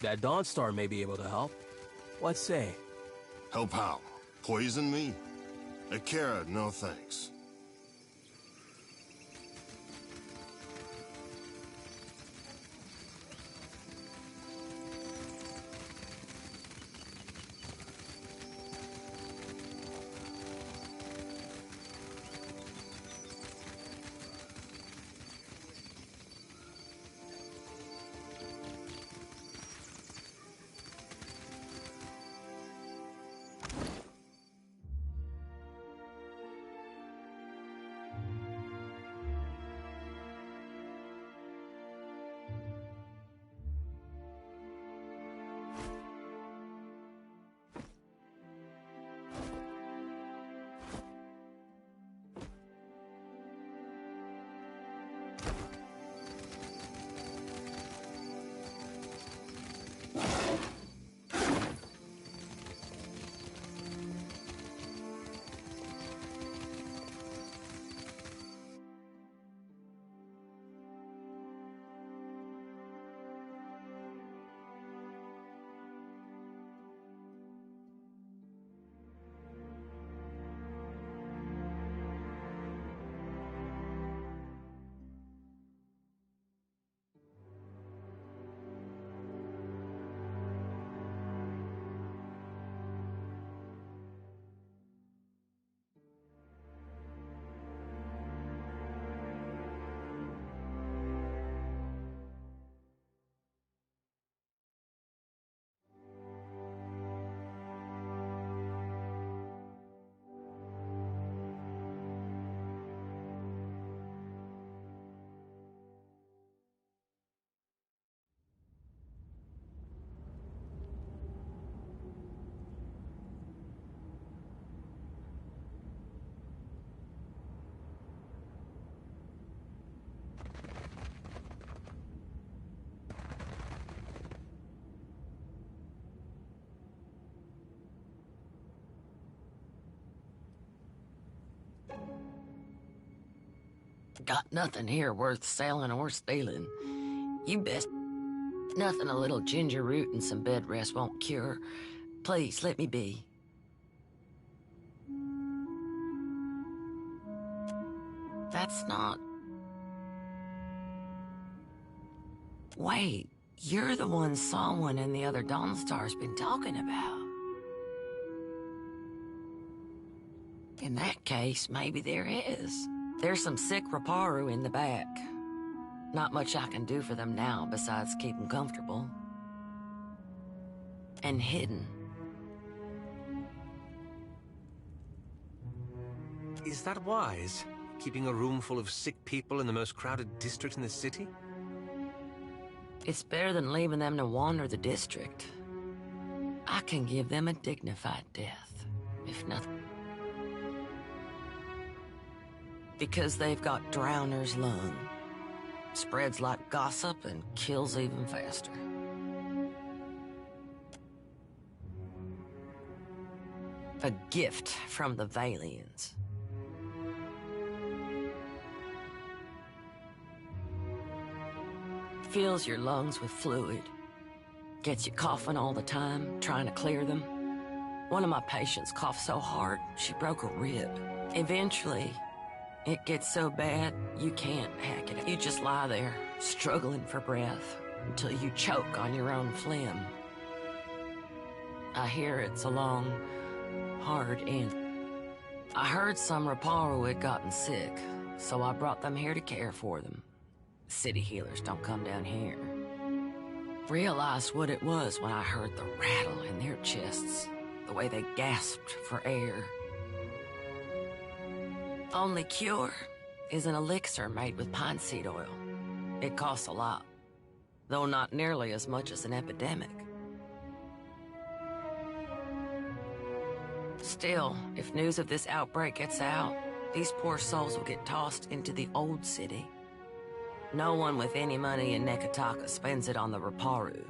that Dawnstar may be able to help. What say? Help how? Poison me? Akira, no thanks. Got nothing here worth selling or stealing. You best... Nothing a little ginger root and some bed rest won't cure. Please, let me be. That's not... Wait, you're the one someone and the other Dawnstar's been talking about. In that case, maybe there is. There's some sick Raparu in the back. Not much I can do for them now besides keep them comfortable. And hidden. Is that wise? Keeping a room full of sick people in the most crowded district in the city? It's better than leaving them to wander the district. I can give them a dignified death, if nothing. Because they've got Drowner's lung. Spreads like gossip and kills even faster. A gift from the Valians. Fills your lungs with fluid. Gets you coughing all the time, trying to clear them. One of my patients coughed so hard, she broke a rib. Eventually, it gets so bad, you can't hack it. You just lie there, struggling for breath, until you choke on your own phlegm. I hear it's a long, hard end. I heard some Raparu had gotten sick, so I brought them here to care for them. City healers don't come down here. Realized what it was when I heard the rattle in their chests, the way they gasped for air. Only cure is an elixir made with pine seed oil. It costs a lot, though not nearly as much as an epidemic. Still, if news of this outbreak gets out, these poor souls will get tossed into the old city. No one with any money in Nekataka spends it on the Raparu.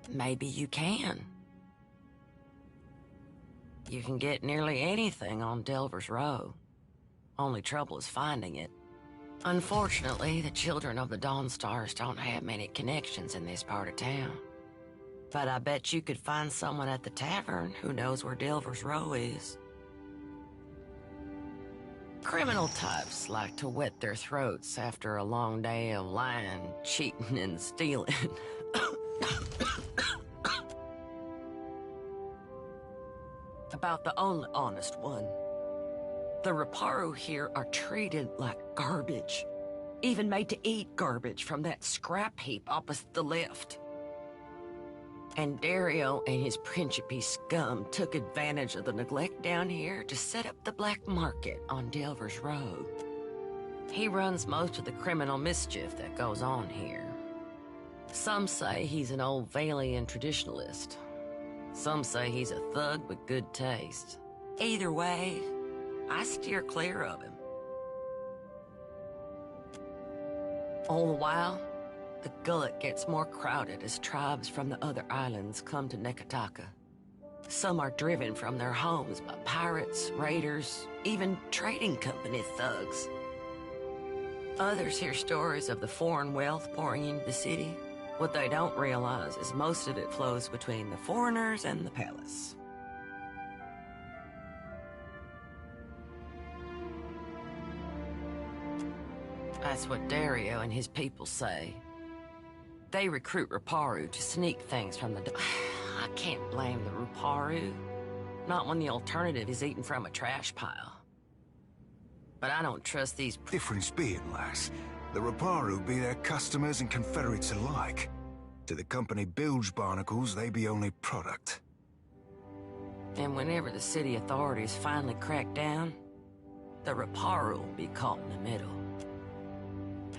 maybe you can. You can get nearly anything on Delver's Row. Only trouble is finding it. Unfortunately, the children of the Dawnstars don't have many connections in this part of town. But I bet you could find someone at the tavern who knows where Delver's Row is. Criminal types like to wet their throats after a long day of lying, cheating, and stealing. About the only honest one. The Reparu here are treated like garbage. Even made to eat garbage from that scrap heap opposite the lift. And Dario and his Principe scum took advantage of the neglect down here to set up the black market on Delver's Road. He runs most of the criminal mischief that goes on here. Some say he's an old Valian traditionalist. Some say he's a thug with good taste. Either way, I steer clear of him. All the while, the gullet gets more crowded as tribes from the other islands come to Nekataka. Some are driven from their homes by pirates, raiders, even trading company thugs. Others hear stories of the foreign wealth pouring into the city. What they don't realize is most of it flows between the foreigners and the palace. That's what Dario and his people say. They recruit Reparu to sneak things from the... I can't blame the Reparu. Not when the alternative is eaten from a trash pile. But I don't trust these... Difference being, lass, the Reparu be their customers and confederates alike. To the company bilge barnacles, they be only product. And whenever the city authorities finally crack down, the Reparu will be caught in the middle.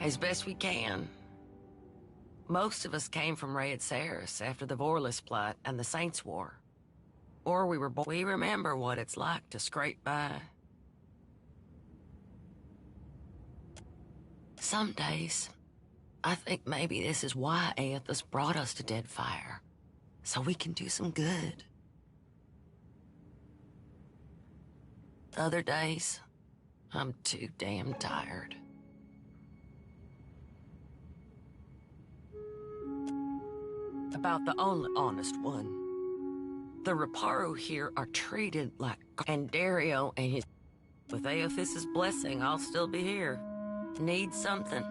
As best we can. Most of us came from Raid Saris after the Vorlis Plot and the Saints War. Or we were born. We remember what it's like to scrape by. Some days, I think maybe this is why Aethys brought us to Deadfire. So we can do some good. Other days, I'm too damn tired. About the only honest one. The Reparu here are treated like... And Dario and his... With Aethys' blessing, I'll still be here. Need something?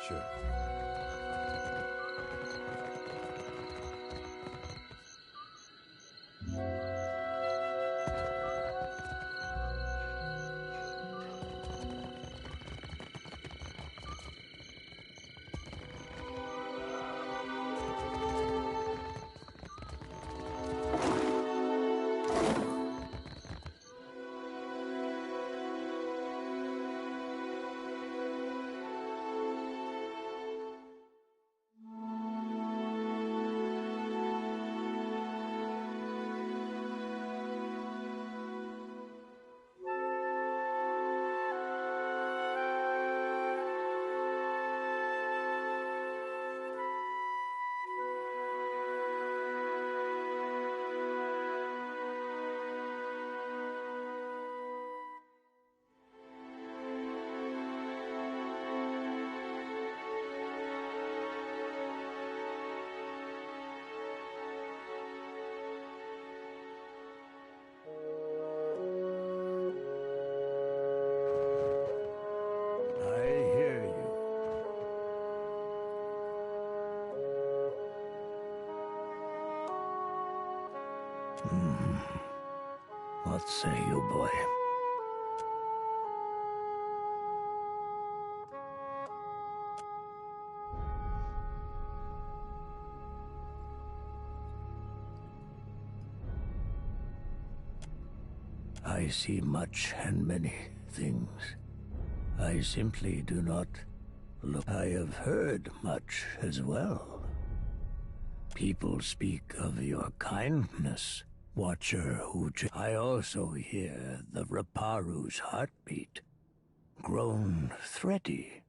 Sure. What say you, boy? I see much and many things. I simply do not look. I have heard much as well. People speak of your kindness, Watcher who... I also hear the Raparu's heartbeat, grown thready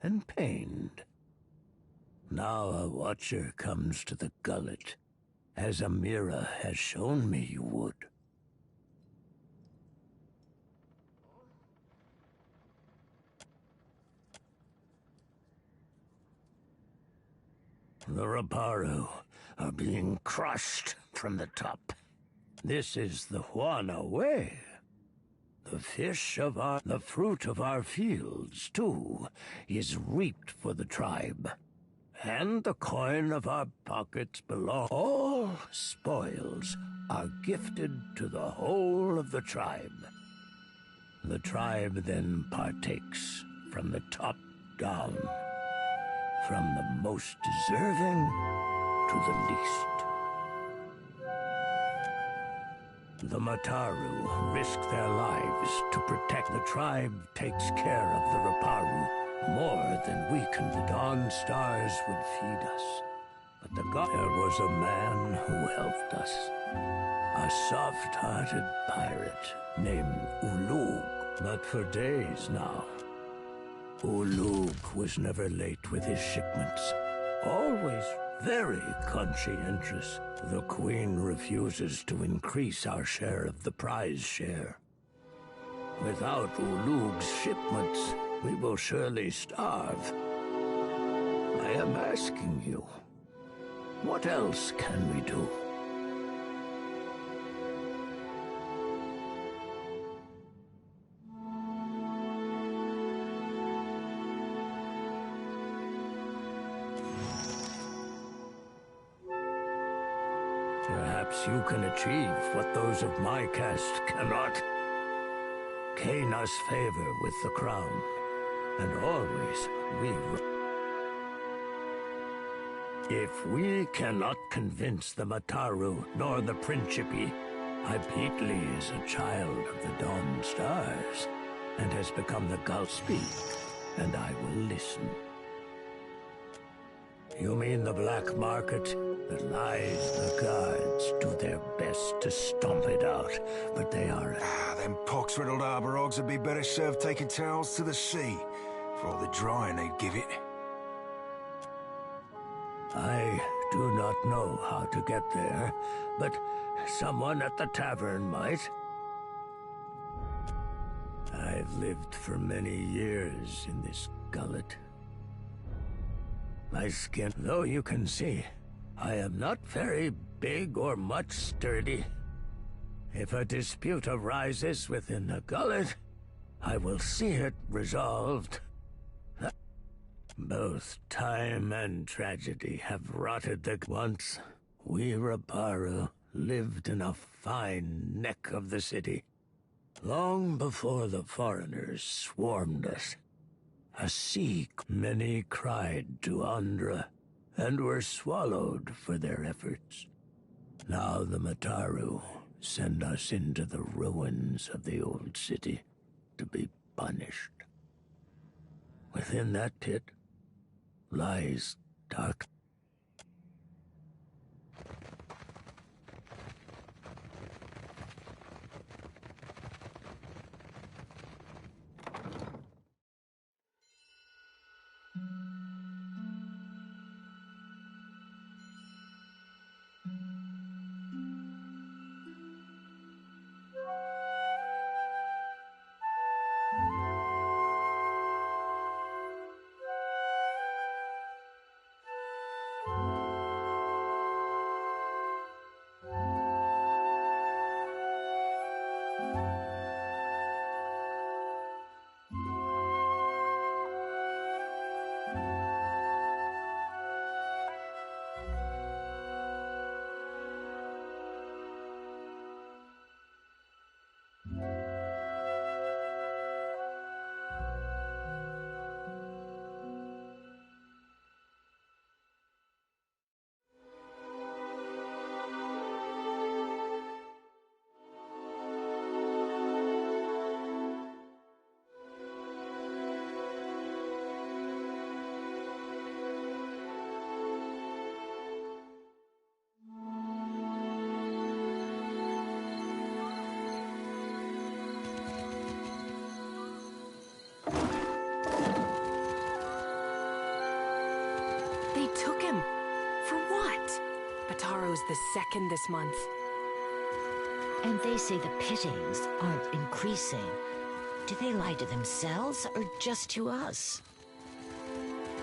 and pained. Now a Watcher comes to the gullet, as Amira has shown me you would. The Raparu are being crushed from the top. This is the Huana way. The fish of the fruit of our fields, too, is reaped for the tribe. And the coin of our pockets belong. All spoils are gifted to the whole of the tribe. The tribe then partakes from the top down, from the most deserving to the least. The Mataru risk their lives to protect. The tribe takes care of the Raparu more than we can. The dawn stars would feed us, but there was a man who helped us. A soft-hearted pirate named Ulug. But for days now, Ulug was never late with his shipments. Always very conscientious. The Queen refuses to increase our share of the prize share. Without Ulug's shipments, we will surely starve. I am asking you, what else can we do? Perhaps you can achieve what those of my caste cannot. Gain us favor with the crown, and always If we cannot convince the Mataru nor the Principe, Hypetli is a child of the Dawn Stars, and has become the Speak, and I will listen. You mean the black market? That lies. The guards do their best to stomp it out, but they are... them pox-riddled harbour hogs would be better served taking towels to the sea, for all the drying they'd give it. I do not know how to get there, but someone at the tavern might. I've lived for many years in this gullet. My skin, though you can see, I am not very big or much sturdy. If a dispute arises within the gullet, I will see it resolved. Both time and tragedy have rotted the... Once, we Raparu lived in a fine neck of the city. Long before the foreigners swarmed us. A sea... Many cried to Andra, and were swallowed for their efforts. Now the Mataru send us into the ruins of the old city to be punished. Within that pit lies dark. They took him. For what? Bataro's the second this month. And they say the pittings aren't increasing. Do they lie to themselves or just to us?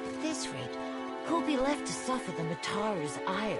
At this rate, who'll be left to suffer the Mataru's ire?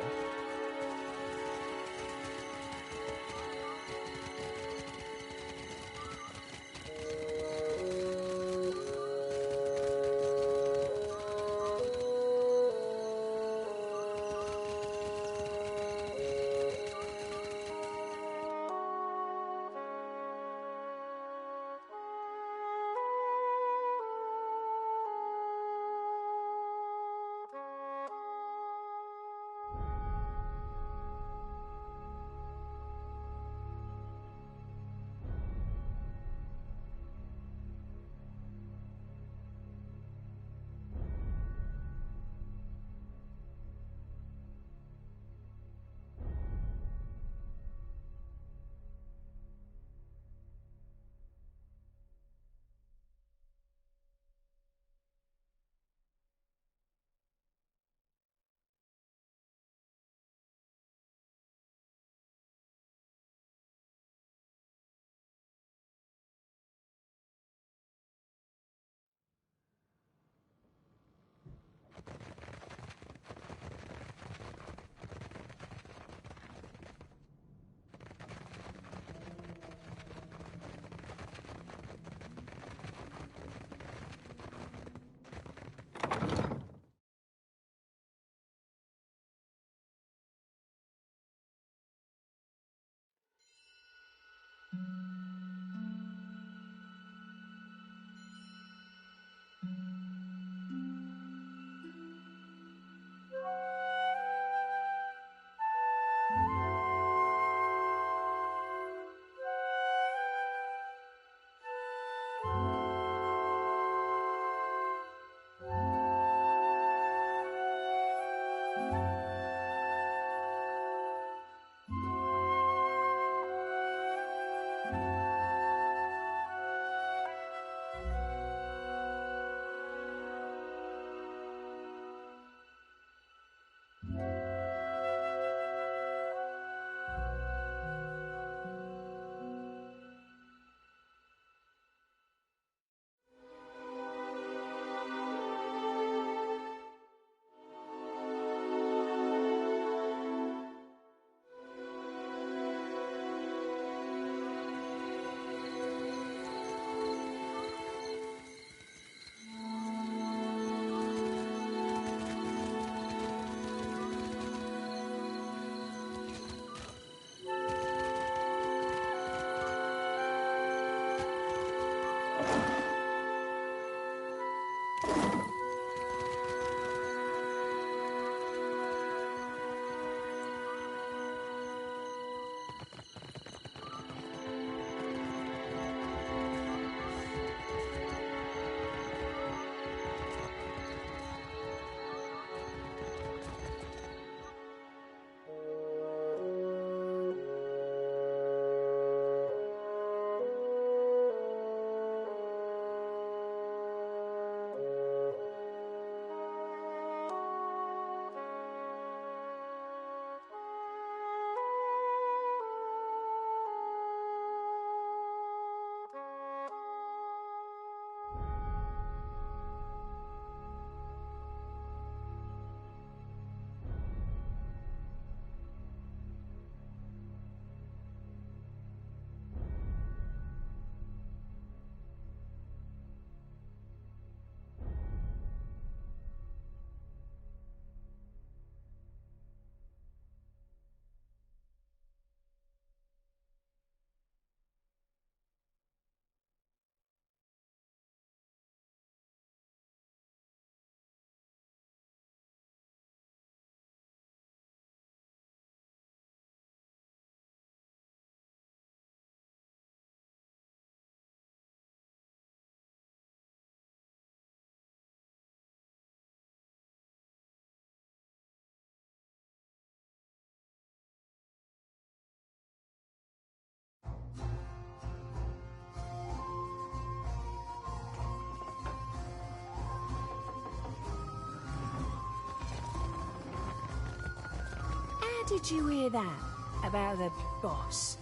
did you hear that? About the boss?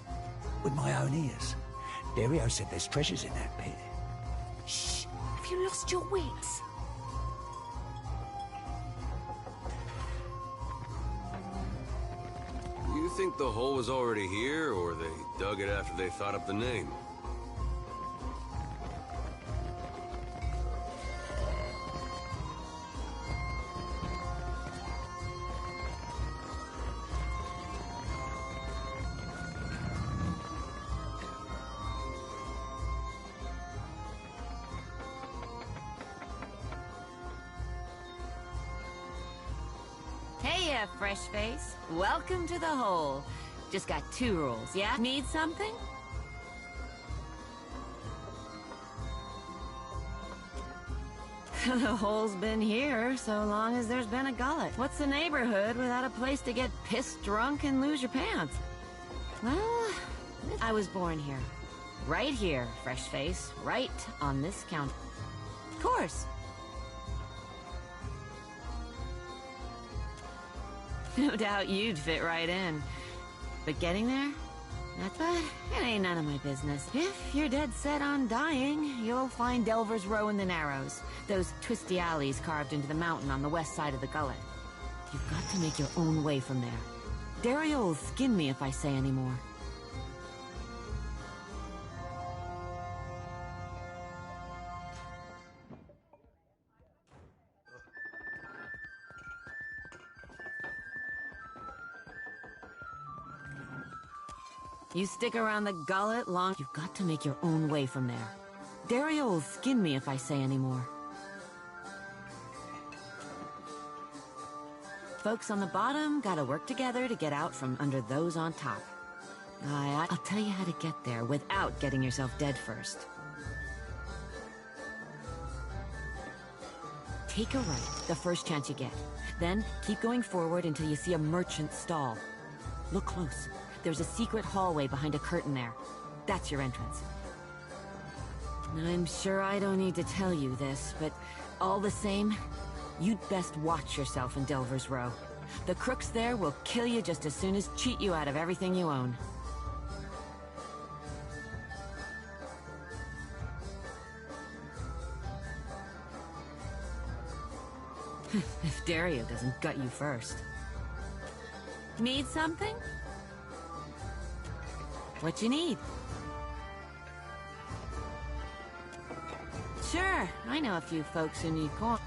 With my own ears. Dario said there's treasures in that pit. Shh! Have you lost your wits? You think the hole was already here, or they dug it after they thought up the name? Hey, fresh face. Welcome to the hole. Just got 2 rules, yeah? Need something? The hole's been here so long as there's been a gullet. What's the neighborhood without a place to get pissed drunk and lose your pants? Well, I was born here. Right here, fresh face. Right on this counter. Of course. No doubt you'd fit right in. But getting there? It ain't none of my business. If you're dead set on dying, you'll find Delver's Row in the Narrows. Those twisty alleys carved into the mountain on the west side of the gullet. You've got to make your own way from there. Dario will skin me if I say any more. You stick around the gullet long... You've got to make your own way from there. Dario will skin me if I say any more. Folks on the bottom gotta work together to get out from under those on top. I'll tell you how to get there without getting yourself dead first. Take a right the first chance you get. Then keep going forward until you see a merchant stall. Look close. There's a secret hallway behind a curtain there. That's your entrance. I'm sure I don't need to tell you this, but all the same, you'd best watch yourself in Delver's Row. The crooks there will kill you just as soon as cheat you out of everything you own. If Dario doesn't gut you first. Need something? What you need? Sure, I know a few folks who need corn.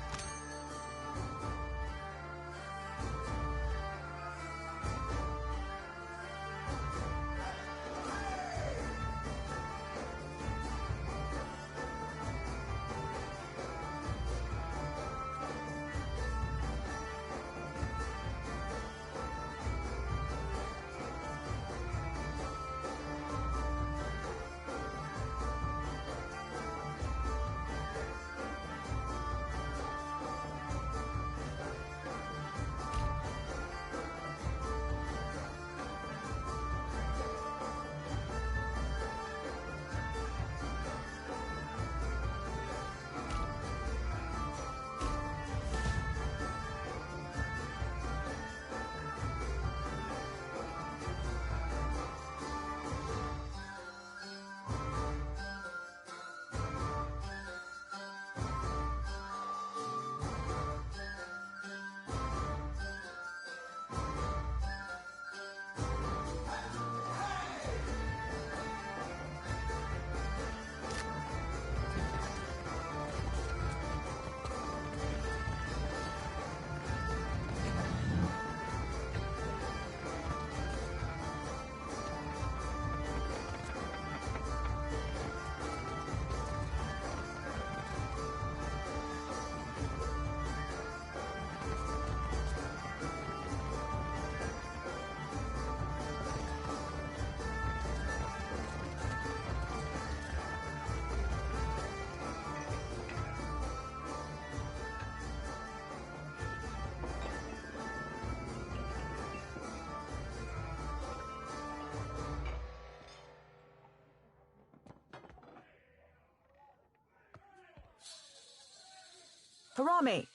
Harami!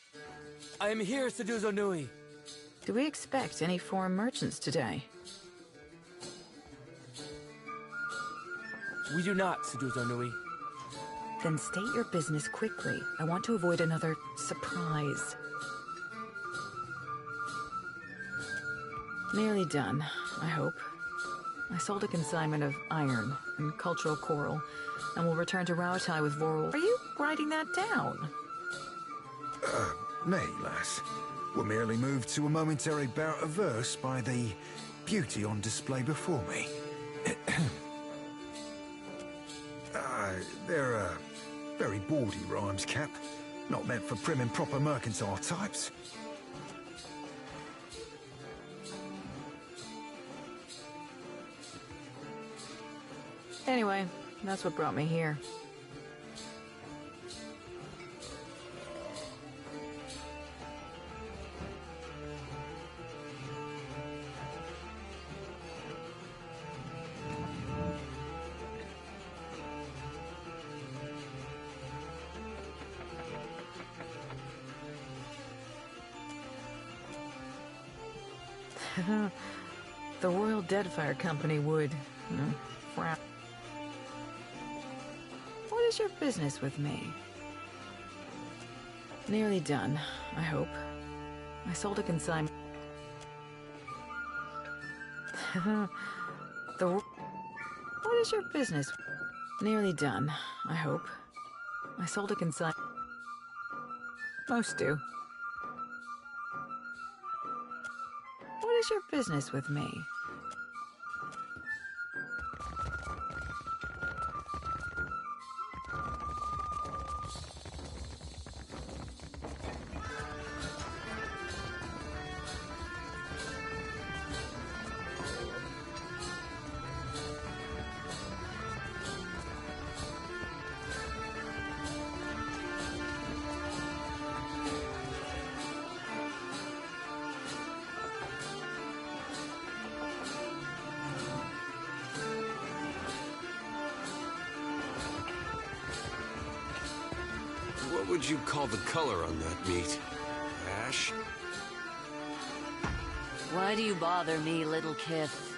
I am here, Seduzo Nui. Do we expect any foreign merchants today? We do not, Seduzo Nui. Then state your business quickly. I want to avoid another surprise. Nearly done, I hope. I sold a consignment of iron and cultural coral, and will return to Rautai with Vorul. Are you writing that down? Nay, lass. We merely moved to a momentary bout of verse by the beauty on display before me. They're very bawdy rhymes, Cap. Not meant for prim and proper mercantile types. Anyway, that's what brought me here. The Royal Deadfire Company would frown. What is your business with me? Nearly done, I hope. I sold a consignment. What is your business? Nearly done, I hope. I sold a consignment. Most do. What is your business with me? What would you call the color on that meat? Ash? Why do you bother me, little Kith?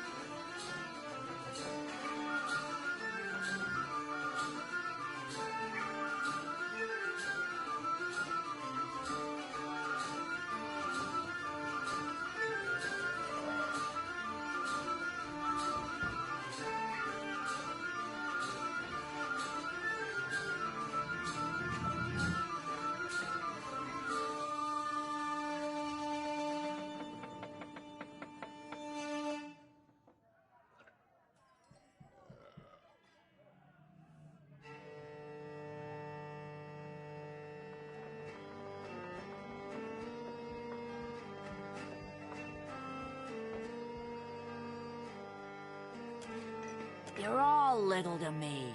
You're all little to me.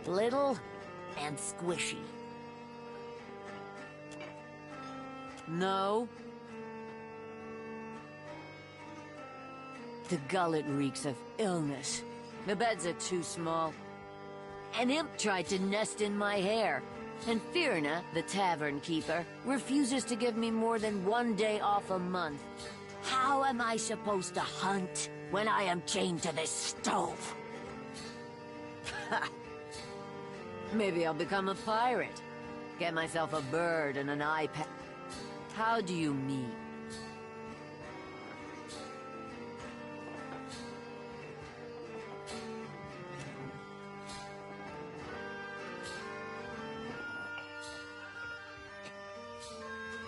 Little and squishy. No. The gullet reeks of illness. The beds are too small. An imp tried to nest in my hair, and Firna, the tavern keeper, refuses to give me more than 1 day off a month. How am I supposed to hunt when I am chained to this stove? Maybe I'll become a pirate. Get myself a bird and an eye patch. How do you mean?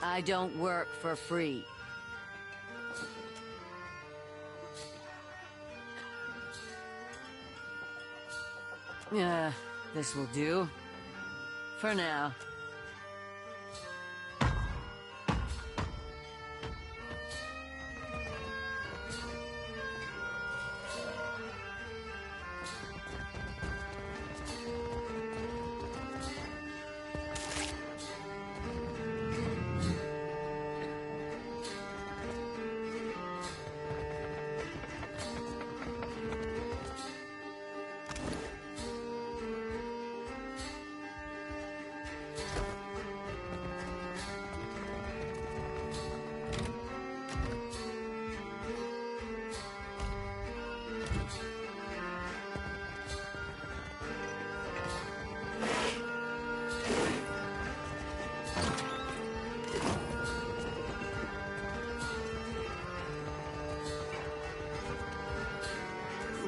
I don't work for free. Yeah, this will do. For now.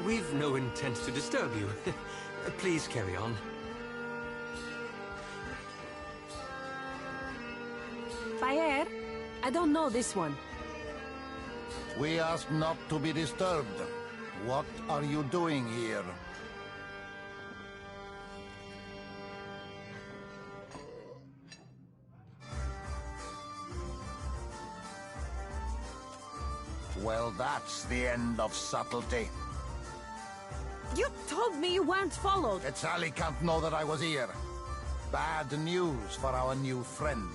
We've no intent to disturb you. Please carry on. Fire? I don't know this one. We ask not to be disturbed. What are you doing here? Well, that's the end of subtlety. You told me you weren't followed. Sally can't know that I was here. Bad news for our new friend.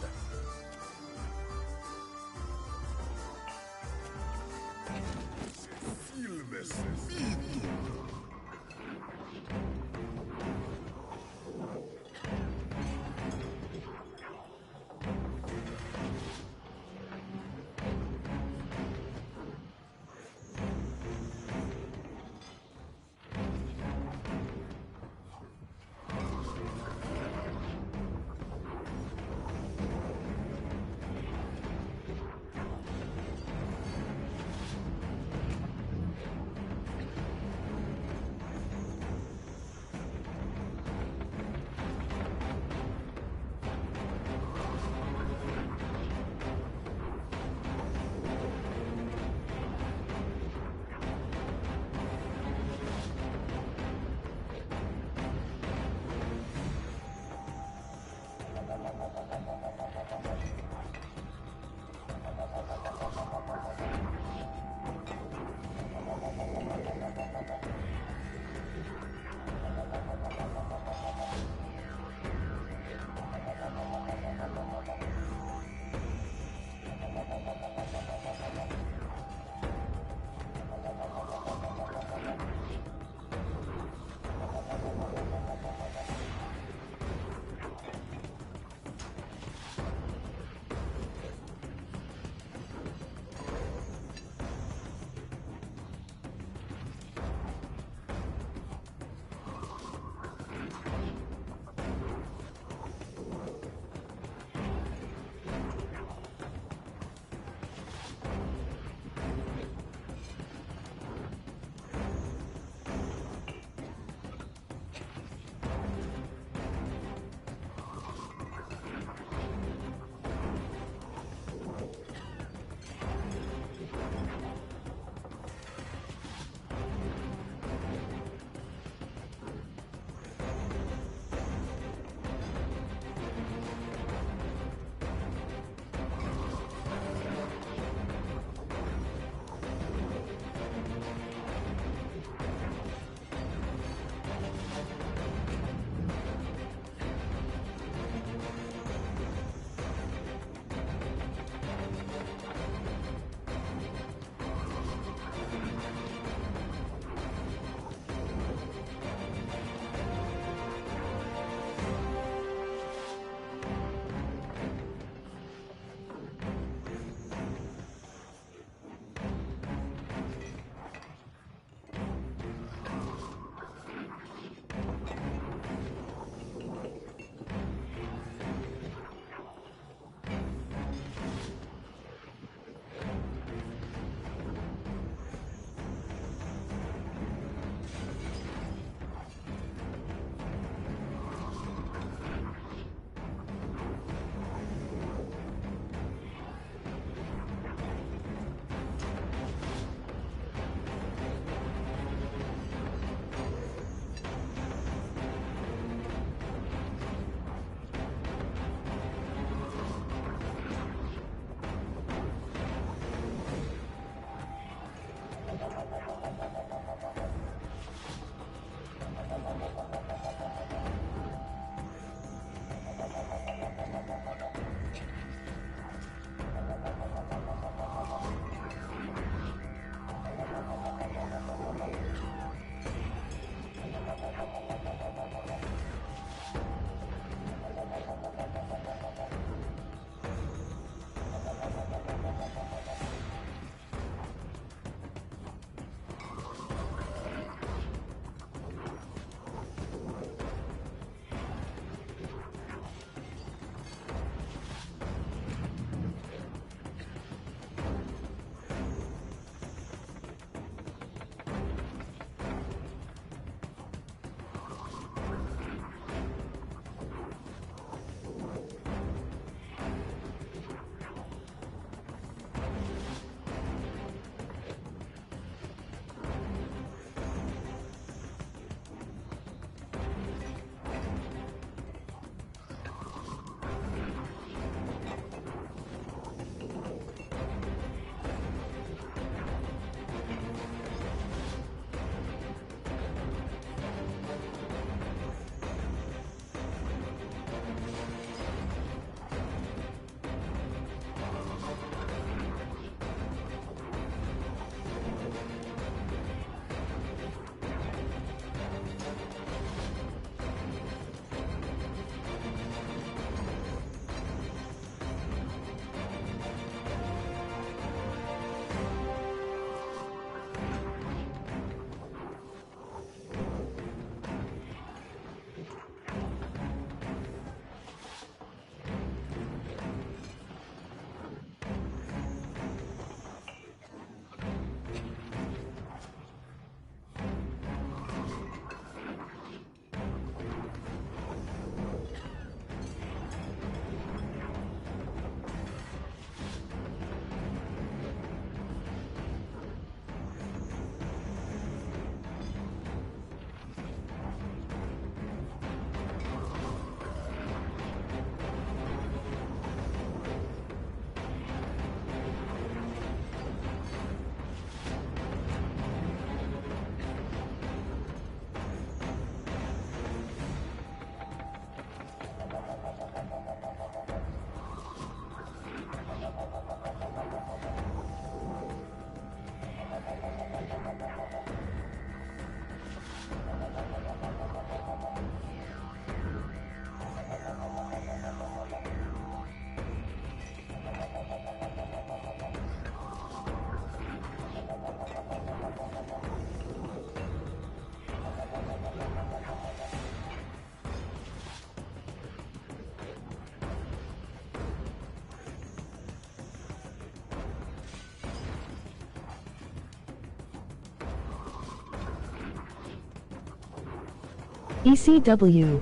ECW.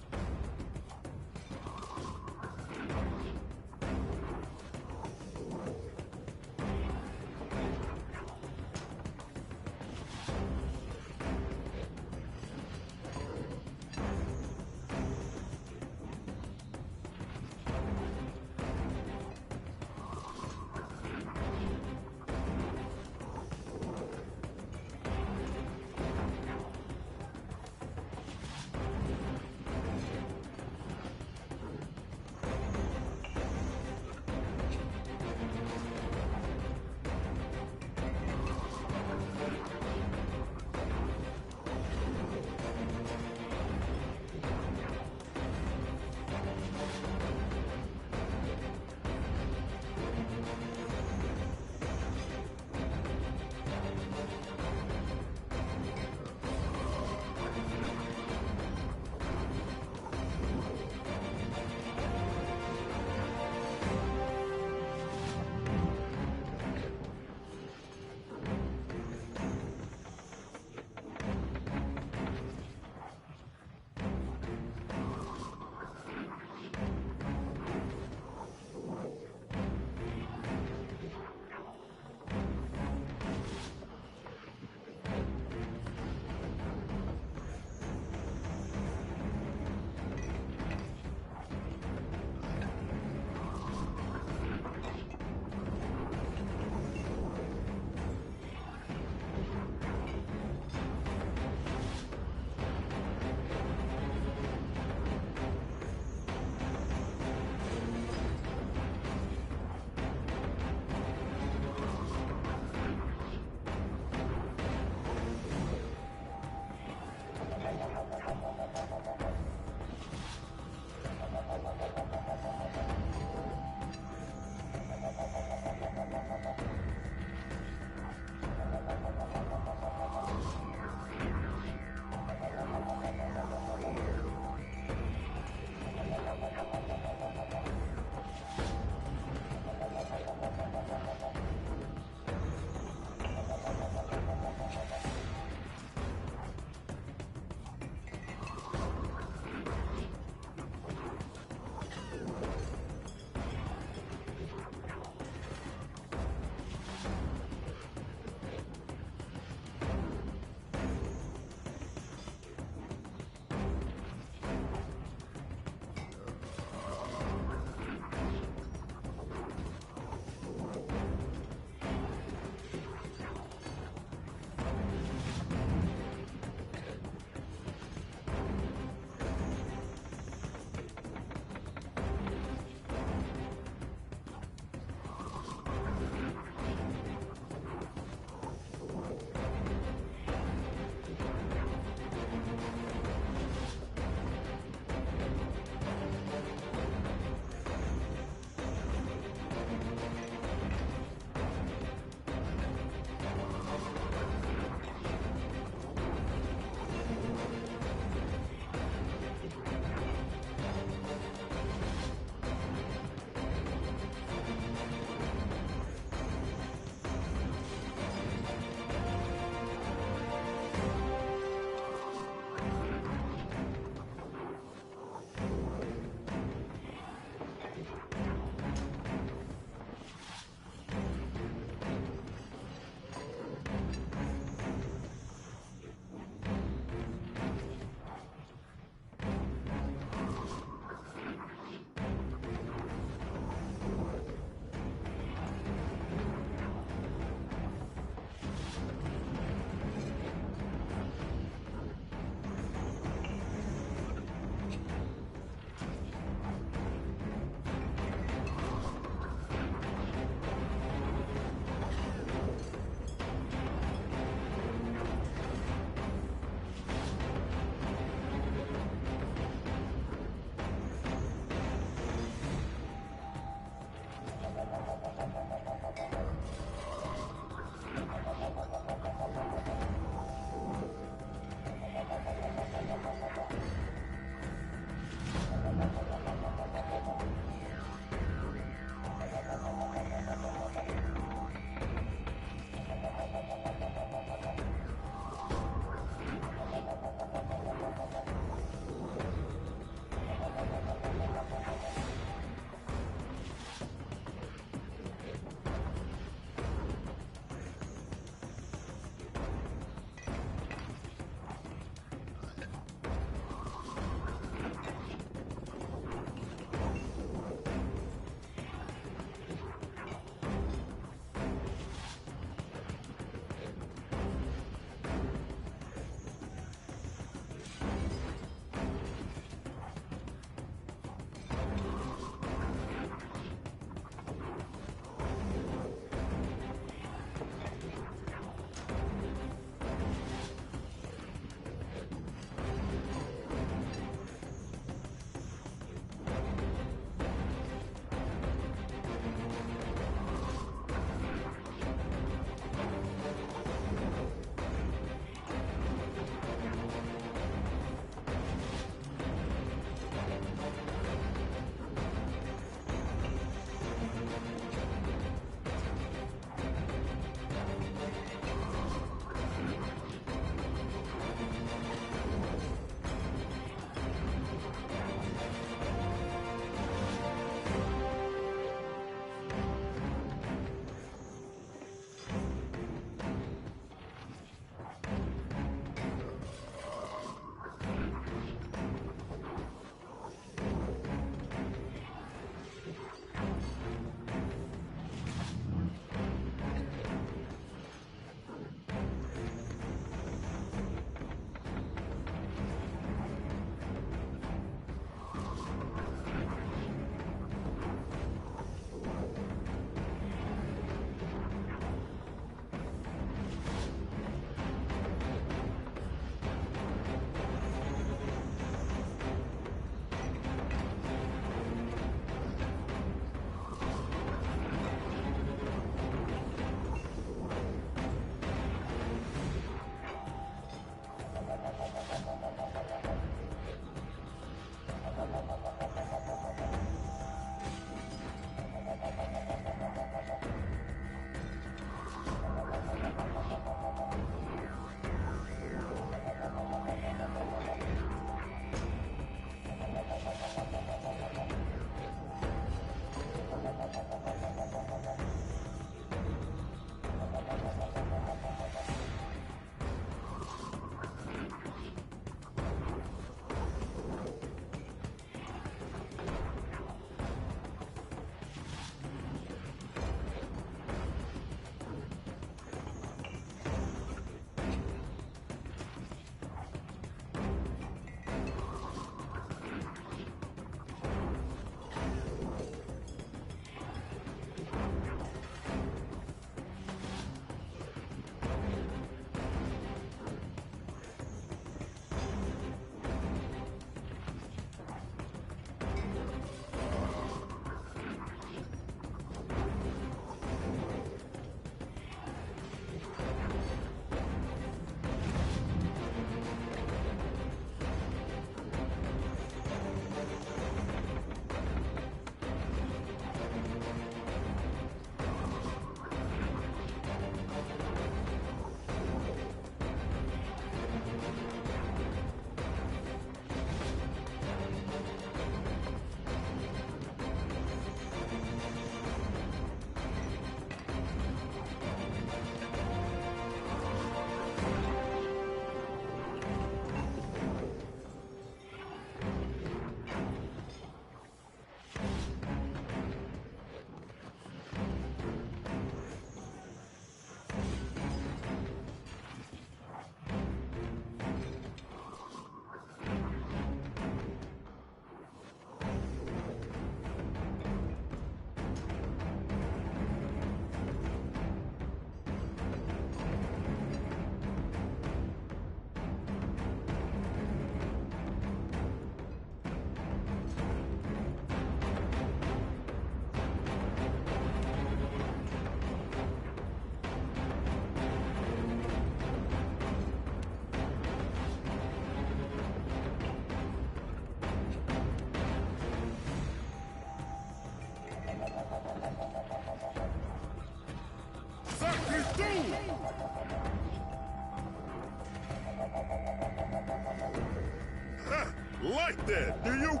Like that, do you?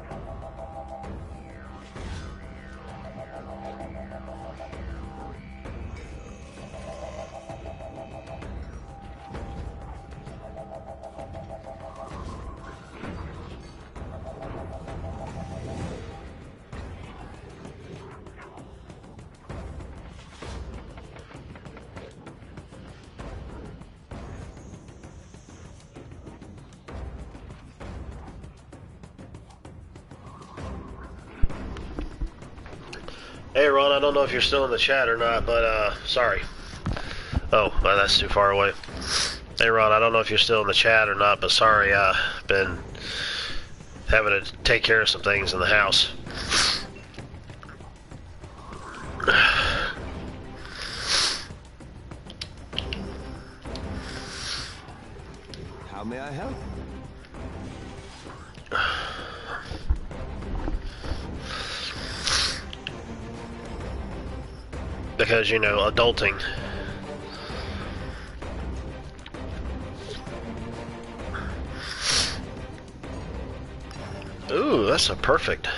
Hey Ron, I don't know if you're still in the chat or not, but sorry. Oh, well, that's too far away. Hey Ron, I don't know if you're still in the chat or not, but sorry, been having to take care of some things in the house. How may I help? Because, you know, adulting. Ooh, that's a perfect.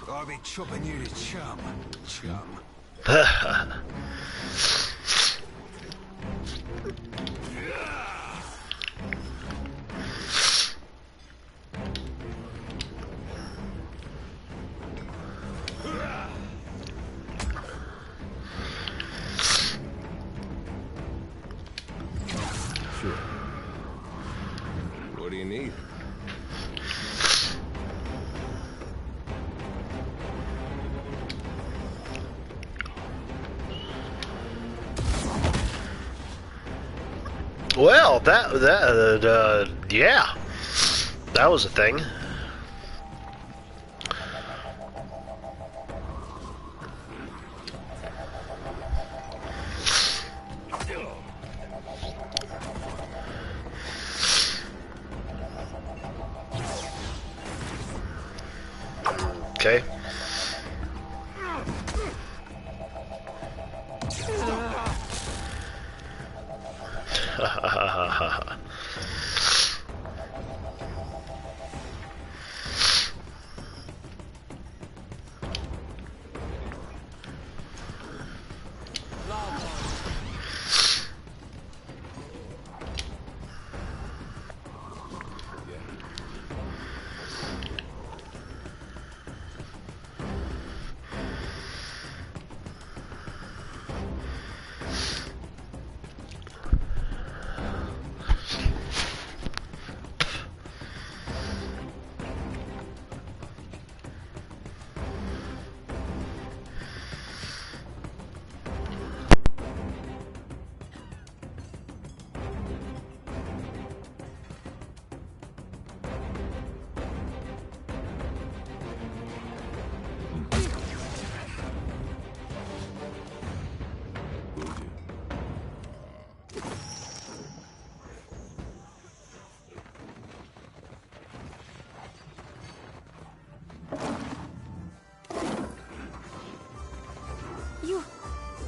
I'll be chopping you to chum. Sure. What do you need? Well, yeah, that was a thing. Okay.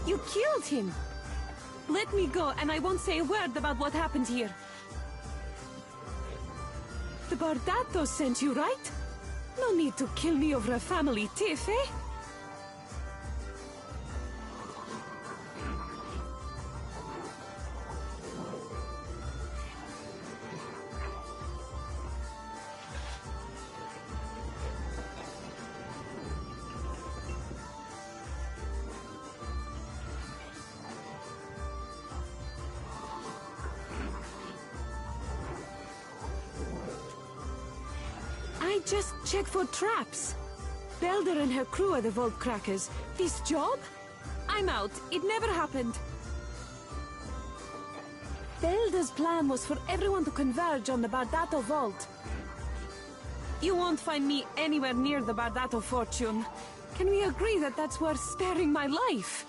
You killed him! Let me go, and I won't say a word about what happened here. The Bardatos sent you, right? No need to kill me over a family tiff, eh? I just checked for traps. Belder and her crew are the vault crackers. This job? I'm out. It never happened. Belder's plan was for everyone to converge on the Bardato vault. You won't find me anywhere near the Bardato fortune. Can we agree that that's worth sparing my life?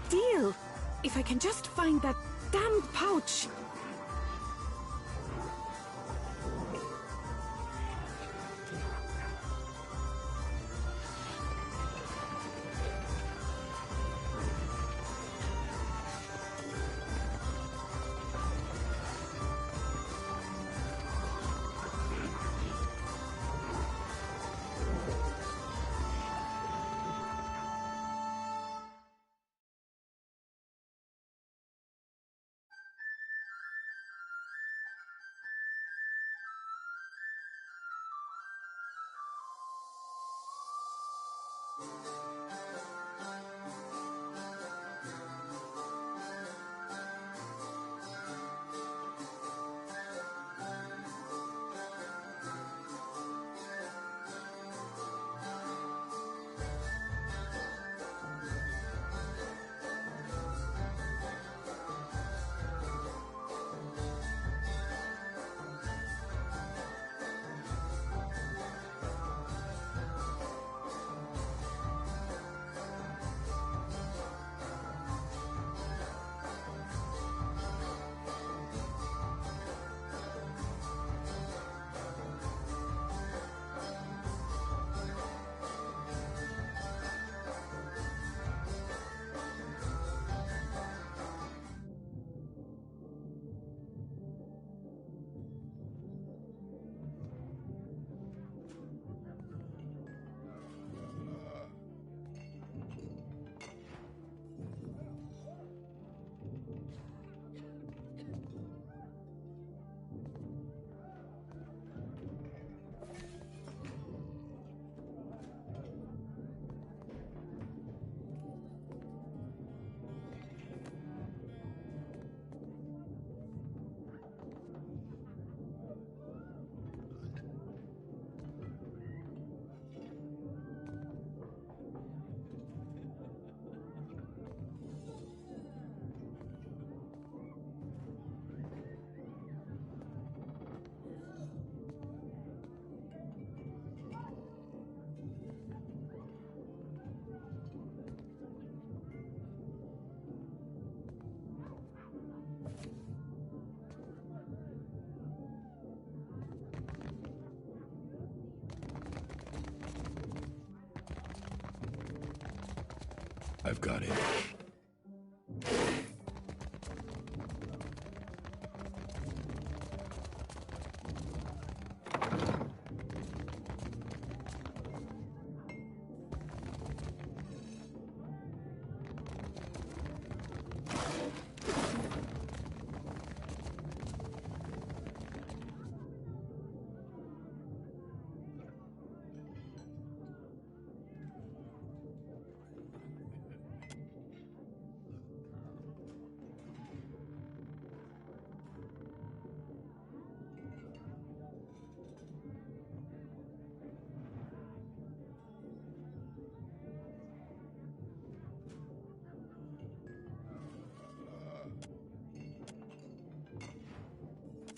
Deal! If I can just find that damned pouch. I've got it.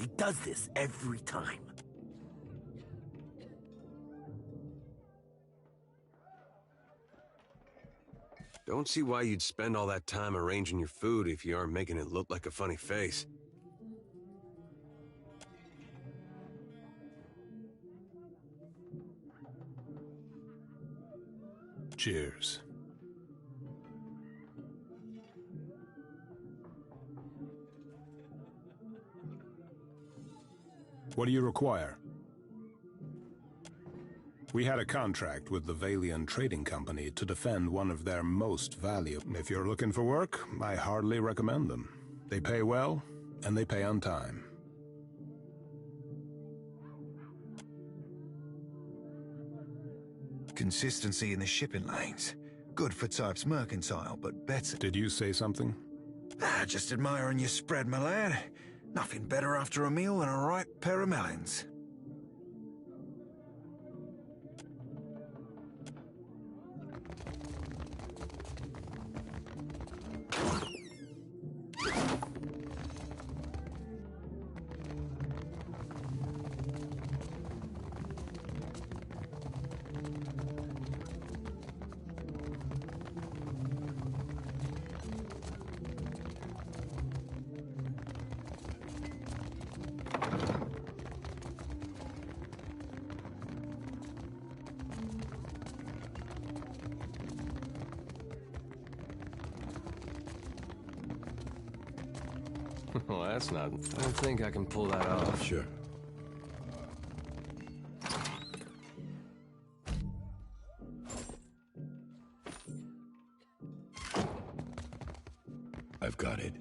He does this every time. Don't see why you'd spend all that time arranging your food if you aren't making it look like a funny face. Cheers. What do you require? We had a contract with the Valian Trading Company to defend one of their most valuable. If you're looking for work, I hardly recommend them. They pay well, and they pay on time. Consistency in the shipping lanes. Good for types mercantile, but better. Did you say something? Just admiring your spread, my lad. Nothing better after a meal than a ripe pair of melons. Well, that's not... I don't think I can pull that off. Sure. I've got it.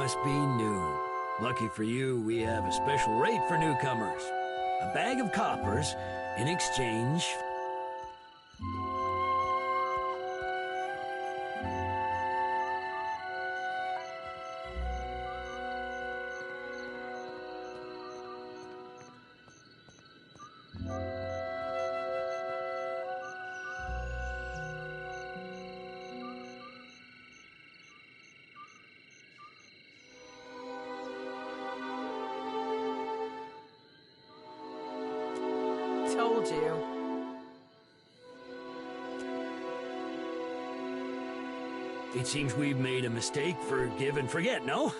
must be new. Lucky for you, we have a special rate for newcomers. A bag of coppers in exchange. Told you. It seems we've made a mistake. Forgive and forget, no?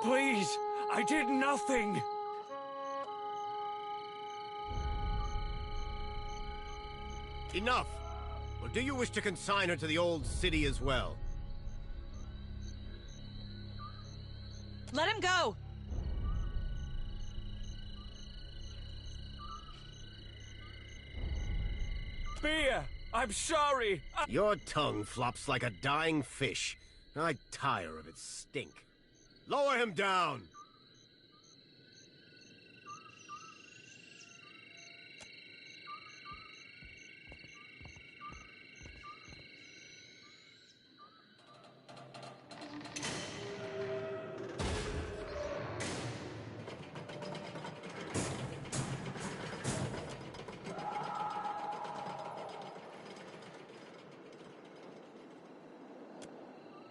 Please, I did nothing. Enough! Or do you wish to consign her to the old city as well? Let him go! Mia, I'm sorry. Your tongue flops like a dying fish. I tire of its stink. Lower him down!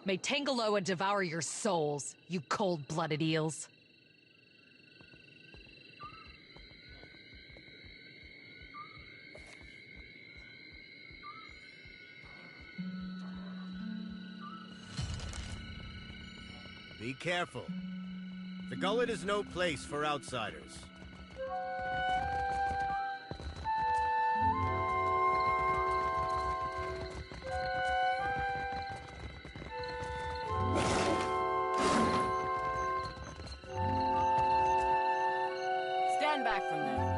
May Tangaloa devour your souls, you cold-blooded eels. Be careful. The gullet is no place for outsiders. Stand back from there.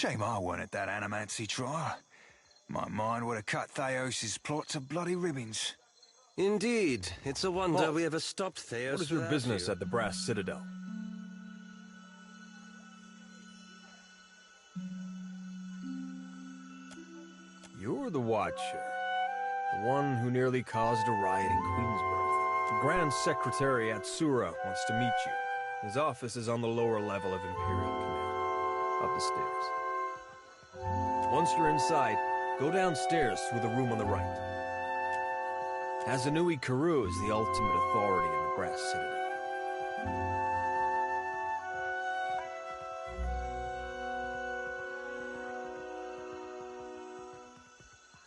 Shame I weren't at that animancy trial. My mind would have cut Theos' plot to bloody ribbons. Indeed. It's a wonder we ever stopped Theos. What is your business at the Brass Citadel? You're the Watcher. The one who nearly caused a riot in Queensburg. The Grand Secretary at Sura wants to meet you. His office is on the lower level of Imperial Command, up the stairs. Once you're inside, go downstairs through the room on the right. Hazanui Karu is the ultimate authority in the Brass Citadel.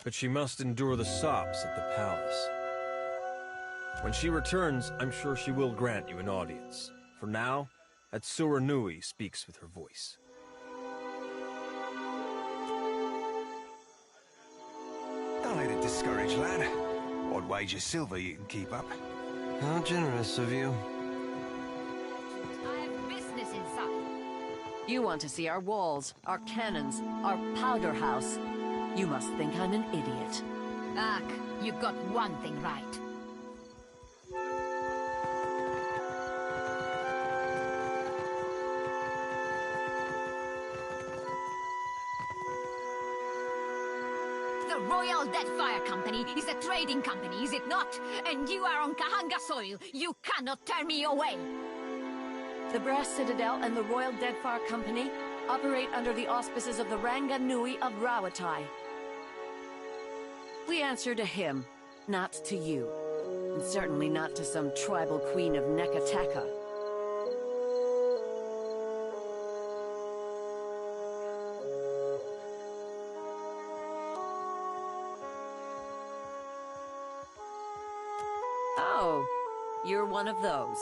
But she must endure the sops at the palace. When she returns, I'm sure she will grant you an audience. For now, Atsura Nui speaks with her voice. Don't let it discourage, lad. I'd wager silver you can keep up. How generous of you. I have business inside. You want to see our walls, our cannons, our powder house. You must think I'm an idiot. Ak, you got one thing right. The Royal Deadfire Company is a trading company, is it not? And you are on Kahanga soil. You cannot turn me away. The Brass Citadel and the Royal Deadfire Company operate under the auspices of the Ranga Nui of Rawatai. We answer to him, not to you. And certainly not to some tribal queen of Nekataka. Oh, you're one of those.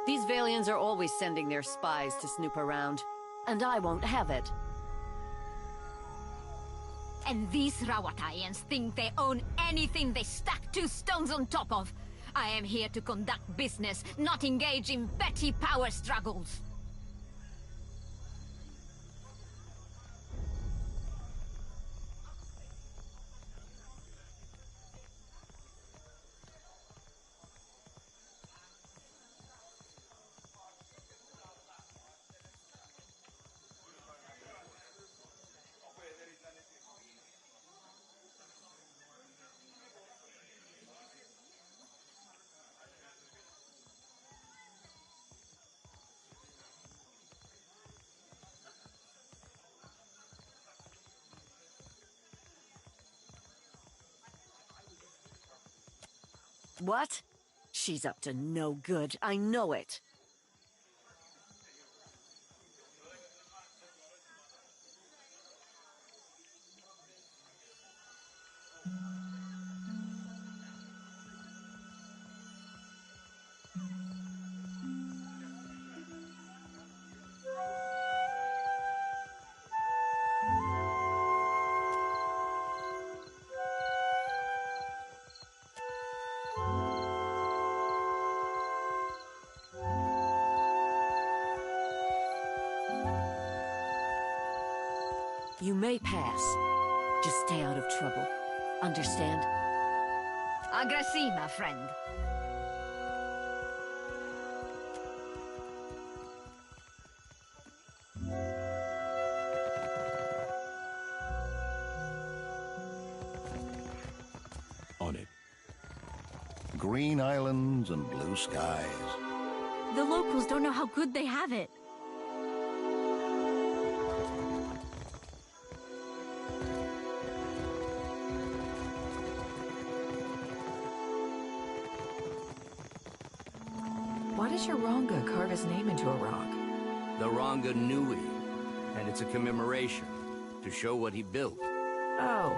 These Valians are always sending their spies to snoop around, and I won't have it. And these Rawataians think they own anything they stack 2 stones on top of. I am here to conduct business, not engage in petty power struggles. What? She's up to no good. I know it. You may pass. Just stay out of trouble. Understand? Agrassi, my friend. On it. Green islands and blue skies. The locals don't know how good they have it. Why does your Ranga carve his name into a rock? The Ranga Nui, and it's a commemoration to show what he built. Oh.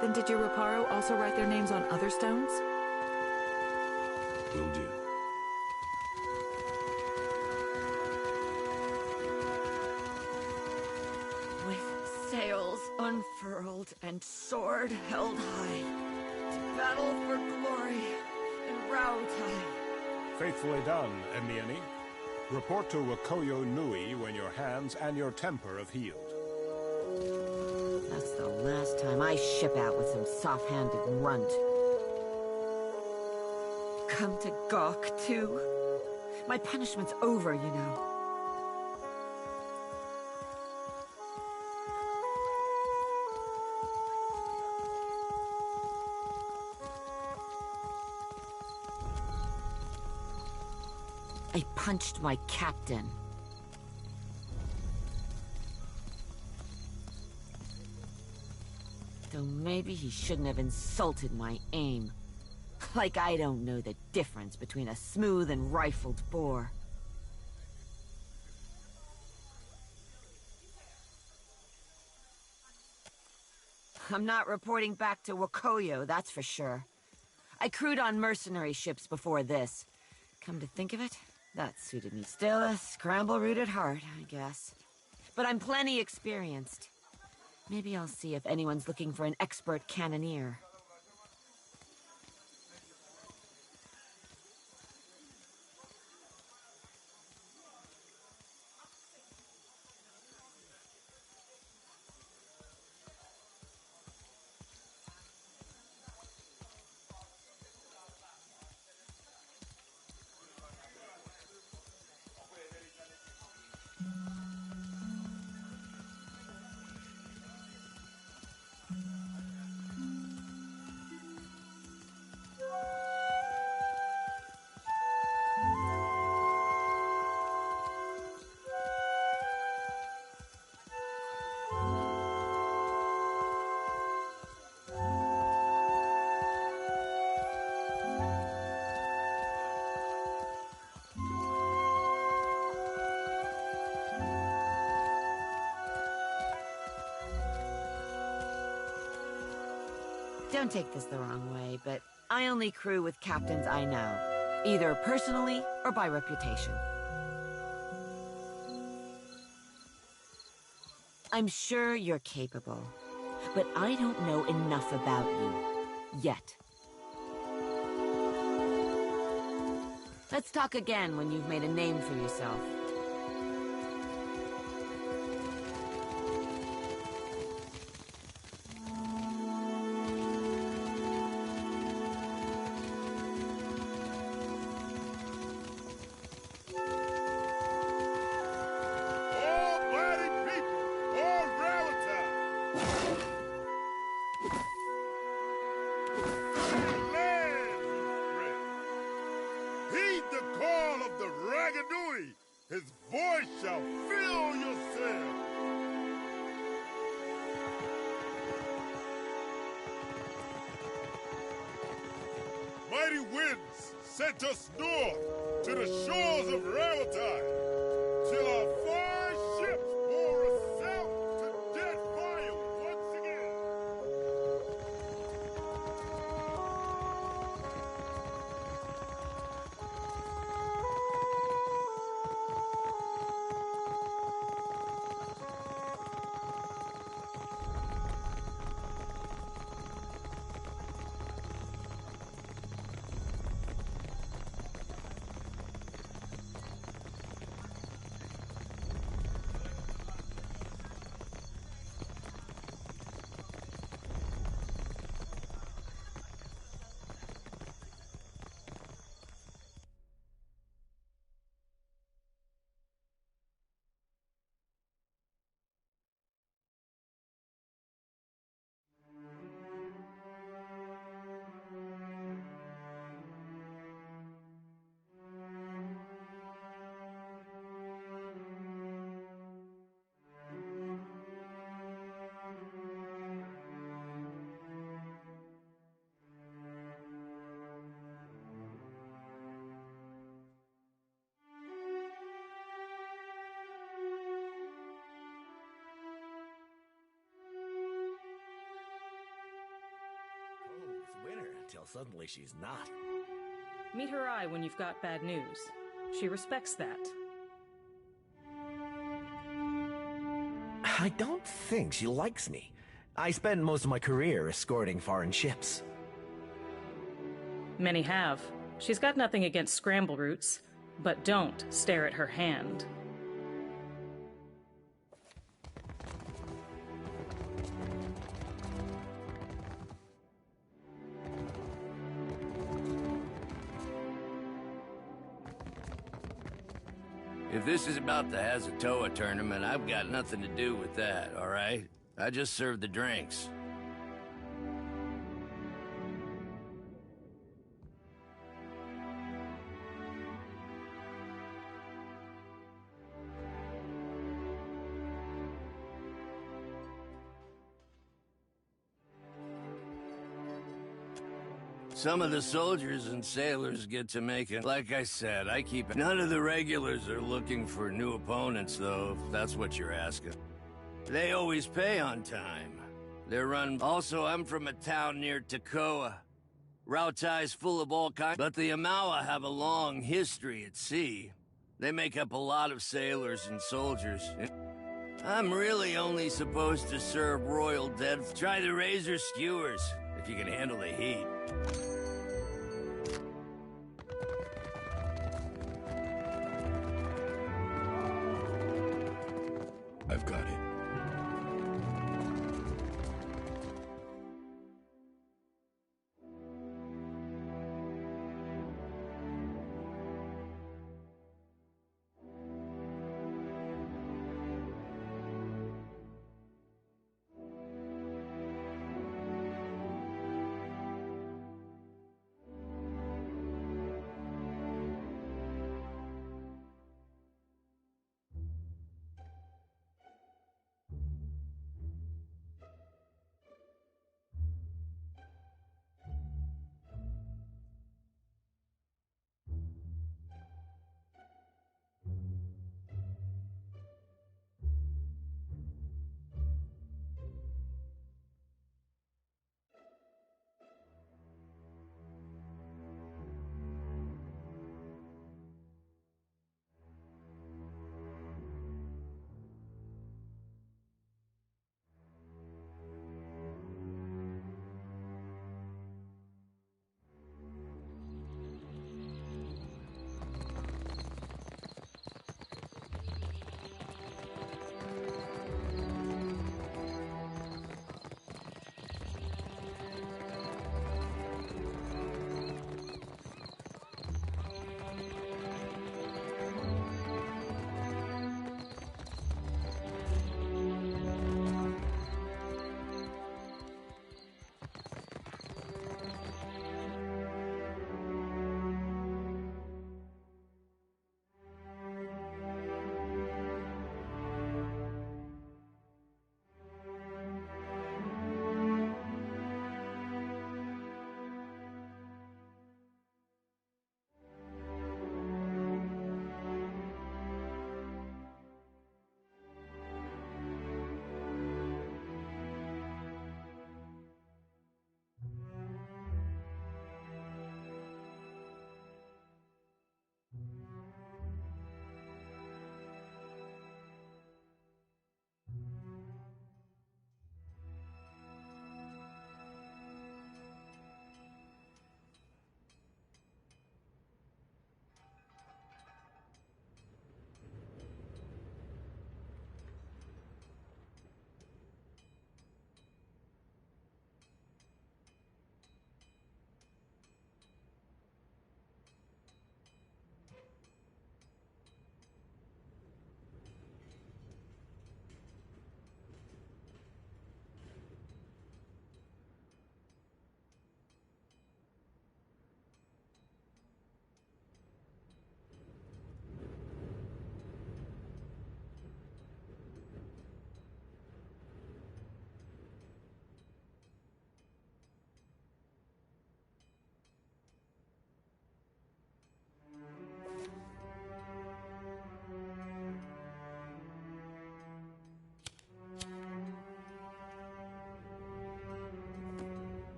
Then did your Reparo also write their names on other stones? Will do. With sails unfurled and sword held high, to battle for glory in Rautai. Faithfully done, Emiani. Report to Wakoyo Nui when your hands and your temper have healed. That's the last time I ship out with some soft-handed runt. Come to gawk, too? My punishment's over, you know. I punched my captain. Though maybe he shouldn't have insulted my aim. Like I don't know the difference between a smooth and rifled bore. I'm not reporting back to Wakoyo, that's for sure. I crewed on mercenary ships before this. Come to think of it, that suited me. Still a scramble root at heart, I guess. But I'm plenty experienced. Maybe I'll see if anyone's looking for an expert cannoneer. Don't take this the wrong way, but I only crew with captains I know, either personally or by reputation. I'm sure you're capable, but I don't know enough about you. Yet. Let's talk again when you've made a name for yourself. His voice shall fill your cell. Mighty winds sent us north to the shores of Railtide, till our far ships bore us south to Deadfire once again. Till suddenly she's not. Meet her eye when you've got bad news. She respects that. I don't think she likes me. I spent most of my career escorting foreign ships. Many have. She's got nothing against scramble roots, but don't stare at her hand. If this is about the Hazatoa tournament, I've got nothing to do with that, alright? I just serve the drinks. Some of the soldiers and sailors get to make it. Like I said, I keep it. None of the regulars are looking for new opponents, though, if that's what you're asking. They always pay on time. They're run... Also, I'm from a town near Takoa. Rautai's full of all kinds, but the Amawa have a long history at sea. They make up a lot of sailors and soldiers. I'm really only supposed to serve royal dead. Try the razor skewers, if you can handle the heat. I've got it.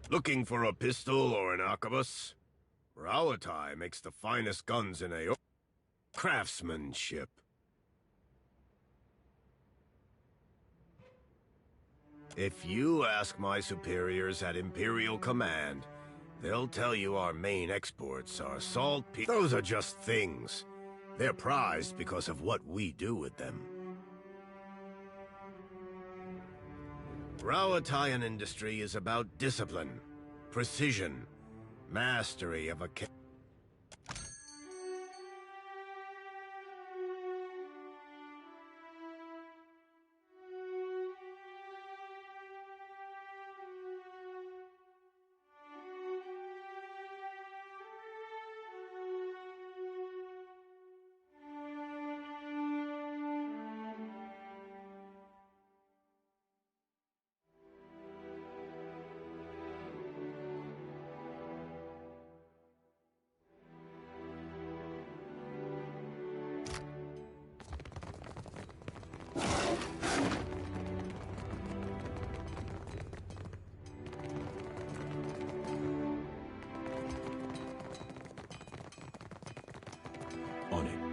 Looking for a pistol or an arquebus? Rawatai makes the finest guns in a craftsmanship. If you ask my superiors at Imperial Command, they'll tell you our main exports are Those are just things. They're prized because of what we do with them. Rawataian industry is about discipline, precision, mastery of a... On it.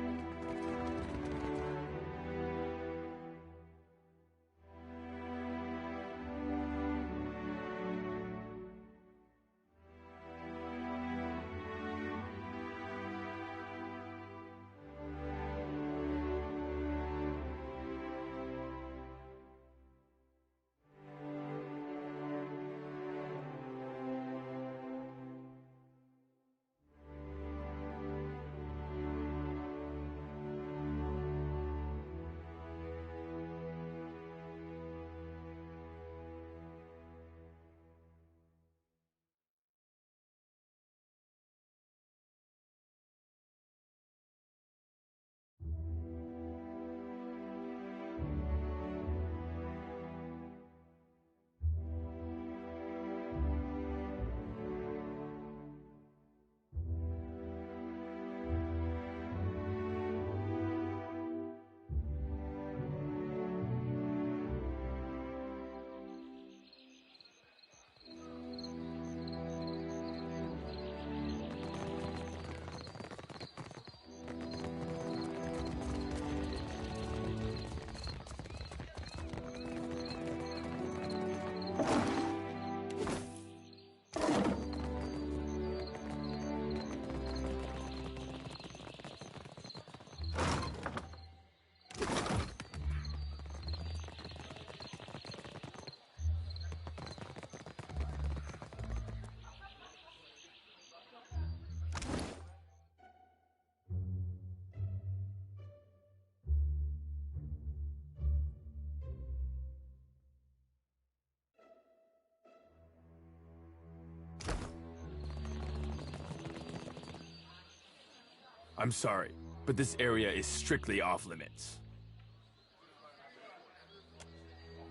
I'm sorry, but this area is strictly off-limits.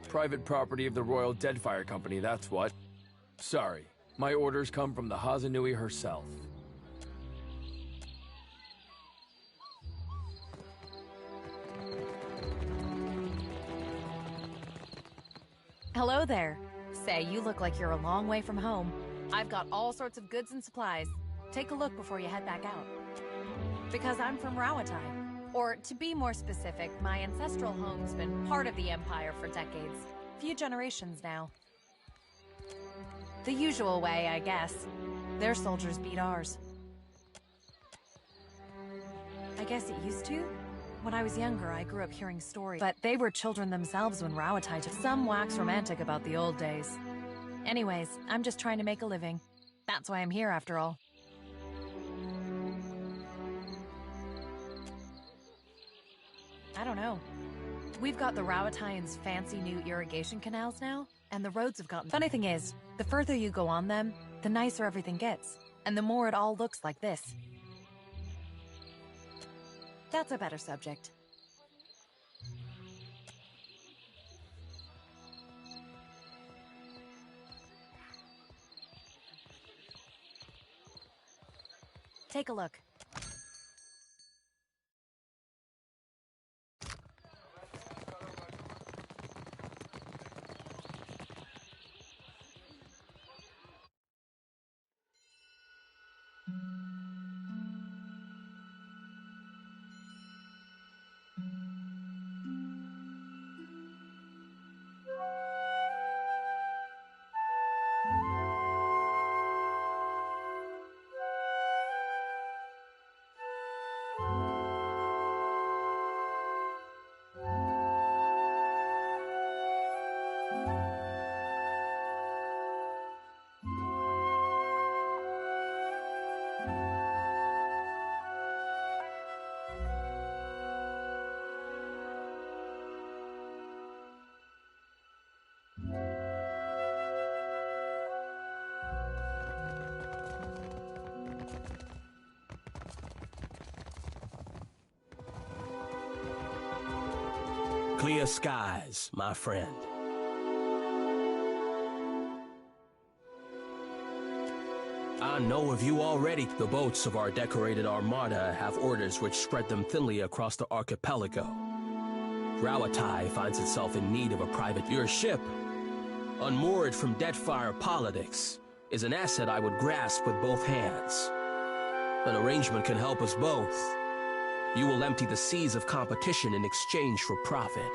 Private property of the Royal Deadfire Company, that's what. Sorry, my orders come from the Hazanui herself. Hello there. Say, you look like you're a long way from home. I've got all sorts of goods and supplies. Take a look before you head back out. Because I'm from Rawatai. Or, to be more specific, my ancestral home's been part of the Empire for decades. Few generations now. The usual way, I guess. Their soldiers beat ours. I guess it used to? When I was younger, I grew up hearing stories. But they were children themselves when Rawatai took some wax romantic about the old days. Anyways, I'm just trying to make a living. That's why I'm here, after all. I don't know. We've got the Rawataians' fancy new irrigation canals now, and the roads have gotten... Funny thing is, the further you go on them, the nicer everything gets, and the more it all looks like this. That's a better subject. Take a look. Clear skies, my friend. I know of you already. The boats of our decorated armada have orders which spread them thinly across the archipelago. Rawatai finds itself in need of a private. Your ship, unmoored from Deadfire politics, is an asset I would grasp with both hands. An arrangement can help us both. You will empty the seas of competition in exchange for profit.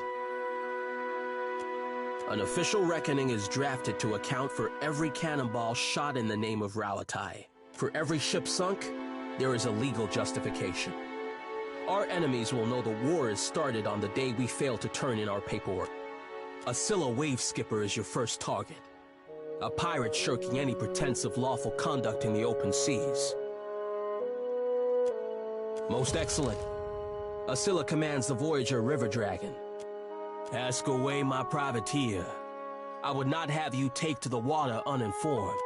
An official reckoning is drafted to account for every cannonball shot in the name of Rawatai. For every ship sunk, there is a legal justification. Our enemies will know the war is started on the day we fail to turn in our paperwork. A Scylla wave skipper is your first target. A pirate shirking any pretense of lawful conduct in the open seas. Most excellent. A Scylla commands the Voyager River Dragon. Ask away, my privateer. I would not have you take to the water uninformed.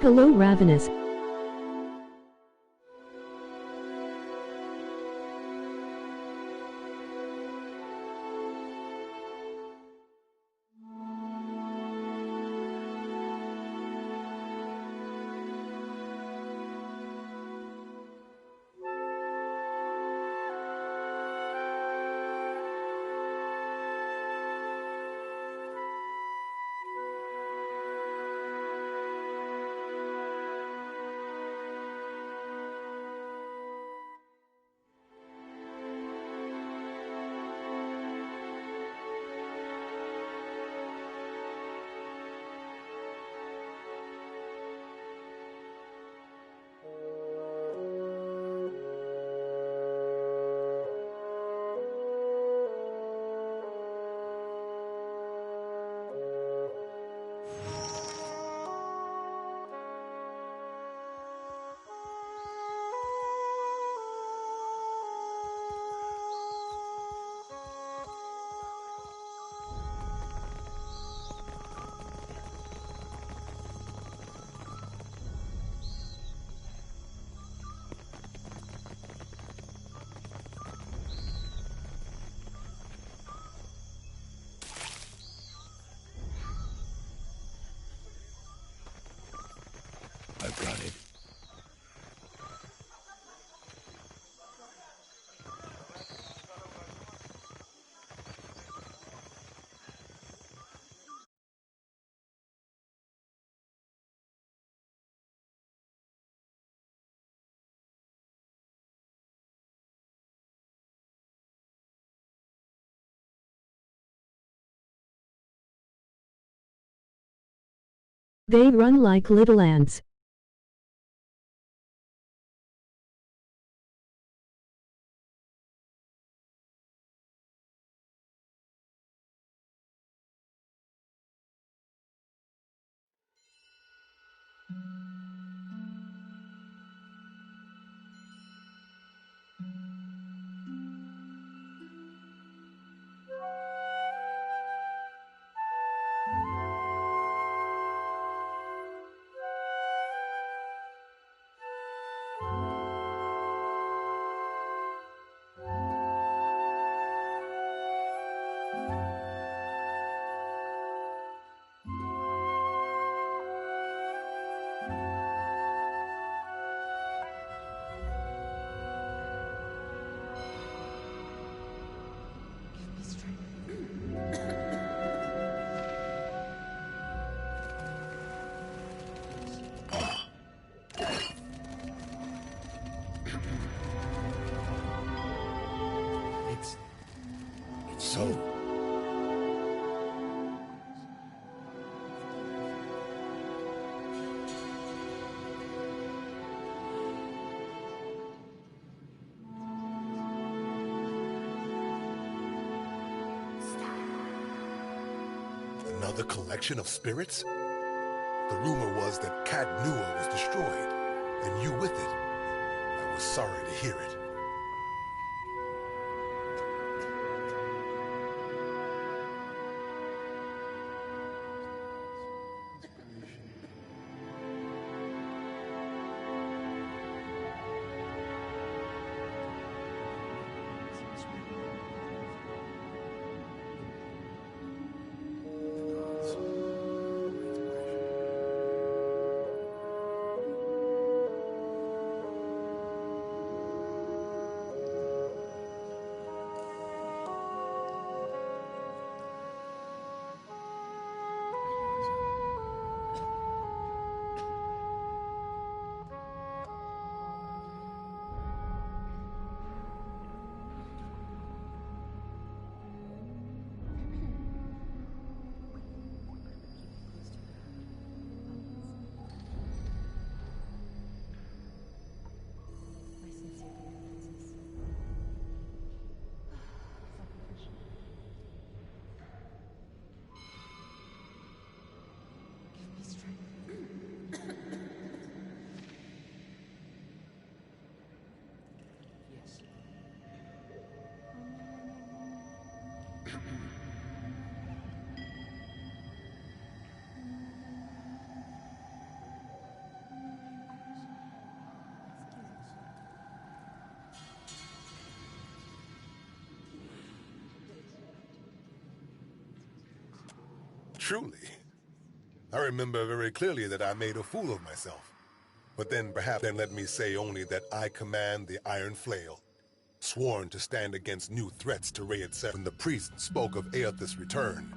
Hello, Ravenous. They run like little ants. So... Another collection of spirits? The rumor was that Cat Nua was destroyed, and you with it. I was sorry to hear it. Truly. I remember very clearly that I made a fool of myself. But then perhaps let me say only that I command the Iron Flail, sworn to stand against new threats to Rayed. When the priest spoke of Aethys' return,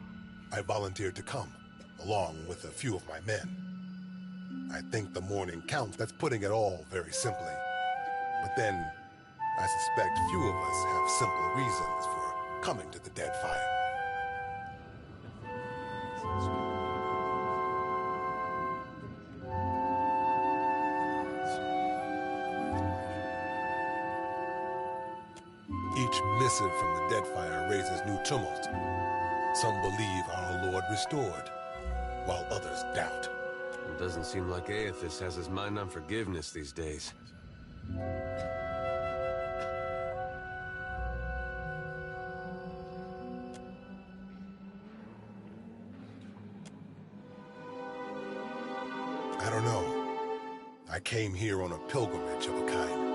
I volunteered to come, along with a few of my men. I think the morning counts. That's putting it all very simply. But then, I suspect few of us have simple reasons for coming to the Deadfire. Each missive from the Deadfire raises new tumult. Some believe our Lord restored, while others doubt. It doesn't seem like Aethys has his mind on forgiveness these days. I don't know. I came here on a pilgrimage of a kind.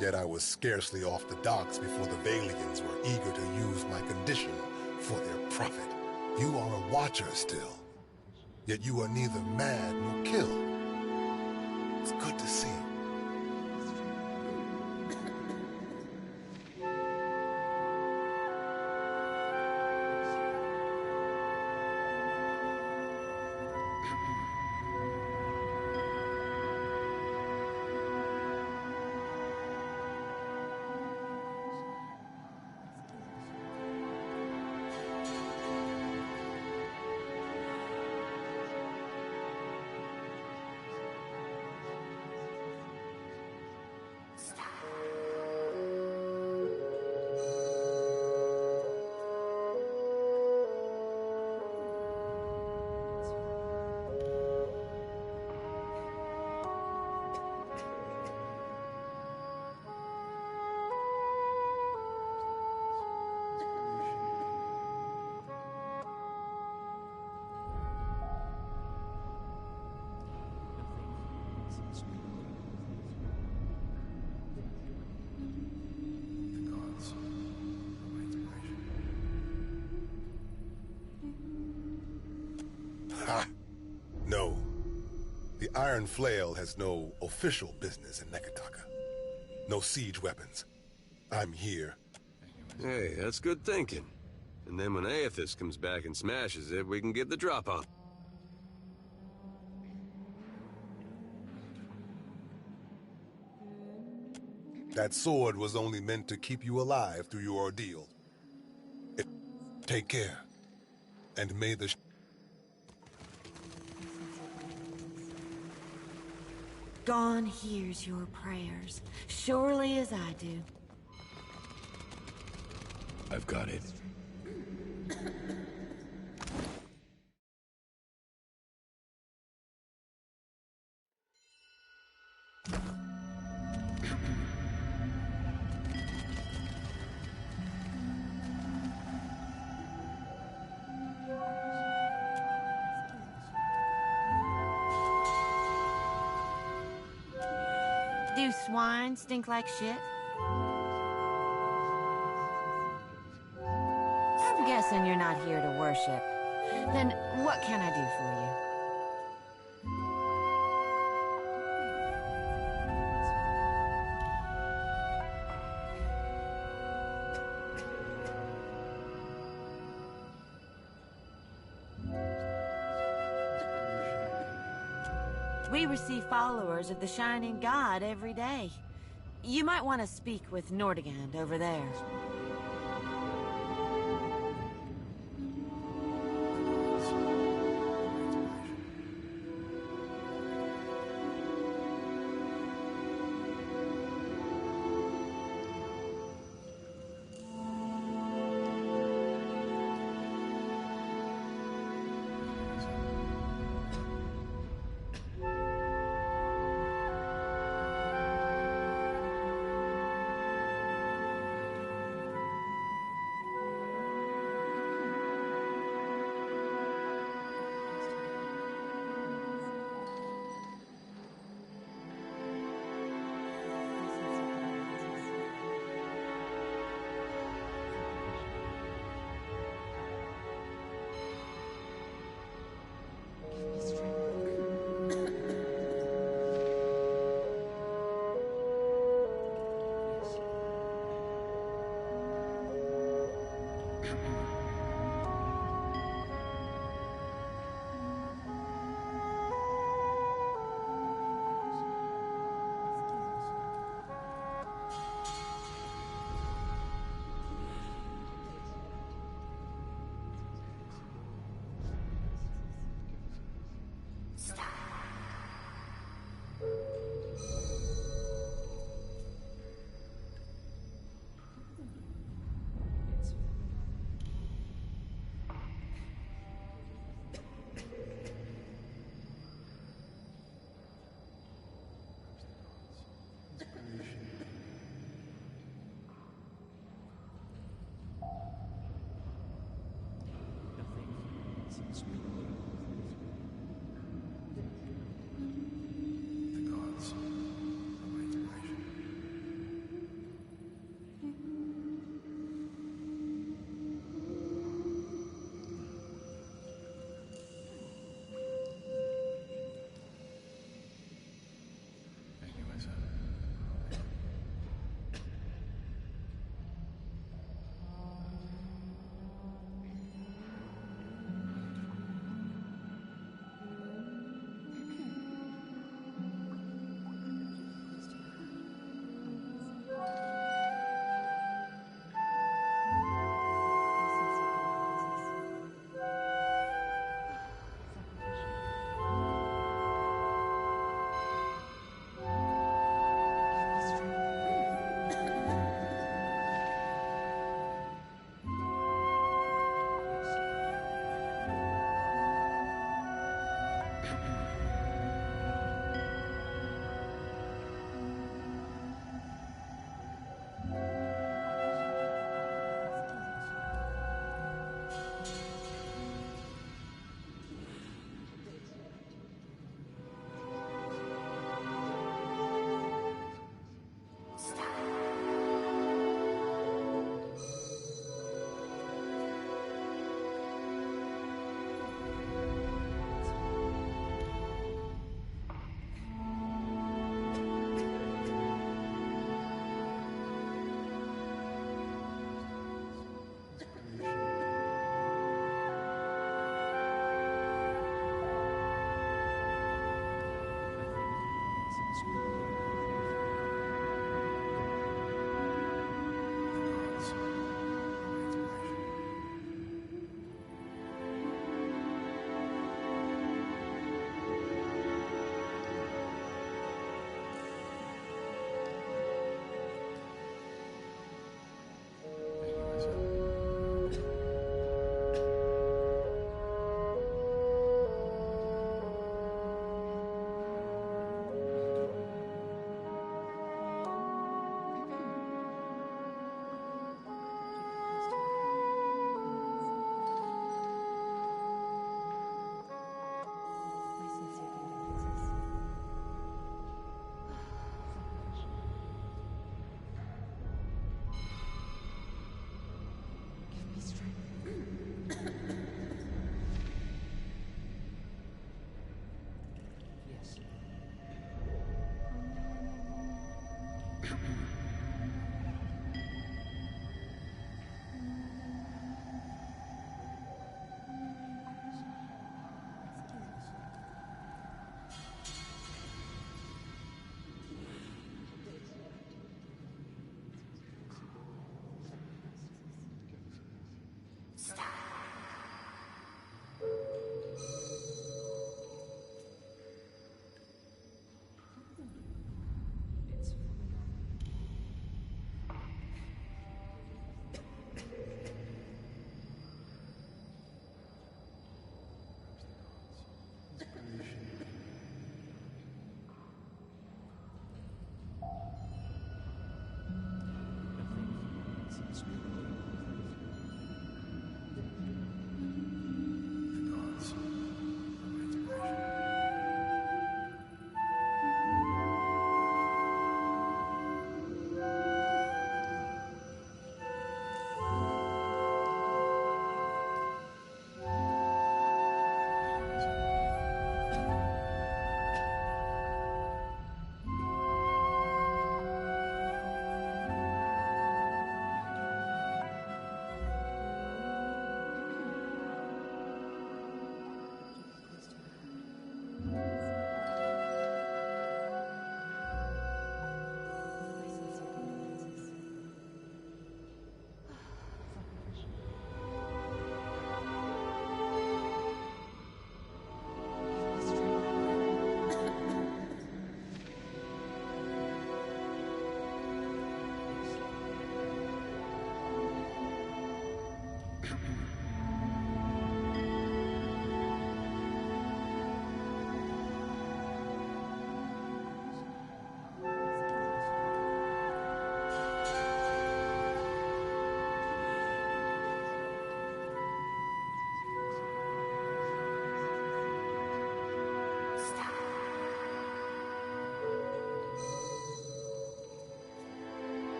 Yet I was scarcely off the docks before the Valians were eager to use my condition for their profit. You are a watcher still, yet you are neither mad nor killed. It's good to see. Iron Flail has no official business in Nekataka. No siege weapons. I'm here. Hey, that's good thinking. And then when Aethys comes back and smashes it, we can get the drop on. That sword was only meant to keep you alive through your ordeal. Take care. And may the... Dawn hears your prayers, surely as I do. I've got it. Do swine stink like shit? I'm guessing you're not here to worship. Then what can I do for you? We receive followers of the Shining God every day. You might want to speak with Nordegand over there.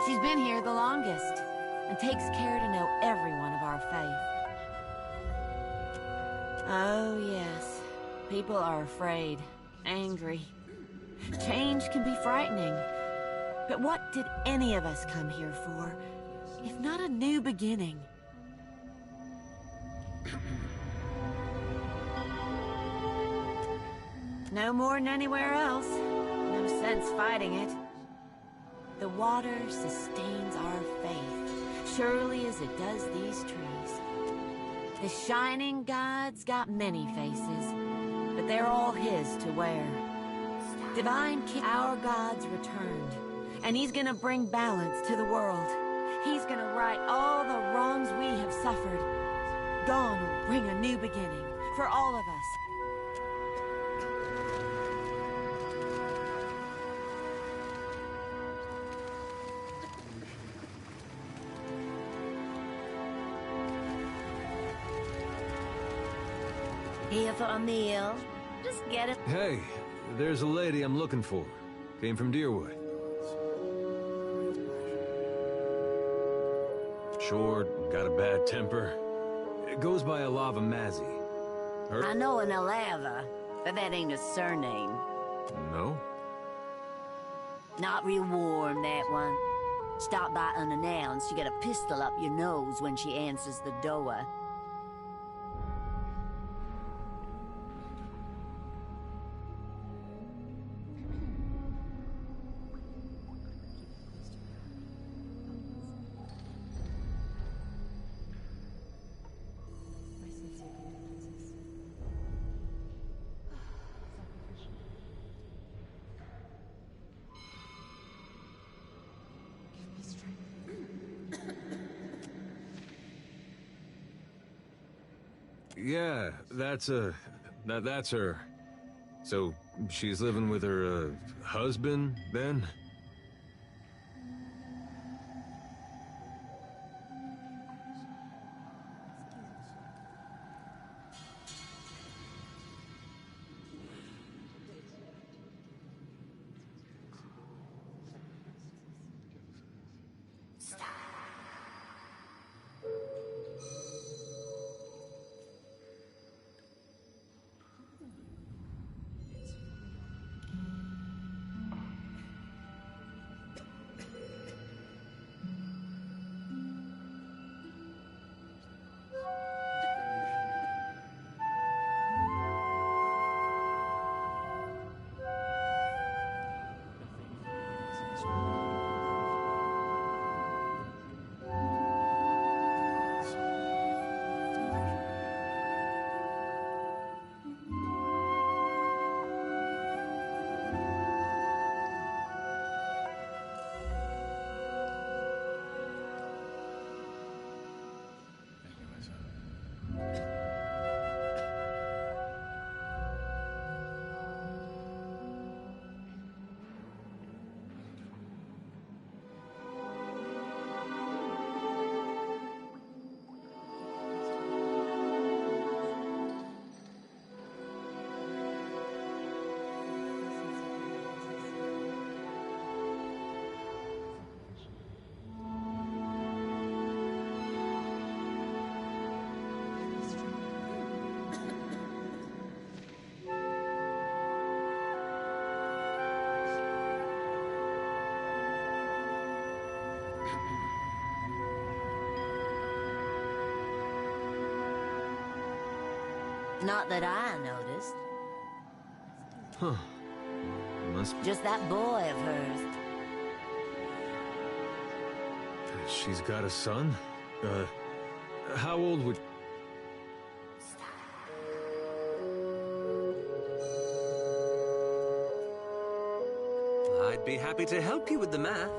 She's been here the longest, and takes care to know every one of our faith. Oh, yes. People are afraid, angry. Change can be frightening. But what did any of us come here for, if not a new beginning? No more than anywhere else. No sense fighting it. The water sustains our faith, surely as it does these trees. The shining God's got many faces, but they're all his to wear. Divine King, our God's returned, and he's gonna bring balance to the world. He's gonna right all the wrongs we have suffered. God will bring a new beginning for all of us. Here for a meal? Just get it. Hey, there's a lady I'm looking for. Came from Deerwood. Short, got a bad temper. It goes by Alava Mazzy. I know an Alava, but that ain't a surname. No? Not real warm, that one. Stop by unannounced, you get a pistol up your nose when she answers the door. Yeah, that's her. So, she's living with her, husband, then? Not that I noticed. Huh. Must... Just that boy of hers. She's got a son? How old would... I'd be happy to help you with the math.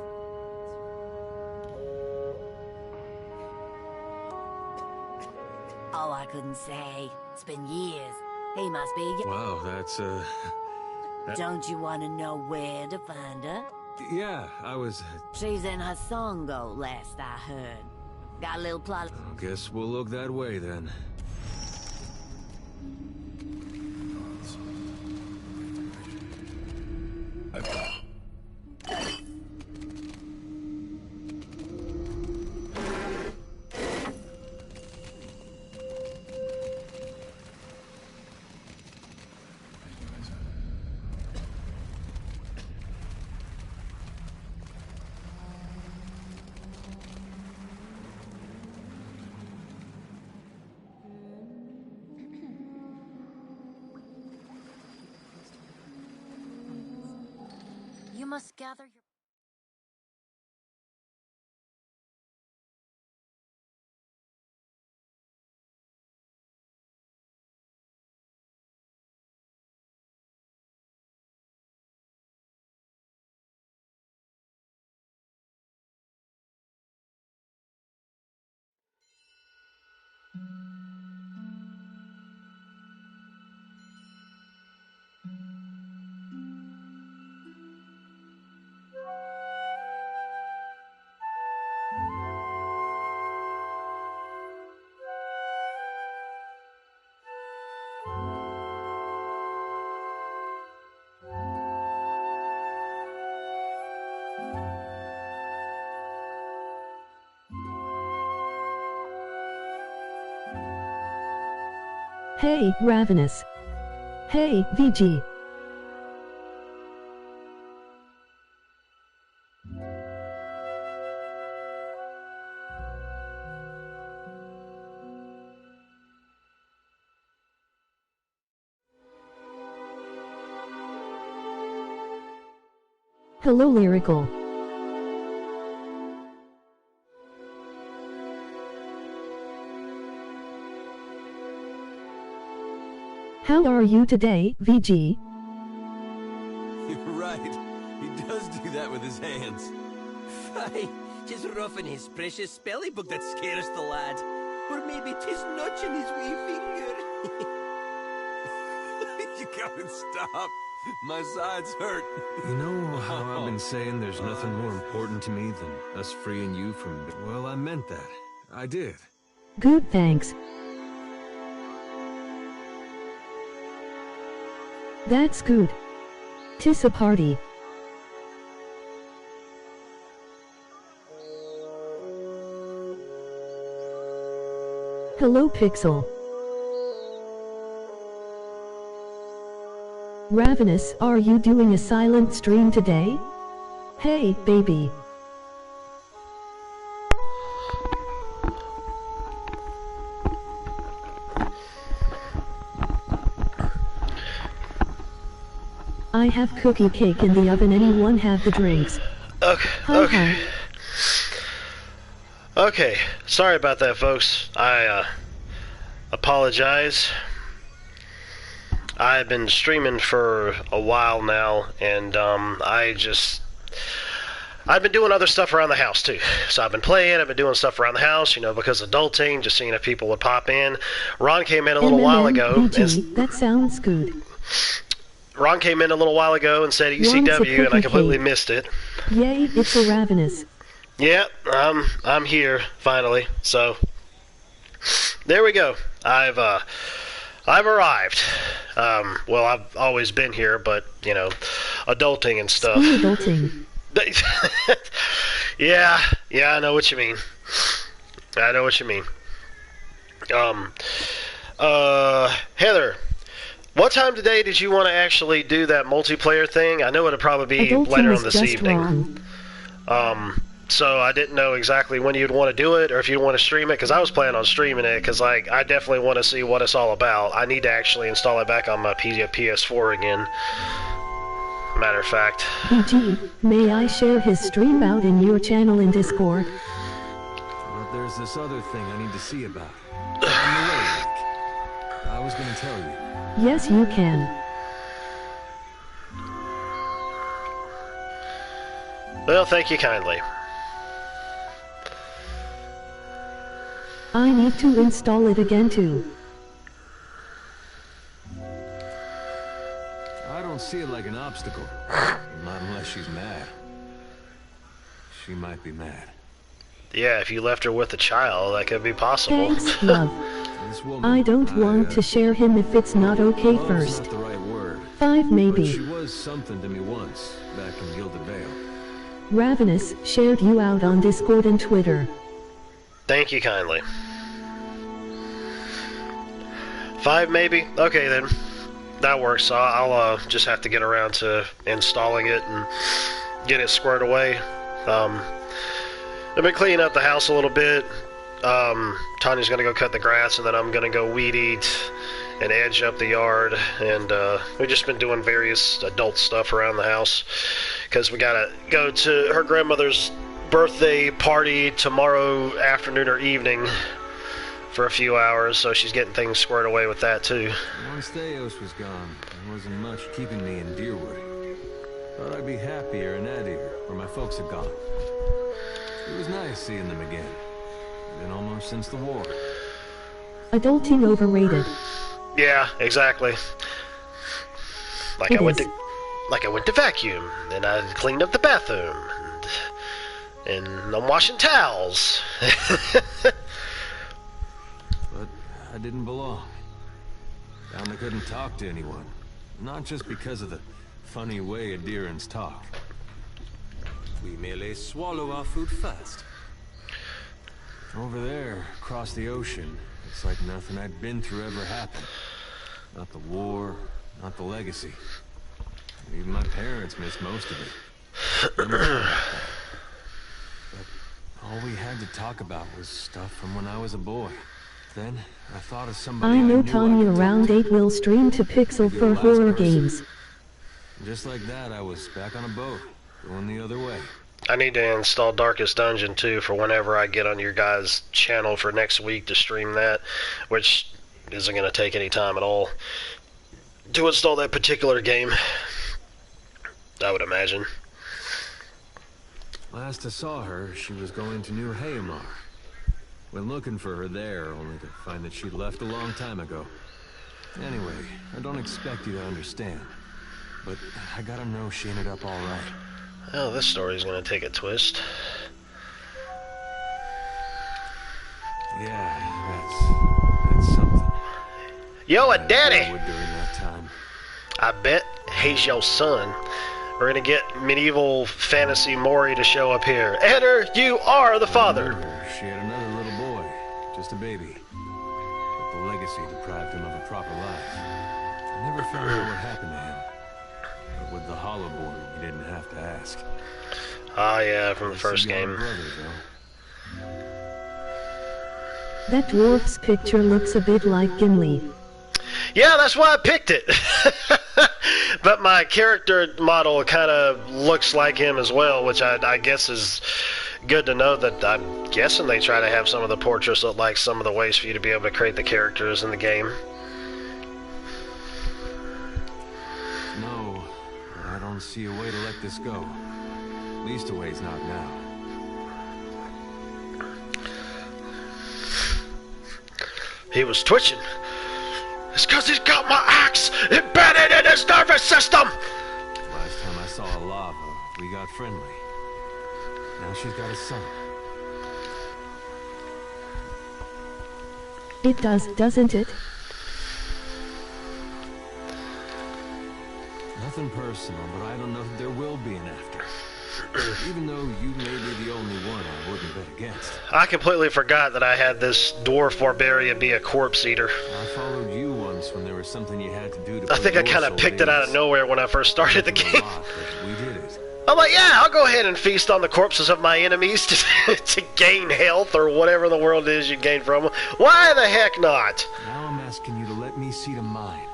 Oh, I couldn't say. It's been years. He must be... Wow, that's, Don't you want to know where to find her? Yeah, I was... She's in Hasongo, last I heard. Got a little plot... Guess we'll look that way, then. You must gather your... Hey, Ravenous. Hey, VG. Hello, Lyrical. How are you today, VG? You're right. He does do that with his hands. Aye, just roughing his precious spelling book that scares the lad. Or maybe 'tis nudging his wee finger. You gotta stop. My sides hurt. You know how I've been saying there's nothing more important to me than us freeing you from... Well, I meant that. I did. Good, thanks. That's good. 'Tis a party. Hello, Pixel. Ravenous, are you doing a silent stream today? Hey, baby. I have cookie cake in the oven. Anyone have the drinks? Okay, okay. Okay, sorry about that, folks. I apologize. I've been streaming for a while now, and I've been doing other stuff around the house too. So I've been playing, I've been doing stuff around the house, you know, because adulting, just seeing if people would pop in. Ron came in a little while ago. VG, that sounds good. Ron came in a little while ago and said ECW, and I completely missed it. Yay, it's a Ravenous. Yeah, I'm here finally. So there we go. I've arrived. Well, I've always been here, but you know, adulting and stuff. Adulting. Yeah, I know what you mean. I know what you mean. Heather, what time today did you want to actually do that multiplayer thing? I know it'll probably be later on this evening. so I didn't know exactly when you'd want to do it or if you'd want to stream it, because I was planning on streaming it, because like I definitely want to see what it's all about. I need to actually install it back on my PS4 again. Matter of fact. PG, may I share his stream out in your channel in Discord? But there's this other thing I need to see about. On the way, Rick. I was gonna tell you. Yes, you can. Well, thank you kindly. I need to install it again too. I don't see it like an obstacle. Not unless she's mad. She might be mad. Yeah, if you left her with a child, that could be possible. Thanks, love. I don't want to share him if it's not okay first. Not the right word. 5 maybe. But she was something to me once, back in Gilded Vale. Ravenous shared you out on Discord and Twitter. Thank you kindly. 5 maybe? Okay then. That works. So I'll just have to get around to installing it and get it squared away. I've been cleaning up the house a little bit. Tanya's gonna go cut the grass, and then I'm gonna go weed eat and edge up the yard. And we've just been doing various adult stuff around the house because we gotta go to her grandmother's birthday party tomorrow afternoon or evening for a few hours, so she's getting things squared away with that too. Once Theos was gone, there wasn't much keeping me in Deerwood. Thought I'd be happier in Adir, where my folks had gone. It was nice seeing them again. Been almost since the war. Adulting overrated. Yeah, exactly. Like It I went is. to vacuum, then I cleaned up the bathroom, and I'm washing towels. But I didn't belong. Found I couldn't talk to anyone. Not just because of the funny way Adirans talk. We merely swallow our food first. Over there, across the ocean, it's like nothing I'd been through ever happened. Not the war, not the legacy. Even my parents missed most of it. But all we had to talk about was stuff from when I was a boy. Then, I thought of somebody I know knew Tanya could around 8 will stream to Pixel Be the for last horror person. games. Just like that, I was back on a boat, going the other way. I need to install Darkest Dungeon too for whenever I get on your guys' channel for next week to stream that, which isn't going to take any time at all to install that particular game, I would imagine. Last I saw her, she was going to New Hayamar. Went looking for her there, only to find that she'd left a long time ago. Anyway, I don't expect you to understand, but I gotta know she ended up all right. Oh, this story's going to take a twist. Yeah, that's something. Yo, a daddy! During that time. I bet he's your son. We're gonna get medieval fantasy Mori to show up here. Enter, you are the father. She had another little boy, just a baby. But the legacy deprived him of a proper life. I never found out what happened to him. But with the Hollowborn, you didn't have to ask. Ah, yeah, from the first game. That dwarf's picture looks a bit like Gimli. Yeah, that's why I picked it. But my character model kind of looks like him as well, which I guess is good to know. That I'm guessing they try to have some of the portraits look like some of the ways for you to be able to create the characters in the game. No, I don't see a way to let this go. At least a ways not now. He was twitching. It's because he's got my axe embedded in his nervous system! Last time I saw Lava, we got friendly. Now she's got a son. It does, doesn't it? Nothing personal, but I don't know if there will be an after. Even though you may be the only one I wouldn't bet against. I completely forgot that I had this dwarf barbarian be a corpse eater. I followed you once when I think I kind of picked it out of nowhere when I first started the game. We did it. I'm like, yeah, I'll go ahead and feast on the corpses of my enemies to gain health or whatever the world is you gain from them. Why the heck not? Now I'm asking you to let me see to mine.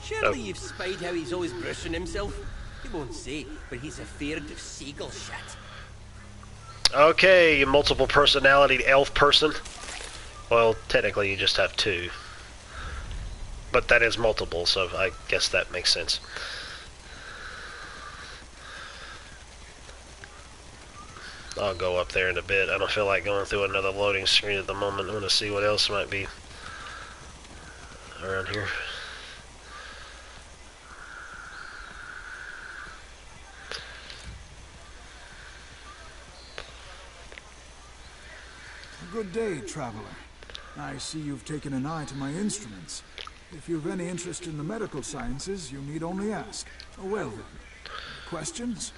Surely you've spied how he's always brushing himself. He won't say, but he's afeard of seagull shit. Okay, you multiple personality elf person. Well, technically you just have two. But that is multiple, so I guess that makes sense. I'll go up there in a bit. I don't feel like going through another loading screen at the moment. I want to see what else might be around here. Good day, traveler. I see you've taken an eye to my instruments. If you've any interest in the medical sciences, you need only ask. Well then, questions?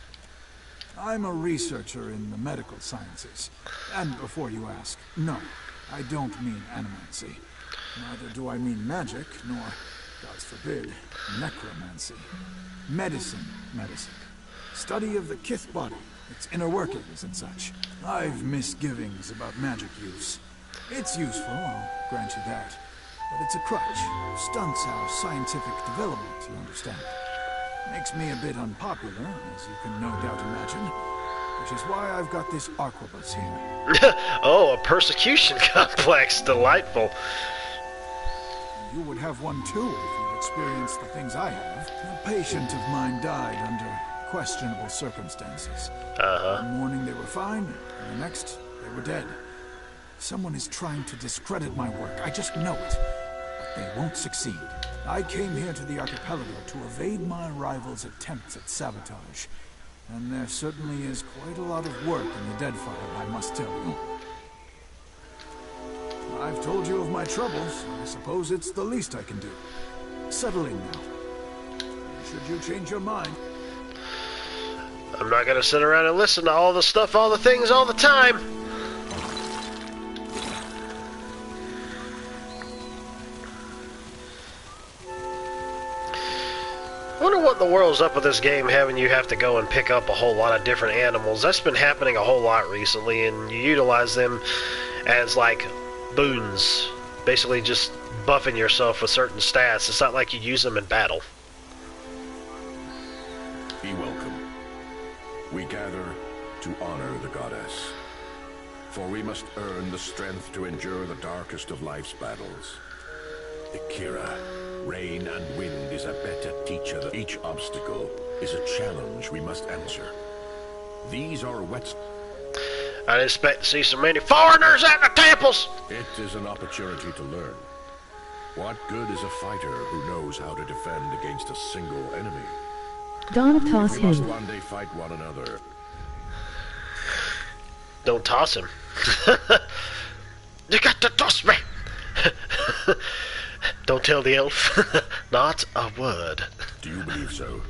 I'm a researcher in the medical sciences. And before you ask, no, I don't mean animancy. Neither do I mean magic, nor, God forbid, necromancy. Medicine. Study of the kith body, its inner workings and such. I've misgivings about magic use. It's useful, I'll grant you that. But it's a crutch. Stunts our scientific development, you understand. Makes me a bit unpopular, as you can no doubt imagine. Which is why I've got this arquebus here. Oh, a persecution complex. Delightful. You would have one too if you'd experienced the things I have. A patient of mine died under questionable circumstances. One morning they were fine, and the next they were dead. Someone is trying to discredit my work, I just know it. But they won't succeed. I came here to the archipelago to evade my rival's attempts at sabotage. And there certainly is quite a lot of work in the Deadfire, I must tell you. I've told you of my troubles. I suppose it's the least I can do. Settle in now. Should you change your mind... I'm not gonna sit around and listen to all the stuff, all the things, all the time. I wonder what the world's up with this game, having you have to go and pick up a whole lot of different animals. That's been happening a whole lot recently, and you utilize them as, like, boons. Basically just buffing yourself with certain stats. It's not like you use them in battle. Be welcome. We gather to honor the goddess. For we must earn the strength to endure the darkest of life's battles. Akira, rain and wind is a better teacher. Each obstacle is a challenge we must answer. These are wet... I didn't expect to see so many foreigners at the temples! It is an opportunity to learn. What good is a fighter who knows how to defend against a single enemy? Don't toss we must him. one day fight one another. Don't toss him. You got to toss me! Don't tell the elf. Not a word. Do you believe so?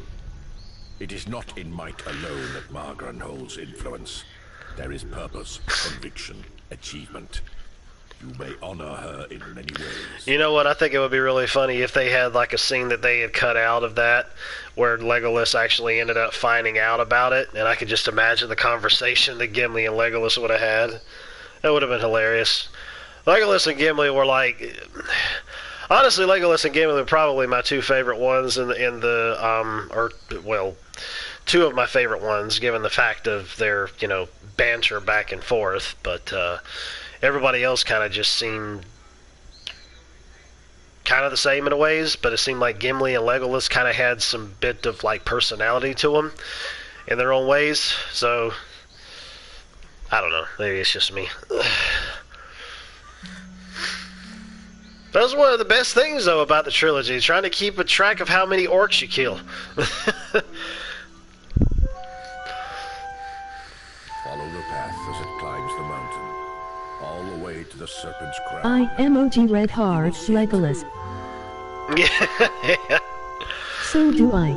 It is not in might alone that Margaret holds influence. There is purpose, conviction, achievement. You may honor her in many ways. You know what? I think it would be really funny if they had like a scene that they had cut out of that, where Legolas actually ended up finding out about it, and I could just imagine the conversation that Gimli and Legolas would have had. That would have been hilarious. Legolas and Gimli were like... Honestly, Legolas and Gimli were probably my two favorite ones two of my favorite ones, given the fact of their, banter back and forth, but everybody else kind of just seemed kind of the same in a ways, but it seemed like Gimli and Legolas kind of had some bit of like personality to them in their own ways, so I don't know, maybe it's just me. That was one of the best things, though, about the trilogy, trying to keep a track of how many orcs you kill. Follow the path as it climbs the mountain, all the way to the Serpent's Crown. I emoji red heart, Legolas. Yeah. So do I.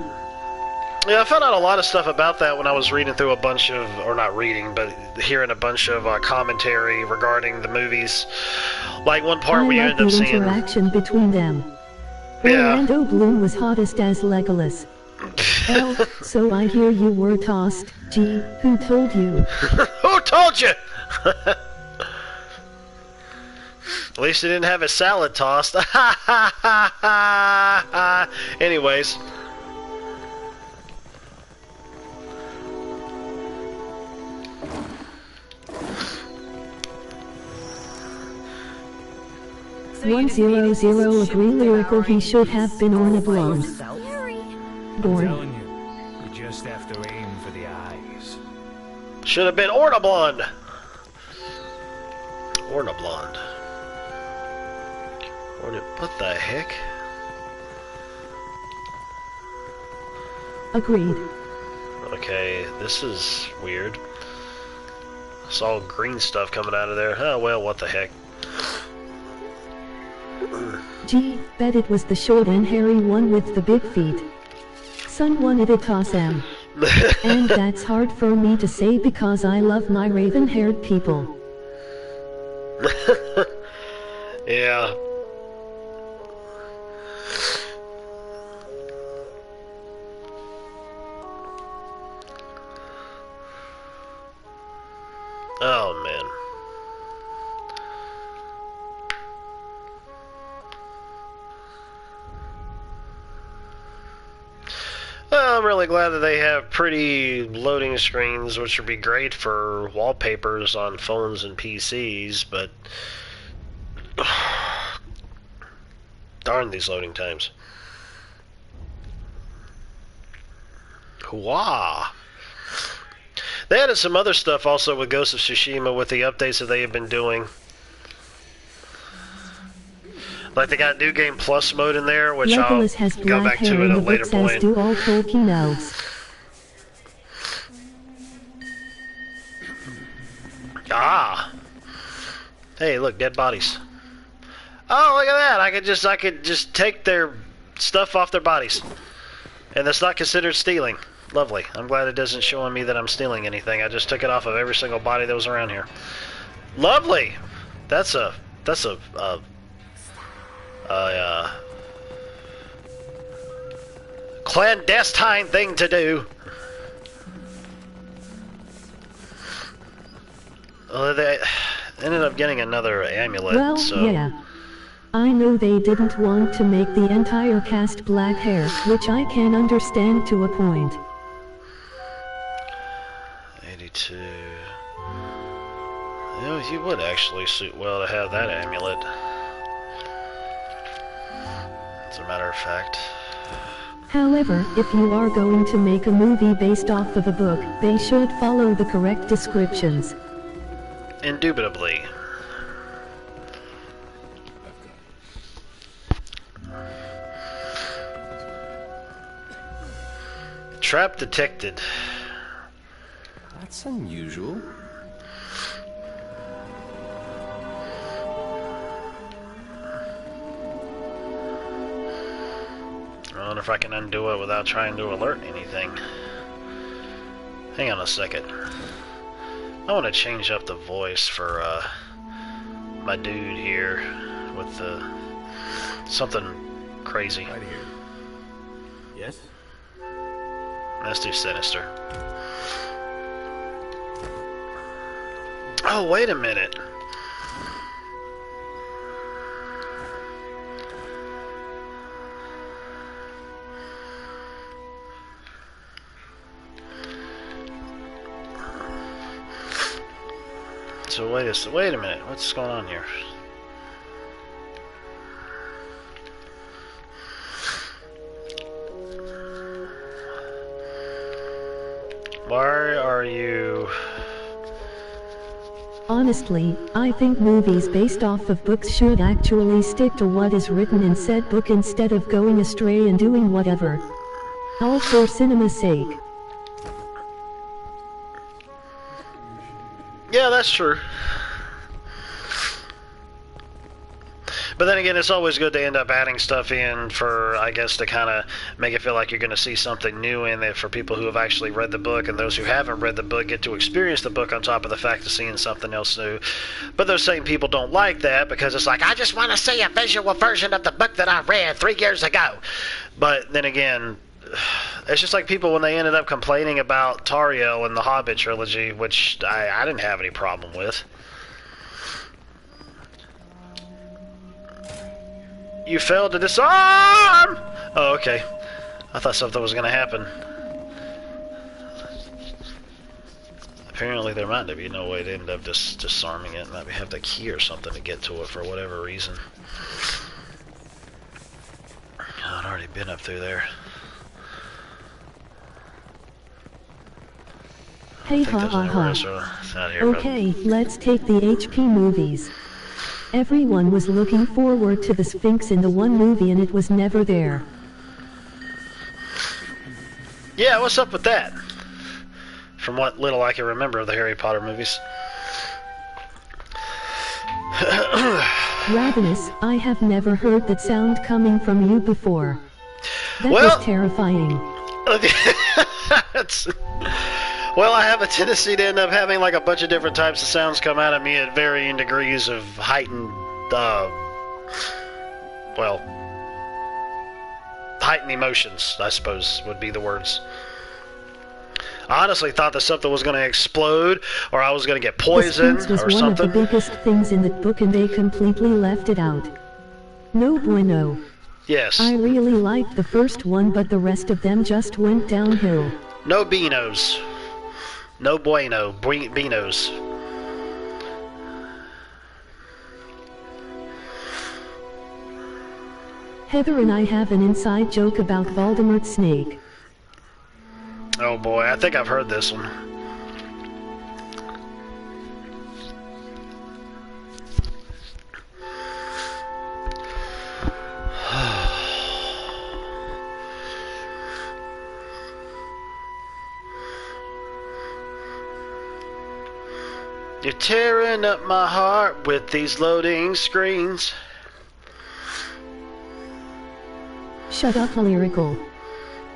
Yeah, I found out a lot of stuff about that when I was reading through a bunch of, or not reading, but hearing a bunch of commentary regarding the movies. Like one part where you end up seeing... the interaction between them. Orlando Bloom was hottest as Legolas. L, so I hear you were tossed. G, who told you? Who told you? At least he didn't have his salad tossed. Anyways. So 100 agree lyrical, he should have been Orna Blonde. Born. You just have to aim for the eyes. Should have been Orna Blonde. Orna Blonde. What the heck? Agreed. Okay, this is weird. It's all green stuff coming out of there. Oh well, what the heck. Gee, bet it was the short and hairy one with the big feet. Son wanted to toss him. And that's hard for me to say because I love my raven-haired people. Yeah. Oh, man. Well, I'm really glad that they have pretty loading screens, which would be great for wallpapers on phones and PCs, but darn these loading times. Hooah! They added some other stuff also with Ghost of Tsushima with the updates that they have been doing. Like they got New Game Plus mode in there, which Legolas has I'll go back hair to at in a the later books, as point. do all Tolkien elves. Ah! Hey, look, dead bodies. Oh, look at that! I could just take their stuff off their bodies, and that's not considered stealing. Lovely. I'm glad it doesn't show on me that I'm stealing anything. I just took it off of every single body that was around here. Lovely. That's a clandestine thing to do. Well, they ended up getting another amulet. Well, so. yeah. I know they didn't want to make the entire cast black hair, which I can understand to a point. 82. You know, you would actually suit well to have that amulet. As a matter of fact. However, if you are going to make a movie based off of a book, they should follow the correct descriptions. Indubitably. Trap detected. That's unusual. I wonder if I can undo it without trying to alert anything. Hang on a second. I want to change up the voice for my dude here with something crazy. Right here. Yes? Let's do Sinister. Oh, wait a minute. So wait a minute. What's going on here? Why are you... Honestly, I think movies based off of books should actually stick to what is written in said book instead of going astray and doing whatever. All for cinema's sake. Yeah, that's true. But then again, it's always good to end up adding stuff in for, I guess, to kind of make it feel like you're going to see something new in it for people who have actually read the book, and those who haven't read the book get to experience the book on top of the fact of seeing something else new. But those same people don't like that because it's like, I just want to see a visual version of the book that I read 3 years ago. But then again, it's just like people when they ended up complaining about Tariel in the Hobbit trilogy, which I didn't have any problem with. You failed to disarm! Oh, okay. I thought something was going to happen. Apparently there might be no way to end up just disarming it. Maybe have the key or something to get to it for whatever reason. I'd already been up through there. Hey ha ha ha. Okay, let's take the HP movies. Everyone was looking forward to the Sphinx in the one movie and it was never there. Yeah, what's up with that? From what little I can remember of the Harry Potter movies. Ravenous, I have never heard that sound coming from you before. That was terrifying. Well, I have a tendency to end up having like a bunch of different types of sounds come out of me at varying degrees of heightened, heightened emotions, I suppose, would be the words. I honestly thought that something was going to explode, or I was going to get poisoned, the Sphinx or was something. one of the biggest things in the book and they completely left it out. No bueno. Yes. I really liked the first one, but the rest of them just went downhill. No beanos. No bueno. Beanos. Heather and I have an inside joke about Voldemort's snake. Oh boy, I think I've heard this one. You're tearing up my heart with these loading screens. Shut up, lyrical.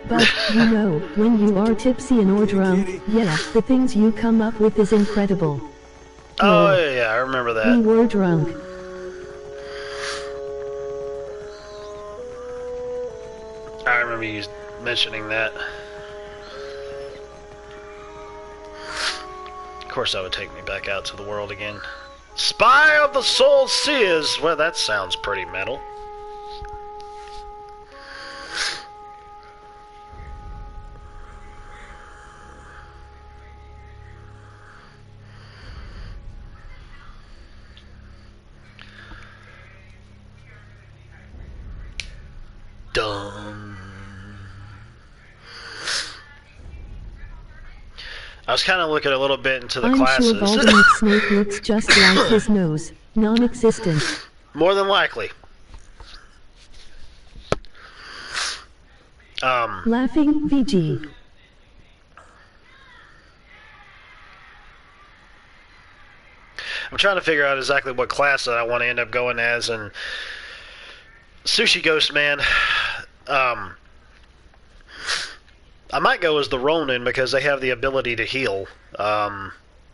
But, you know, when you are tipsy and or drunk, yeah, the things you come up with is incredible. Oh, yeah, I remember that. We were drunk. I remember you mentioning that. Of course, that would take me back out to the world again. Spy of the Soul Seers! Well, that sounds pretty metal. Dum. I was kind of looking a little bit into the classes. I'm sure Voldemort's snake looks just like his nose. Non-existent. More than likely. Laughing VG. I'm trying to figure out exactly what class that I want to end up going as, and Sushi Ghost Man, I might go as the Ronin because they have the ability to heal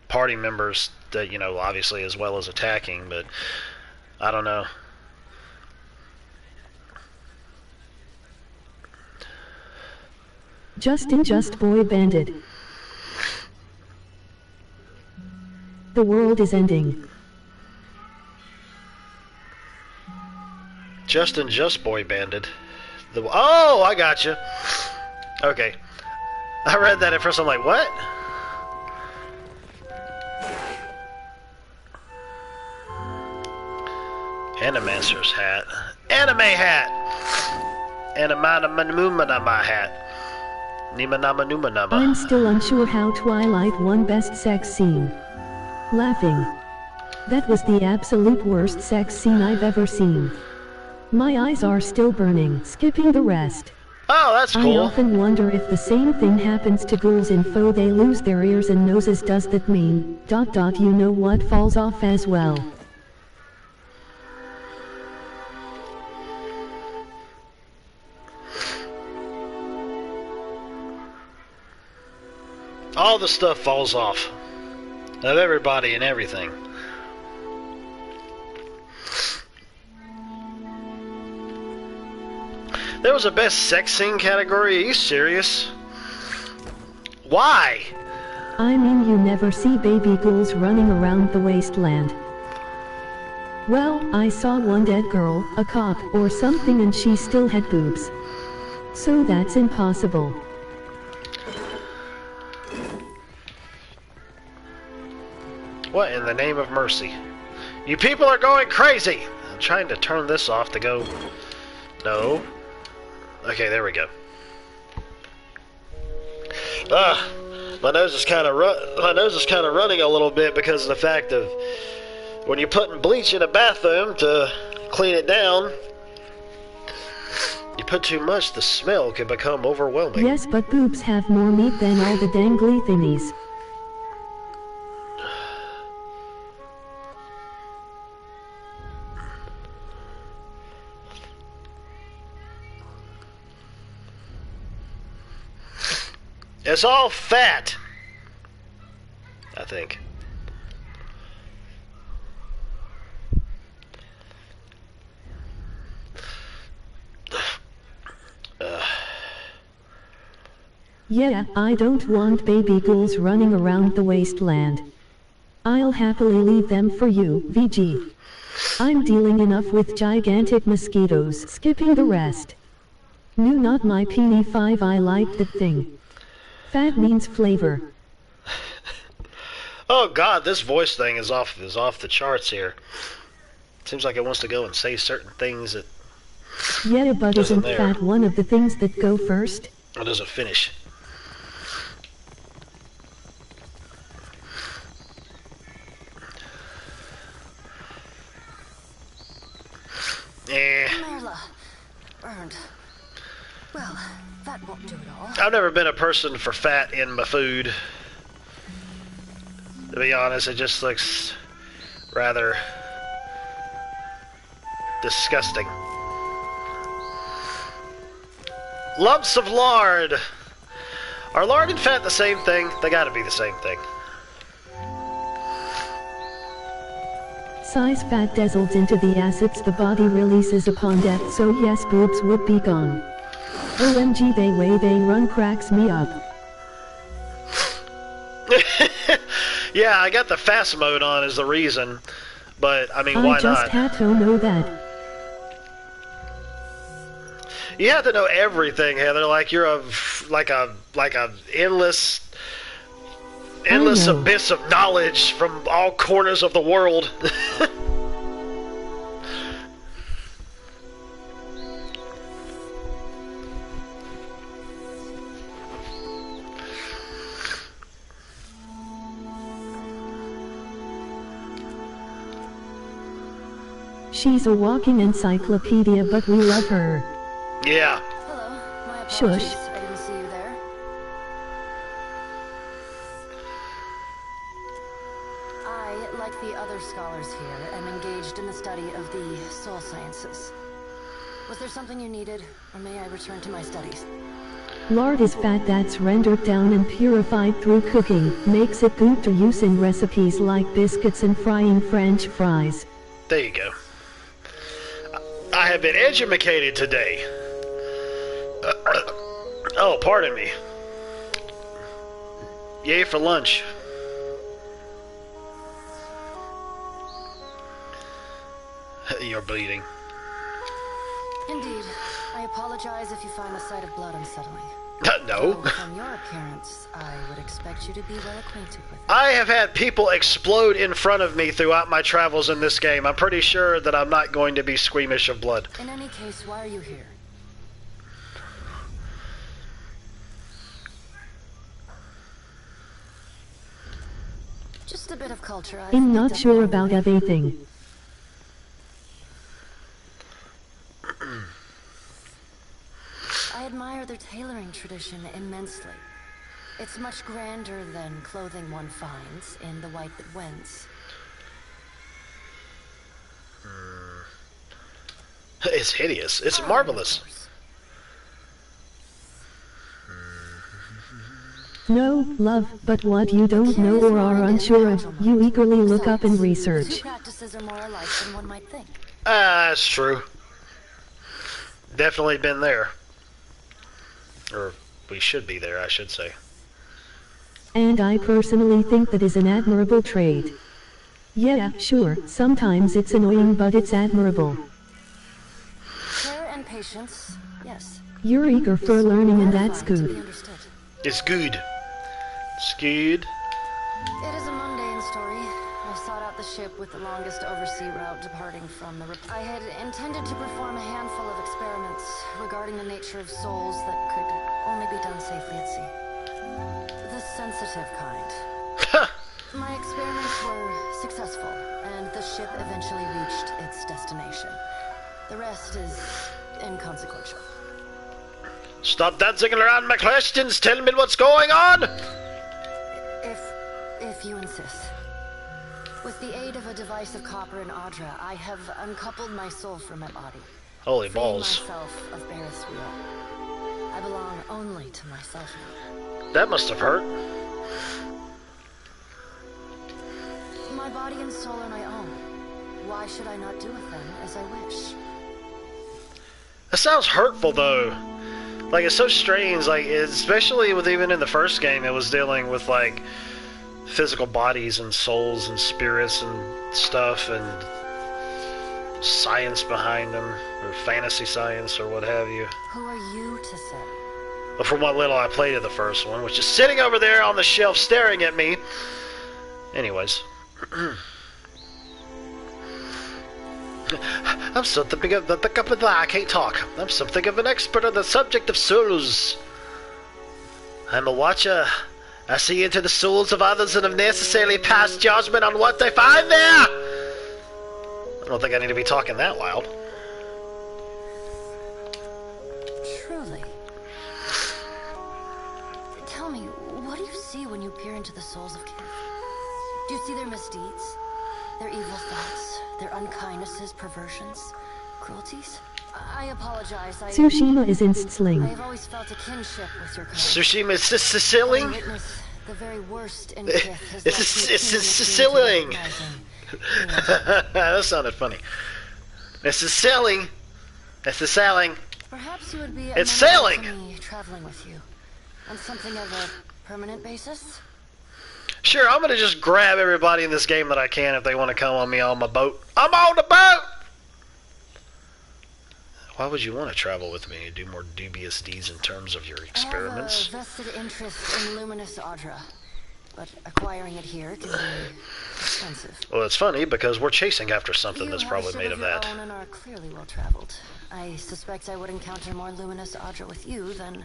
party members that, you know, obviously as well as attacking, but I don't know. Justin Just Boy Bandit. The world is ending. Justin Just Boy Banded. Oh, I gotcha. Okay. I read that at first, I'm like, what? Animaster's hat. Anime hat! Animanamanuma hat. Nimanamanuma. I'm still unsure how Twilight won Best Sex Scene. Laughing. That was the absolute worst sex scene I've ever seen. My eyes are still burning, skipping the rest. Oh, that's cool. I often wonder if the same thing happens to girls in Faux they lose their ears and noses. Does that mean, ... you know what falls off as well? all the stuff falls off. Of everybody and everything. There was a best sex scene category? Are you serious? Why? I mean, you never see baby ghouls running around the wasteland. Well, I saw one dead girl, a cop, or something, and she still had boobs. So that's impossible. What in the name of mercy? You people are going crazy! I'm trying to turn this off to go... No. Okay, there we go. My nose is kind of running a little bit because of the fact of when you're putting bleach in a bathroom to clean it down, you put too much, the smell can become overwhelming. Yes, but boobs have more meat than all the dangly thingies. It's all fat, I think. Yeah, I don't want baby ghouls running around the wasteland. I'll happily leave them for you, VG. I'm dealing enough with gigantic mosquitoes, skipping the rest. No, not my PE5, I like the thing. Fat means flavor. Oh god, this voice thing is off the charts here. Seems like it wants to go and say certain things that... Yeah, but isn't fat one of the things that go first? It doesn't finish. Merla. Burned. Well, that won't do it all. I've never been a person for fat in my food. To be honest, it just looks rather disgusting. Lumps of lard. Are lard and fat the same thing? They gotta be the same thing. Size fat dissolves into the acids the body releases upon death, so yes, boobs would be gone. OMG, the way they run cracks me up. Yeah, I got the fast mode on is the reason, but I mean, why not? I just had to know that. You have to know everything, Heather. Like you're a endless abyss of knowledge from all corners of the world. She's a walking encyclopedia, but we love her. Yeah. Hello, my apologies. Shush. I didn't see you there. I, like the other scholars here, am engaged in the study of the soul sciences. Was there something you needed, or may I return to my studies? Lard is fat that's rendered down and purified through cooking, makes it good to use in recipes like biscuits and frying French fries. There you go. I have been edumacated today. Oh, pardon me. Yay for lunch. You're bleeding. Indeed. I apologize if you find the sight of blood unsettling. No. From your appearance, I would expect you to be well acquainted with it. I have had people explode in front of me throughout my travels in this game. I'm pretty sure that I'm not going to be squeamish of blood. In any case, why are you here? Just a bit of culture. I'm not sure about everything. I admire their tailoring tradition immensely. It's much grander than clothing one finds in The White That Wins. It's hideous. It's marvelous. No, love, but what you don't know or are unsure of, you eagerly look up and research. Two practices are more alike than one might think. That's true. Definitely been there. Or, we should be there, I should say. And I personally think that is an admirable trait. Yeah, sure, sometimes it's annoying but it's admirable. Care and patience, yes. You're eager for learning and that's good. It's good. It's good. It is a mundane story. I sought out the ship with the longest oversea route departing from the... I had intended to perform a handful of experiments regarding the nature of souls that could only be done safely at sea. The sensitive kind. My experiments were successful, and the ship eventually reached its destination. The rest is inconsequential. Stop dancing around my questions. Tell me what's going on. If you insist. With the aid of a device of copper and Audra, I have uncoupled my soul from my body. Holy freeing balls. myself of Barrett's will. I belong only to myself now. That must have hurt. My body and soul are my own. Why should I not do with them as I wish? That sounds hurtful, though. Like, it's so strange, like, especially with even in the first game, it was dealing with, like, physical bodies and souls and spirits and stuff and science behind them, or fantasy science, or what have you. Who are you to say? But from what little I played of the first one, which is sitting over there on the shelf staring at me. Anyways. I'm something of I can't talk. I'm something of an expert on the subject of souls. I'm a watcher. I see into the souls of others and have necessarily passed judgment on what they find there. I don't think I need to be talking that loud. Truly. Tell me, what do you see when you peer into the souls of kids? Do you see their misdeeds? Their evil thoughts? Their unkindnesses, perversions, cruelties? I apologize. Tsushima is instilling. I have always felt a kinship with your kind. Tsushima is Sicilian? The very worst in Kith has It's Sicilian. That sounded funny. It's Sicilian. It's the sailing. Perhaps you would be it's sailing. To me traveling with you on something of a permanent basis. Sure, I'm gonna just grab everybody in this game that I can if they want to come on me on my boat. I'm on the boat! Why would you want to travel with me and do more dubious deeds in terms of your experiments? I have a vested interest in Luminous Audra, but acquiring it here can be expensive. Well, it's funny because we're chasing after something that's probably made of that. You and are clearly well traveled. I suspect I would encounter more Luminous Audra with you than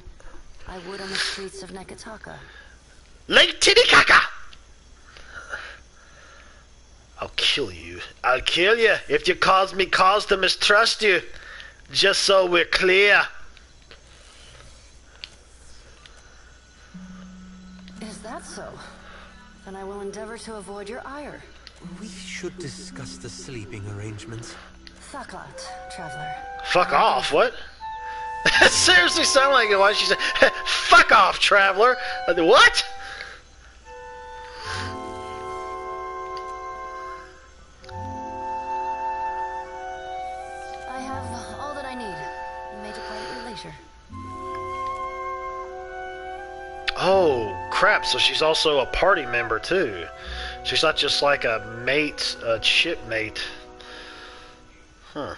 I would on the streets of Nekataka. Lake Titicaca! I'll kill you. I'll kill you if you cause me cause to mistrust you. Just so we're clear. Is that so? Then I will endeavor to avoid your ire. We should discuss the sleeping arrangements. Thaklat, traveler. Fuck off, what? That seriously sounded like it. Why she said, fuck off, traveler? What? I have all that I need. You may depart at your leisure. Oh, crap, so she's also a party member, too. She's not just like a mate, a shipmate. Huh.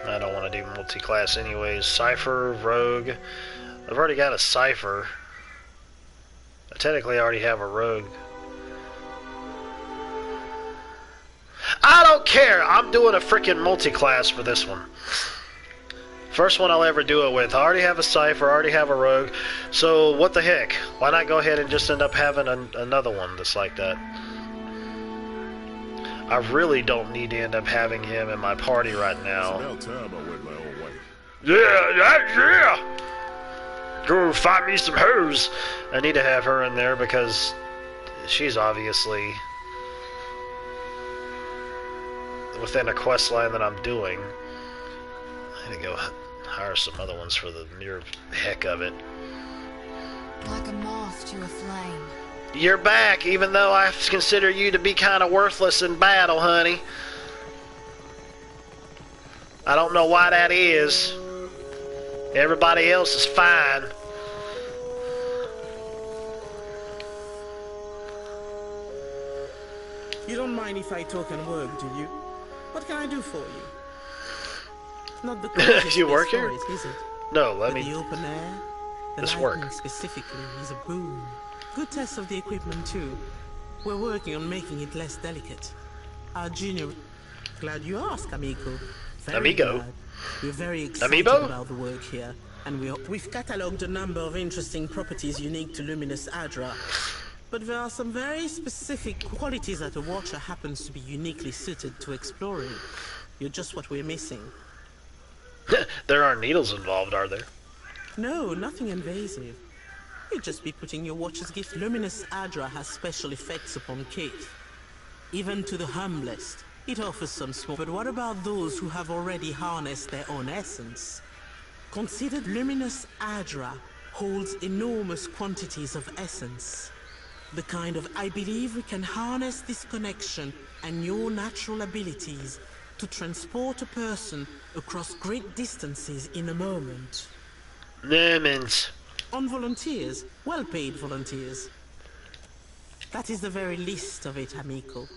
I don't want to do multi-class anyways. Cypher, Rogue. I've already got a Cypher. I technically already have a Rogue. I don't care! I'm doing a freaking multi-class for this one. First one I'll ever do it with. I already have a Cypher, I already have a Rogue. So, what the heck? Why not go ahead and just end up having another one that's like that? I really don't need to end up having him in my party right now. It's about time I went my own way. Yeah! Go find me some hoes. I need to have her in there because she's obviously within a quest line that I'm doing. I need to go hire some other ones for the mere heck of it. Like a moth to a flame. You're back, even though I consider you to be kind of worthless in battle, honey. I don't know why that is. Everybody else is fine. You don't mind if I talk and work, do you? What can I do for you? Not the you work here? Stories, is it? No, let but me. The open air, the This lighting work. specifically is a boon. Good test of the equipment too. We're working on making it less delicate. Our junior. Glad you asked, amigo. Very Amigo. glad. We're very excited Amiibo? about the work here, and we've catalogued a number of interesting properties unique to Luminous Adra. But there are some very specific qualities that a Watcher happens to be uniquely suited to exploring. You're just what we're missing. There aren't needles involved, are there? No, nothing invasive. You'd just be putting your Watcher's gift. Luminous Adra has special effects upon Kate. Even to the humblest, it offers some small... But what about those who have already harnessed their own essence? Consider Luminous Adra holds enormous quantities of essence. The kind of... I believe we can harness this connection and your natural abilities to transport a person across great distances in a moment. Lemons. On volunteers, well-paid volunteers. That is the very least of it, amico.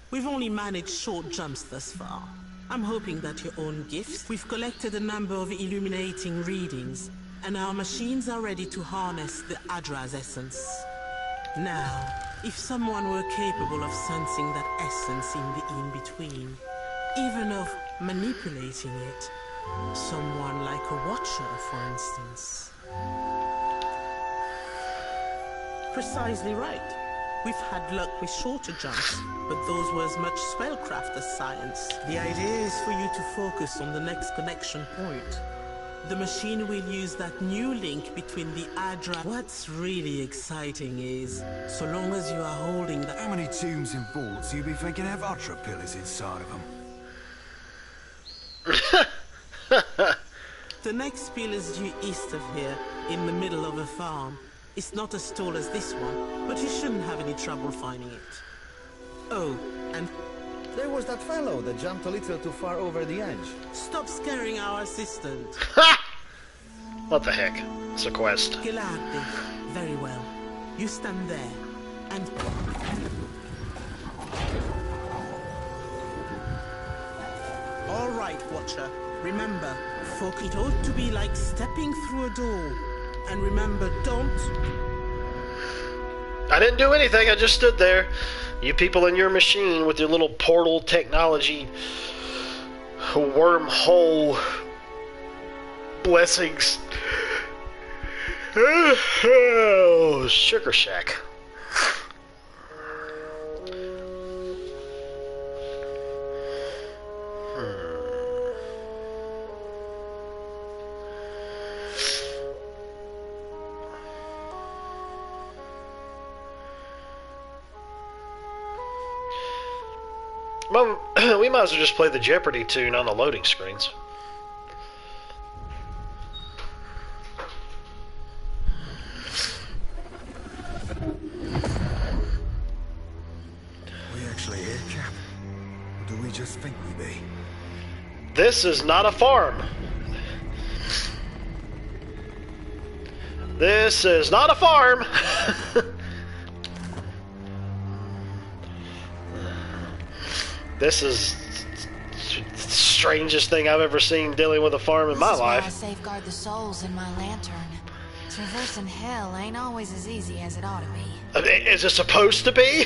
We've only managed short jumps thus far. I'm hoping that your own gifts... We've collected a number of illuminating readings, and our machines are ready to harness the Adra's essence. Now, if someone were capable of sensing that essence in the in-between, even of manipulating it, someone like a Watcher, for instance. Precisely right. We've had luck with shorter jumps, but those were as much spellcraft as science. The idea is for you to focus on the next connection point. The machine will use that new link between the Adra... What's really exciting is, so long as you are holding the... How many tombs and vaults you be thinking have Ultra pillars inside of them? The next pill is due east of here, in the middle of a farm. It's not as tall as this one, but you shouldn't have any trouble finding it. Oh, and... There was that fellow that jumped a little too far over the edge. Stop scaring our assistant. What the heck? It's a quest. Gladly. Very well. You stand there, and... All right, Watcher. Remember, folk, it ought to be like stepping through a door. And remember, don't... I didn't do anything, I just stood there. You people in your machine with your little portal technology wormhole blessings. Oh, Sugar Shack. Well, we might as well just play the Jeopardy tune on the loading screens. We actually here, chap? Or do we just think we be? This is not a farm. This is not a farm. This is the strangest thing I've ever seen dealing with a farm in my life. This is why I safeguard the souls in my lantern. Traversing hell ain't always as easy as it ought to be. Is it supposed to be?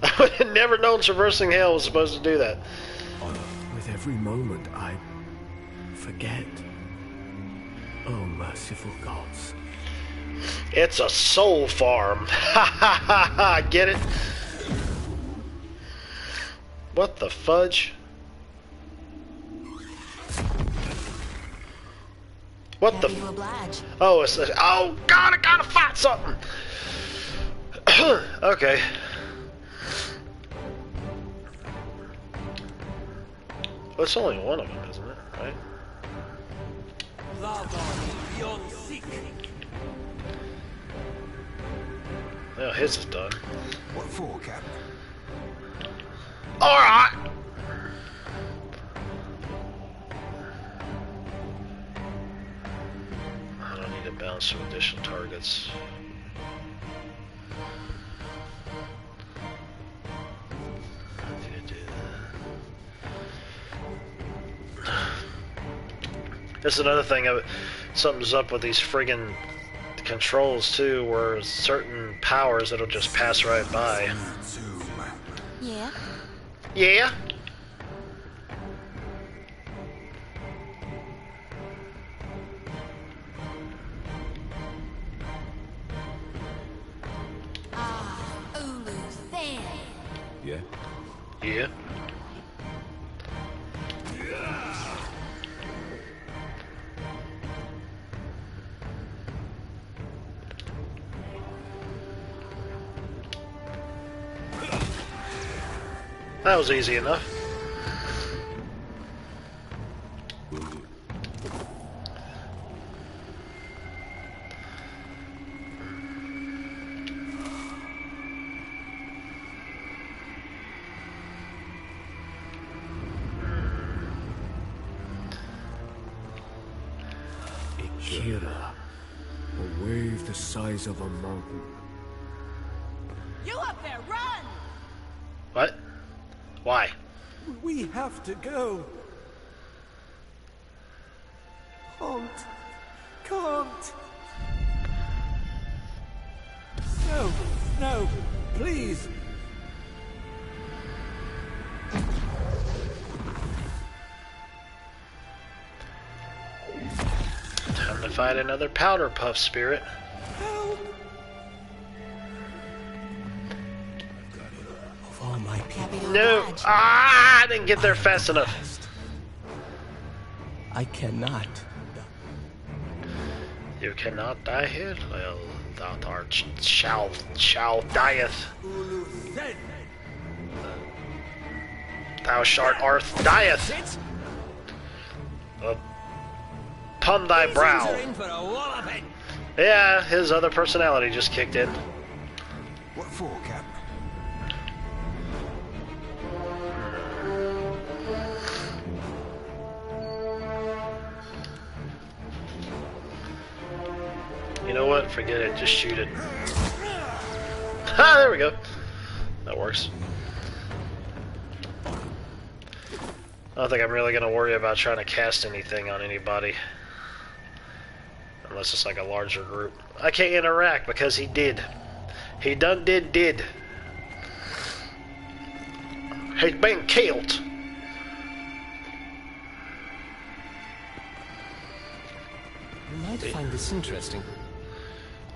I would have never known traversing hell was supposed to do that. With every moment I forget. Oh, merciful gods. It's a soul farm. Ha ha ha ha, get it? What the fudge? What the? Oh, it's oh god! I gotta fight something. Okay. Well, it's only one of them, isn't it? Right? Well, his is done. What for, Captain? Alright! I don't need to bounce some additional targets. That's another thing. Something's up with these friggin' controls too, where certain powers it'll just pass right by. Yeah? Yeah? Ulu's fan. Yeah? Yeah. That was easy enough. Kira, a wave the size of a mountain. You up there, run! What? Why? We have to go. Can't. No, please. Time to fight another powder puff spirit. Of all my people. No! Ah! I didn't get there fast enough. I cannot. You cannot die here? Well, thou art shall dieth. Thou shalt arth dieth. Upon thy brow. Yeah, his other personality just kicked in. What for, Captain? You know what? Forget it. Just shoot it. Ha! There we go. That works. I don't think I'm really going to worry about trying to cast anything on anybody. Unless it's like a larger group. I can't interact because he did. He done did. He's been killed. You might find this interesting.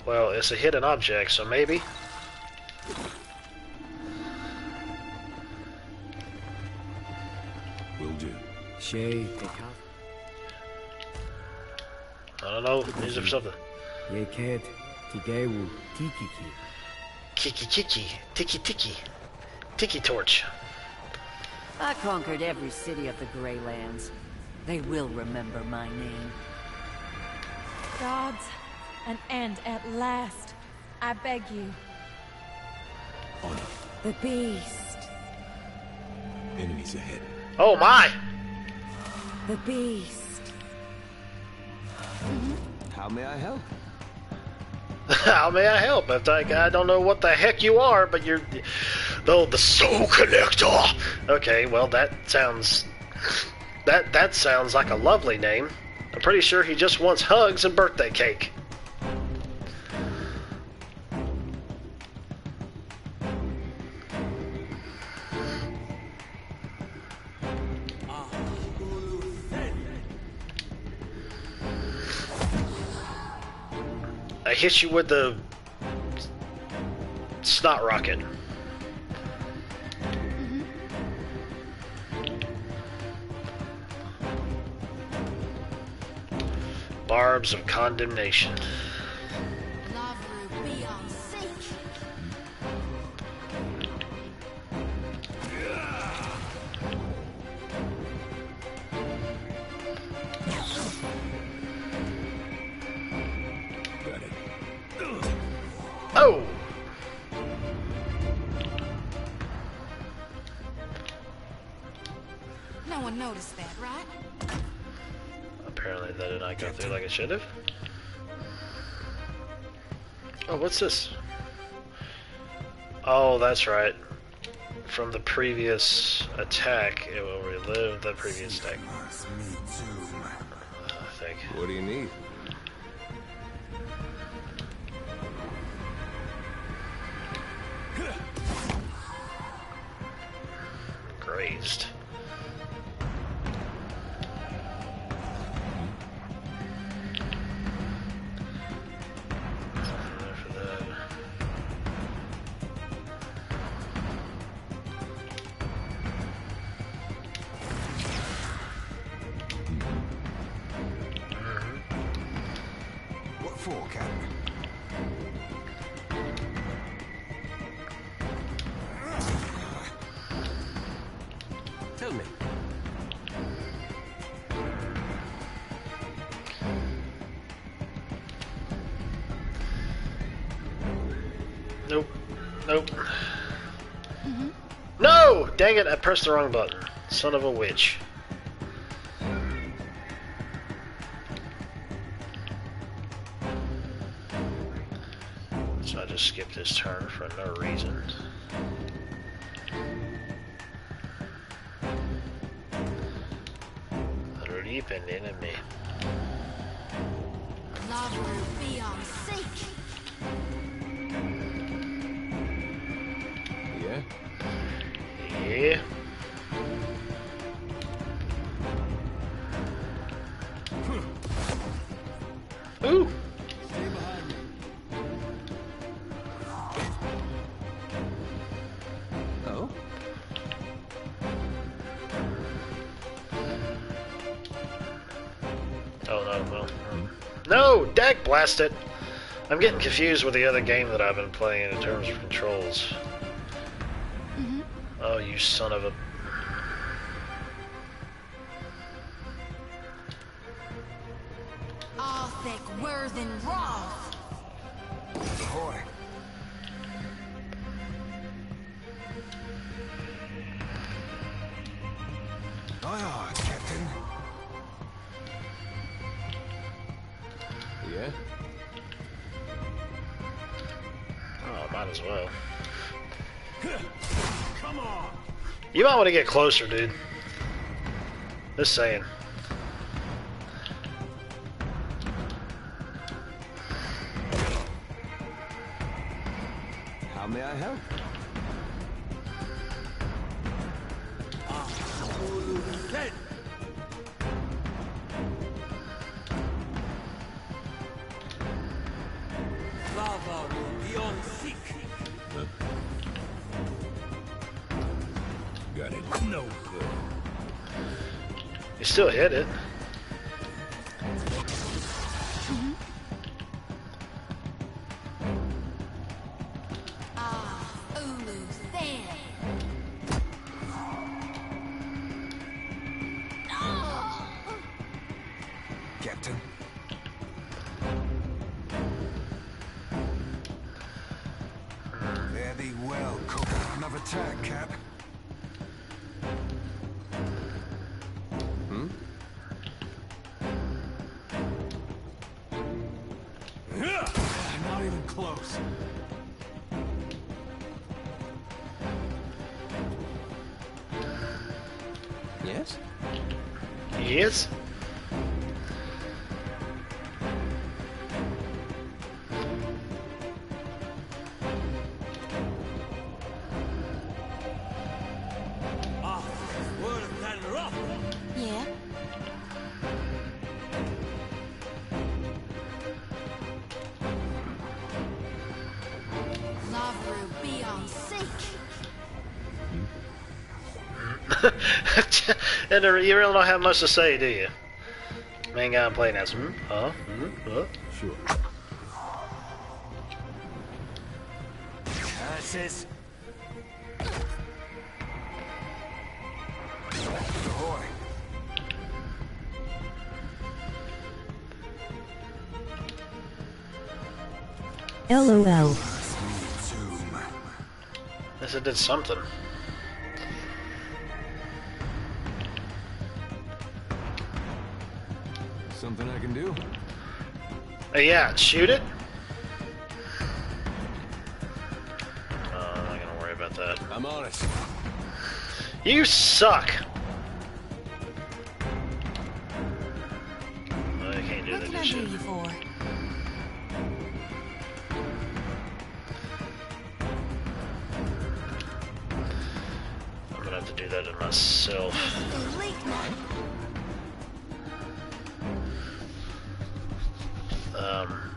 Well, it's a hidden object, so maybe. Will do. Shay, I don't know. These are for something. ye can't. Tigewu tiki. Kiki. Tiki torch. I conquered every city of the Greylands. They will remember my name. Gods, an end at last. I beg you. On The beast. enemies ahead. Oh my! The beast. How may I help? How may I help? I don't know what the heck you are, but you're... Oh, the Soul Connector! Okay, well, that sounds like a lovely name. I'm pretty sure he just wants hugs and birthday cake. I hit you with the snot rocket. Barbs of condemnation. right? Apparently that did not go through like it should have. Oh, what's this? Oh, that's right. From the previous attack, it will relive the previous attack. I think. What do you need? Grazed. What for, Captain? Tell me. Nope. Nope. No! Dang it, I pressed the wrong button. Son of a witch. So I just skipped this turn for no reason. Depending on me. Love will be on sync. Yeah? Yeah. Ooh. Oh? Oh no, well. No! Dag blast it! I'm getting confused with the other game that I've been playing in terms of controls. Oh, you son of a... Arthek Worthen Roth. Ahoy. Aye, aye, Captain. Yeah? Oh, might as well. Come on. You might want to get closer, dude. Just saying. How may I help? Got it. No good. You still hit it. Captain. Fare thee well, cook. Another attack, Cap. Not even close. Yes? Yes? Yeah? Lavru be on sync. And you really don't have much to say, do you? Main guy I'm playing as. Sure. Curses. Ahoy. LOL. Guess it did something. Something I can do? Yeah, shoot it. I'm not gonna worry about that. I'm on it. You suck. I can't do What that can I do shit. you for? I'm gonna have to do that to myself.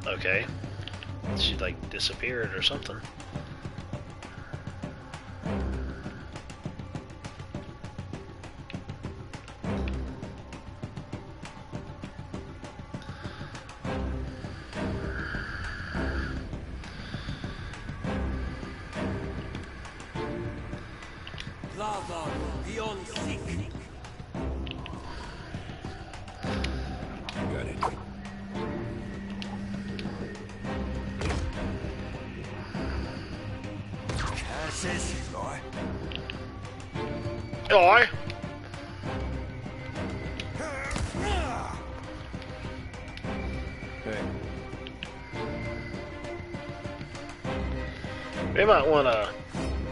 Okay. She like disappeared or something. Lava beyond sick. Got it. Curses, guy. Oi! Hey. We might want to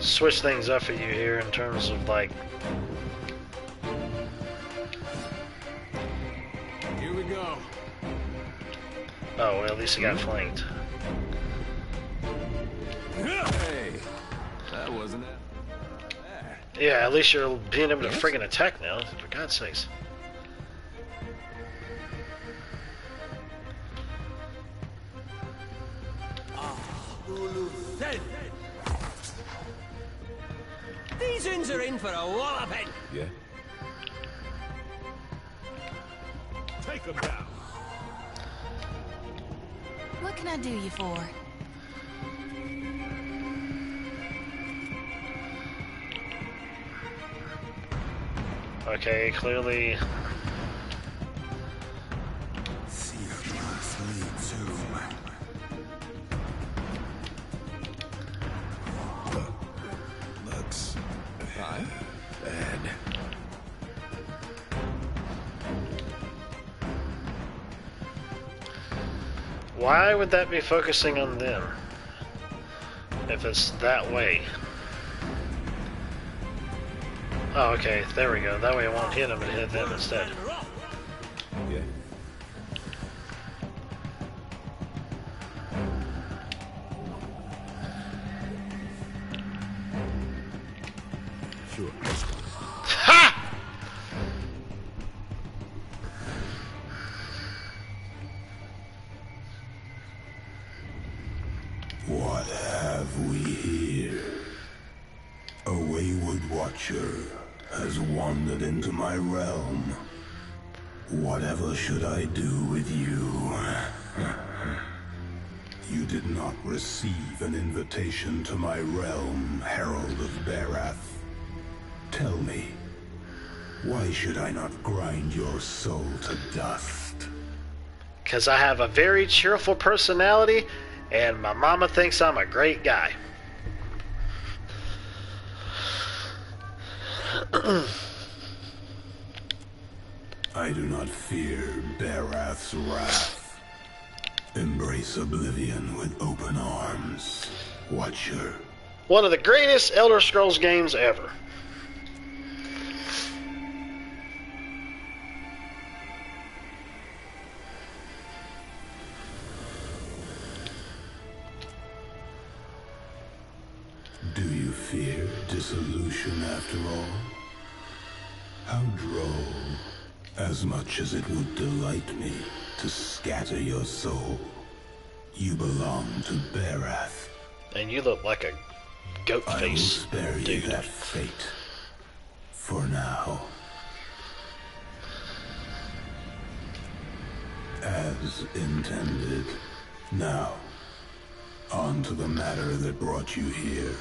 switch things up for you here in terms of like. Here we go. Oh, well, at least he got flanked. Hey, that wasn't it. Yeah, at least you're being able to friggin' attack now, for God's sakes. These uns are in for a walloping. Yeah. Take them down. What can I do you for? Okay, clearly. Looks bad. Why would that be focusing on them? If it's that way. Oh, okay, there we go. That way I won't hit them and hit them instead. Yeah. Sure. Ha! What have we here? A wayward watcher has wandered into my realm. Whatever should I do with you? You did not receive an invitation to my realm, Herald of Barath. Tell me, why should I not grind your soul to dust? Because I have a very cheerful personality, and my mama thinks I'm a great guy. I do not fear Barath's wrath. Embrace oblivion with open arms, Watcher. One of the greatest Elder Scrolls games ever. Do you fear dissolution after all? How droll. As much as it would delight me to scatter your soul, you belong to Barath. And you look like a goat face. I will spare you that fate. For now. As intended. Now, on to the matter that brought you here.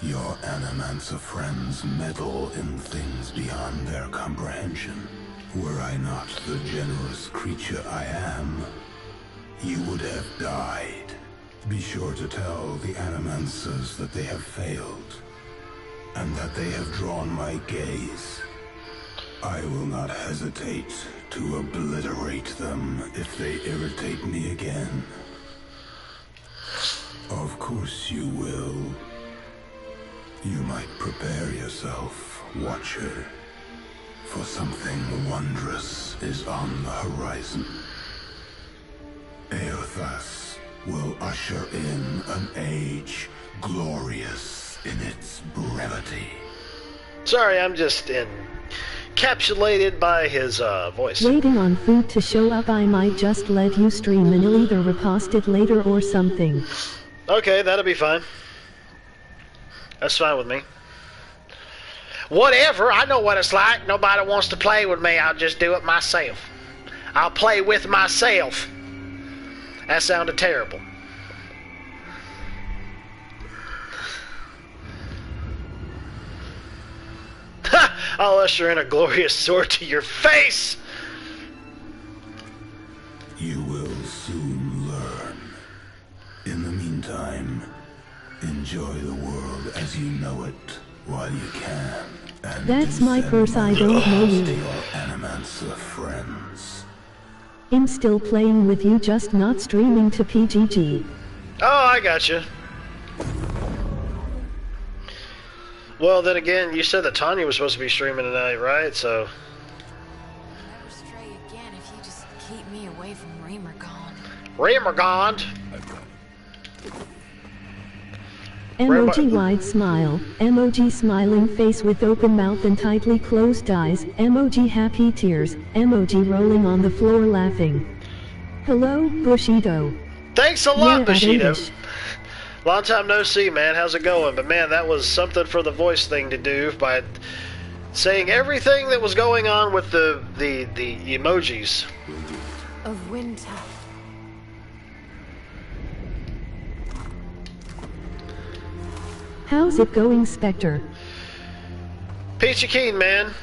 Your Animancer friends meddle in things beyond their comprehension. Were I not the generous creature I am, you would have died. Be sure to tell the Animancers that they have failed, and that they have drawn my gaze. I will not hesitate to obliterate them if they irritate me again. Of course you will. You might prepare yourself, Watcher, for something wondrous is on the horizon. Eothas will usher in an age glorious in its brevity. Sorry, I'm just encapsulated by his voice. Waiting on food to show up. I might just let you stream and you'll either repost it later or something. Okay, that'll be fine. That's fine with me. Whatever, I know what it's like. Nobody wants to play with me. I'll just do it myself. I'll play with myself. That sounded terrible. I'll usher in a glorious sword to your face! You will soon learn. In the meantime, enjoy the world as you know it while you can. And that's my curse, I don't know you. To your Animancer friends. I'm still playing with you, just not streaming to PGG. Oh, I gotcha. Well, then again, you said that Tanya was supposed to be streaming tonight, right? So. Never stray again if you just keep me away from Remergond. Remergond? Emoji wide smile, emoji smiling face with open mouth and tightly closed eyes, emoji happy tears, emoji rolling on the floor laughing. Hello, Bushido. Thanks a lot, yeah, Bushido. Long time no see, man. How's it going? But man, that was something for the voice thing to do by saying everything that was going on with the emojis. Of winter. How's it going, Spectre? Peachy keen, man.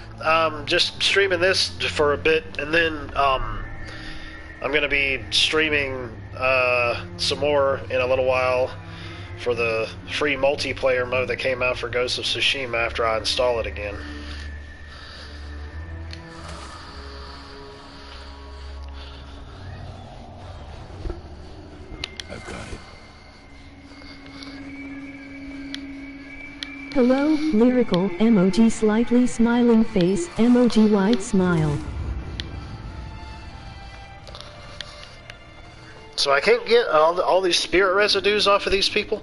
Just streaming this for a bit, and then I'm gonna be streaming some more in a little while for the free multiplayer mode that came out for Ghost of Tsushima after I install it again. I've got it. Hello, lyrical, emoji slightly smiling face, emoji wide smile. So I can't get all these spirit residues off of these people?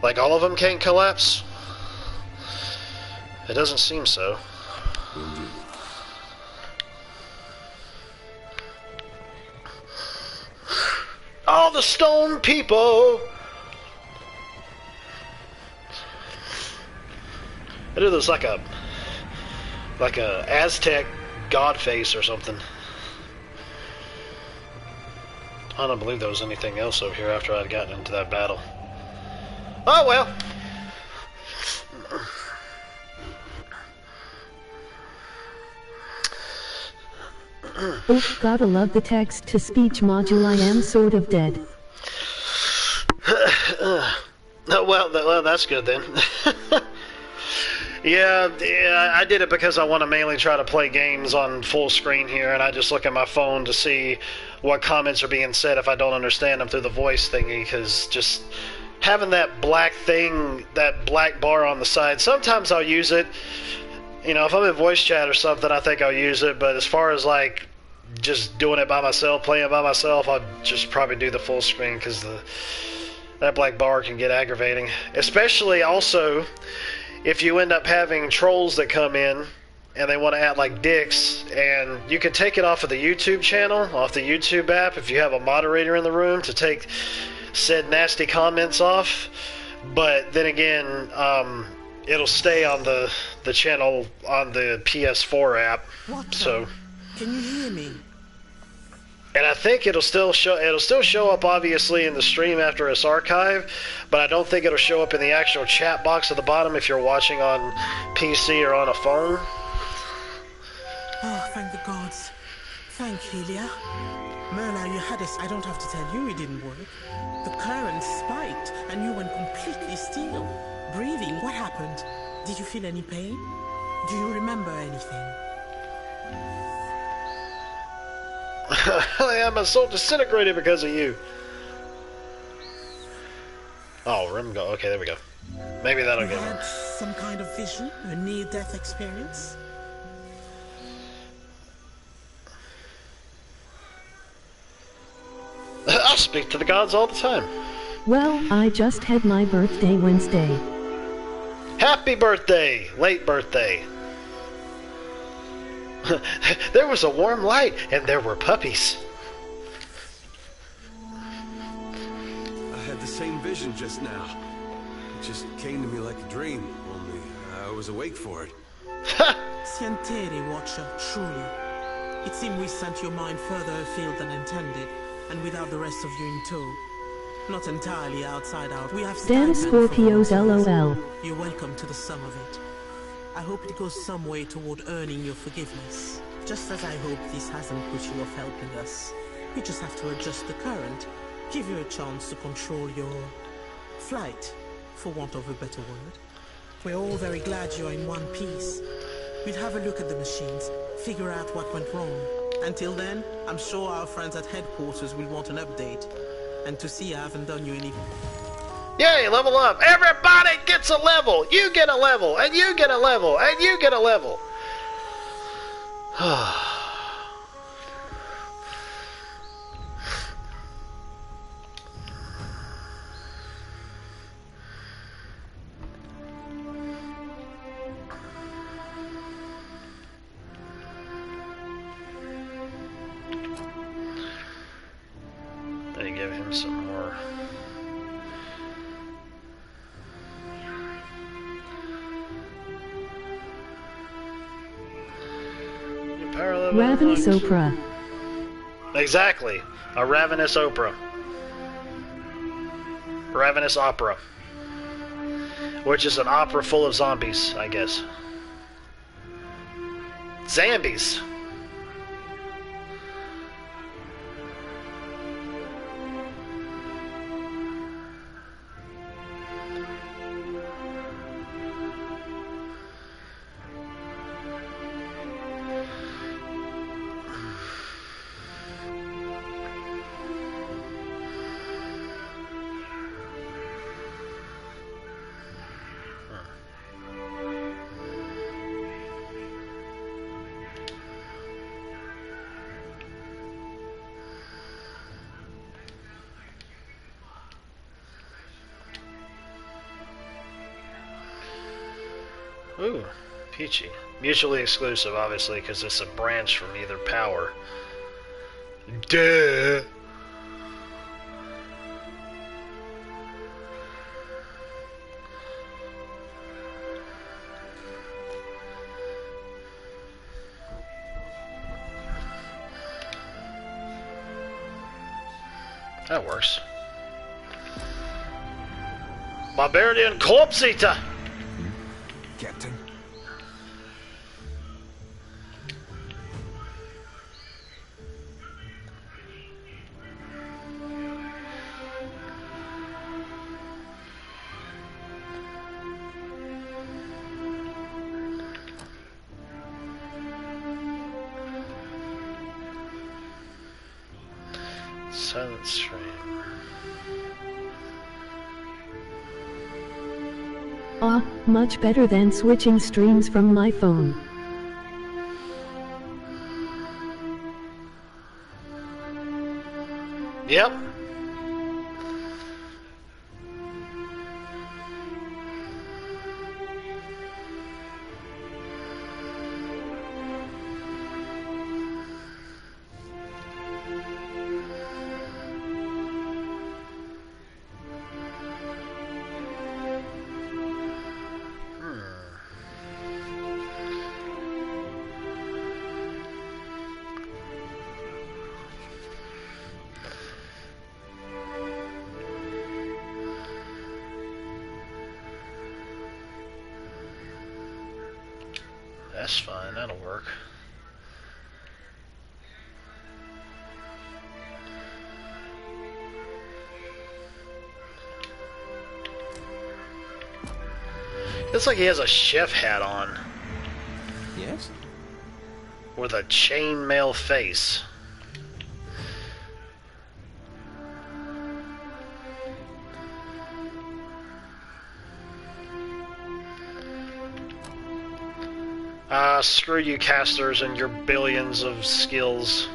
Like all of them can't collapse? It doesn't seem so. All the stone people! I do this like a Aztec god face or something. I don't believe there was anything else over here after I'd gotten into that battle. Oh well. Oh, gotta love the text-to-speech module. I am sort of dead. Well, that's good then. Yeah, I did it because I want to mainly try to play games on full screen here, and I just look at my phone to see what comments are being said if I don't understand them through the voice thingy, because just having that black thing, that black bar on the side, sometimes I'll use it. You know, if I'm in voice chat or something, I think I'll use it, but as far as like just doing it by myself, playing by myself, I'll just probably do the full screen, because that black bar can get aggravating. Especially also if you end up having trolls that come in and they want to act like dicks, and you can take it off of the YouTube channel, off the YouTube app, if you have a moderator in the room to take said nasty comments off. But then again, it'll stay on the channel on the PS4 app. What? So can you hear me? And I think it'll still show up obviously in the stream after it's archived, but I don't think it'll show up in the actual chat box at the bottom if you're watching on PC or on a phone. Oh, thank the gods. Thank Helia. Merla, you had us. I don't have to tell you it didn't work. The current spiked and you went completely still. Breathing, what happened? Did you feel any pain? Do you remember anything? I am so disintegrated because of you. Oh, Rimgo. Okay, there we go. Maybe that'll You get had one. some kind of vision, a near-death experience? I'll speak to the gods all the time. Well, I just had my birthday Wednesday. Happy birthday! Late birthday. There was a warm light, and there were puppies. I had the same vision just now. It just came to me like a dream, only I was awake for it. Sienteri, Watcher, truly. It seemed we sent your mind further afield than intended, and without the rest of you in tow. Not entirely outside out. We have Damn stipend for Scorpios volunteers. LOL. You're welcome to the sum of it. I hope it goes some way toward earning your forgiveness. Just as I hope this hasn't put you off helping us. We just have to adjust the current, give you a chance to control your flight, for want of a better word. We're all very glad you're in one piece. We'll have a look at the machines, figure out what went wrong. Until then, I'm sure our friends at headquarters will want an update. And to see I haven't done you any... Yay, level up! Everybody gets a level! You get a level! And you get a level! And you get a level! They give him some more. Ravenous Oprah. Exactly. A ravenous opera. Ravenous opera. Which is an opera full of zombies, I guess. Zambies. Ooh, peachy. Mutually exclusive, obviously, because it's a branch from either power. Duh! That works. Barbarian Corpse Eater! Captain. Silent stream. Ah, much better than switching streams from my phone. Yep. That's fine, that'll work. Looks like he has a chef hat on. Yes? with a chainmail face. Screw you casters and your billions of skills.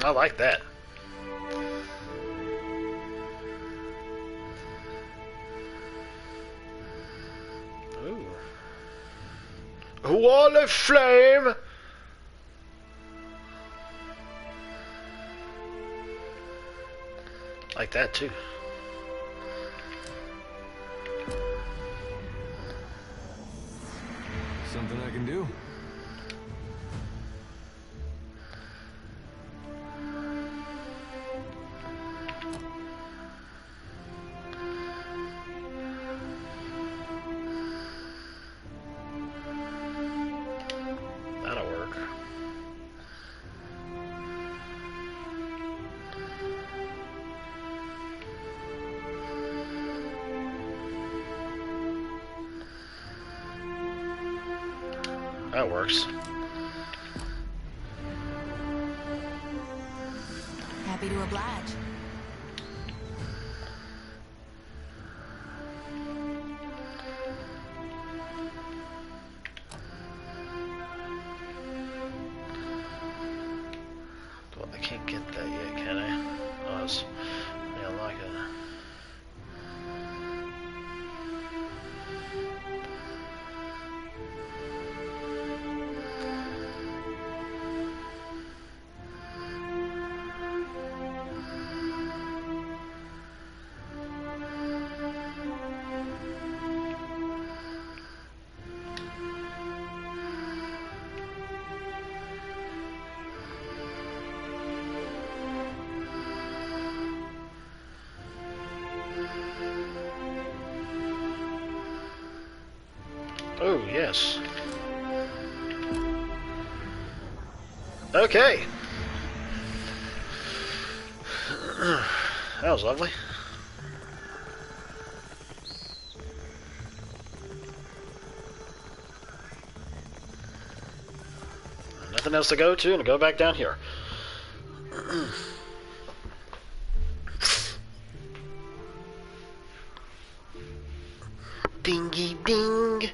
I like that. Ooh. Wall of flame! Like that too. Something I can do? That works. Happy to oblige. Well, I can't get that yet, can I? Oh, it's... Yeah, I like it. Oh, yes. Okay. That was lovely. Nothing else to go to, and go back down here. Dingy ding.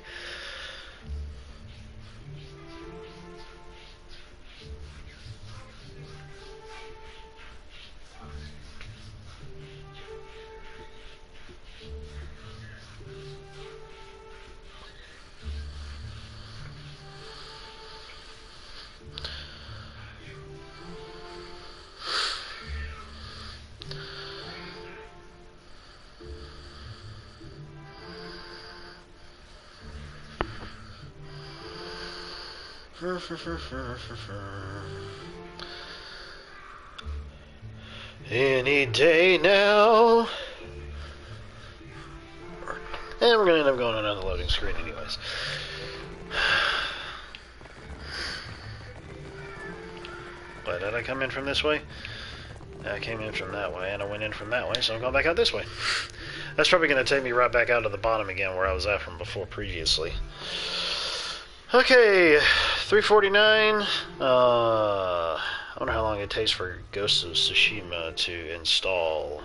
Any day now. And we're going to end up going on another loading screen anyways. But did I come in from this way? I came in from that way, and I went in from that way, so I'm going back out this way. That's probably going to take me right back out to the bottom again where I was at from before previously. Okay, 349. I wonder how long it takes for Ghost of Tsushima to install.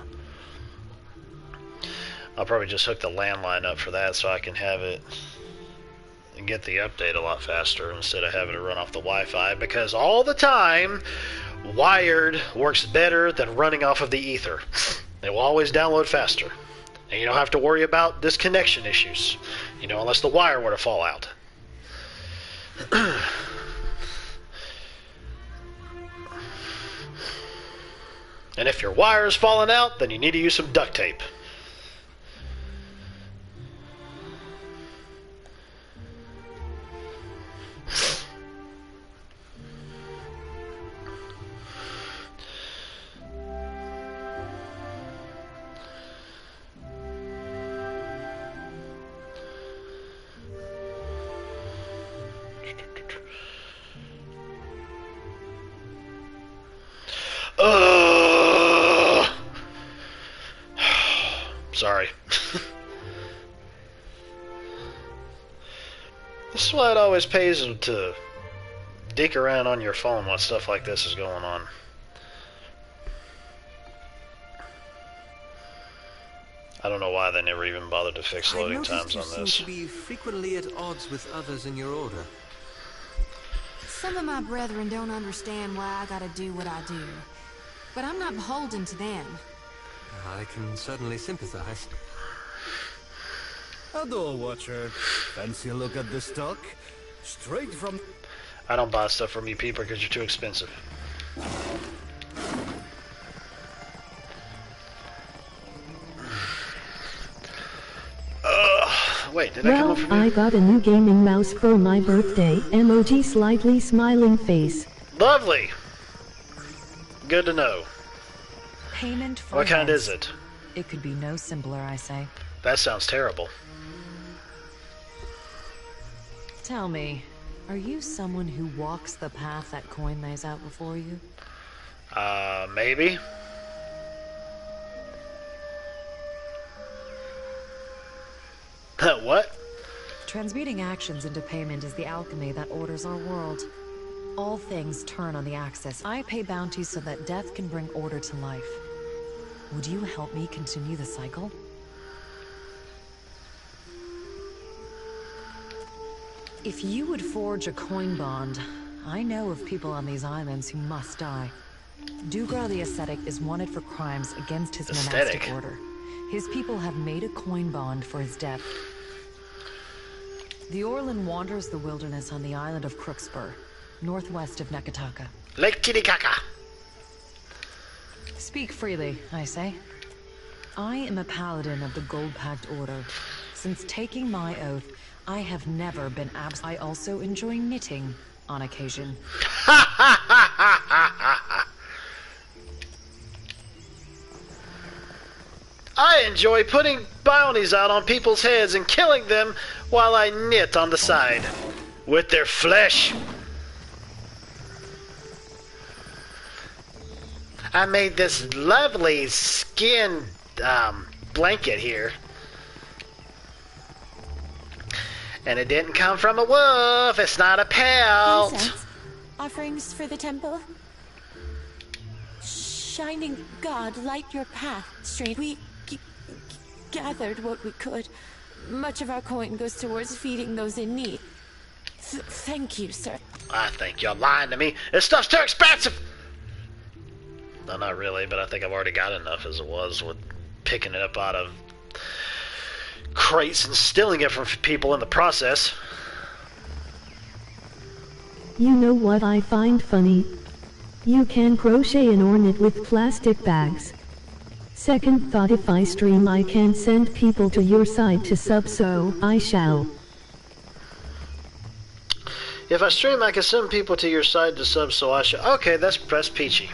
I'll probably just hook the landline up for that so I can have it and get the update a lot faster instead of having to run off the Wi-Fi, because all the time wired works better than running off of the ether. It will always download faster, and you don't have to worry about disconnection issues, you know, unless the wire were to fall out. And if your wire is falling out, then you need to use some duct tape. Sorry. This is why it always pays to dick around on your phone while stuff like this is going on. I don't know why they never even bothered to fix loading times on this. You seem to be frequently at odds with others in your order. Some of my brethren don't understand why I gotta do what I do. But I'm not beholden to them. I can certainly sympathize. Hello, Watcher. Fancy a look at the stock? Straight from... I don't buy stuff from you people because you're too expensive. Wait, did I come up from I got a new gaming mouse for my birthday. Emoji slightly smiling face. Lovely. Good to know. Payment for what kind heads. is it? It could be no simpler, I say. That sounds terrible. Tell me, are you someone who walks the path that coin lays out before you? Maybe. What? Transmuting actions into payment is the alchemy that orders our world. All things turn on the axis. I pay bounties so that death can bring order to life. Would you help me continue the cycle? If you would forge a coin bond, I know of people on these islands who must die. Dugra the Ascetic is wanted for crimes against his monastic order. His people have made a coin bond for his death. The Orlan wanders the wilderness on the island of Crookspur, northwest of Nekataka. Lake Titicaca. Speak freely, I say. I am a paladin of the Gold Pact Order. Since taking my oath, I have never been absent. I also enjoy knitting on occasion. I enjoy putting bounties out on people's heads and killing them while I knit on the side with their flesh. I made this lovely skin blanket here. And it didn't come from a wolf. It's not a pelt. Incense. Offerings for the temple. Shining God, light your path straight. We gathered what we could. Much of our coin goes towards feeding those in need. Thank you, sir. I think you're lying to me. This stuff's too expensive. No, not really, but I think I've already got enough as it was with picking it up out of crates and stealing it from people in the process. You know what I find funny? You can crochet an ornament with plastic bags. Second thought, if I stream I can send people to your side to sub, so I shall. If I stream I can send people to your side to sub, so I shall. Okay, that's peachy.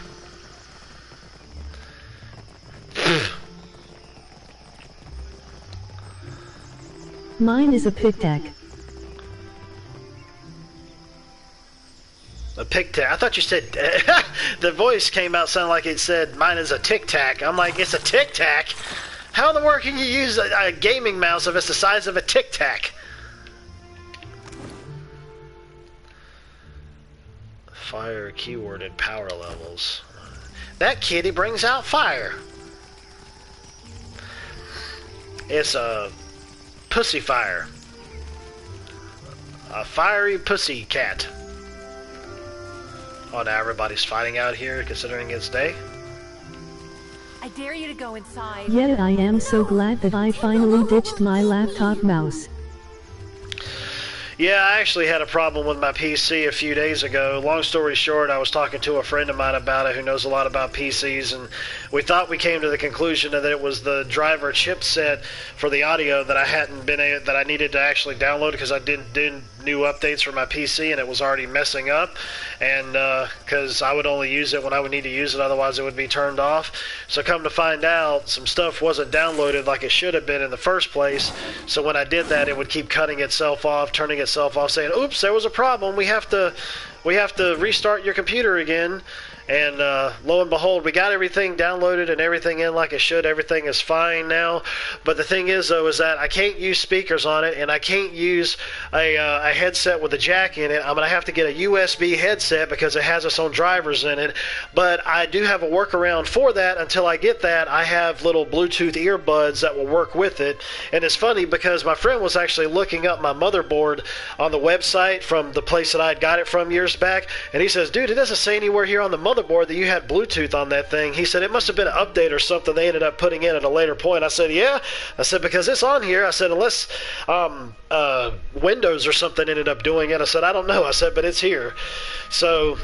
Mine is a pick-tack. A pick-tack. I thought you said... the voice came out sounding like it said, mine is a tic-tac. I'm like, it's a tic-tac? How in the world can you use a gaming mouse if it's the size of a tic-tac? Fire keyworded power levels. That kitty brings out fire. It's a pussy fire. A fiery pussy cat. Oh, now everybody's fighting out here considering it's day? I dare you to go inside. Yet I am so glad that I finally ditched my laptop mouse. Yeah, I actually had a problem with my PC a few days ago. Long story short, I was talking to a friend of mine about it who knows a lot about PCs, and we thought we came to the conclusion that it was the driver chipset for the audio that I needed to actually download because I did new updates for my PC and it was already messing up, and because I would only use it when I would need to use it, otherwise it would be turned off. So come to find out, some stuff wasn't downloaded like it should have been in the first place. So when I did that, it would keep cutting itself off, turning itself off, saying, "Oops, there was a problem. We have to restart your computer again." And lo and behold, we got everything downloaded and everything in like it should. Everything is fine now. But the thing is, though, is that I can't use speakers on it, and I can't use a headset with a jack in it. I'm going to have to get a USB headset because it has its own drivers in it. But I do have a workaround for that. Until I get that, I have little Bluetooth earbuds that will work with it. And it's funny because my friend was actually looking up my motherboard on the website from the place that I had got it from years back. And he says, "Dude, it doesn't say anywhere here on the motherboard that you had Bluetooth on that thing." He said it must have been an update or something they ended up putting in at a later point. I said, "Yeah." I said, "Because it's on here." I said, "Unless Windows or something ended up doing it." I said, "I don't know." I said, "But it's here." So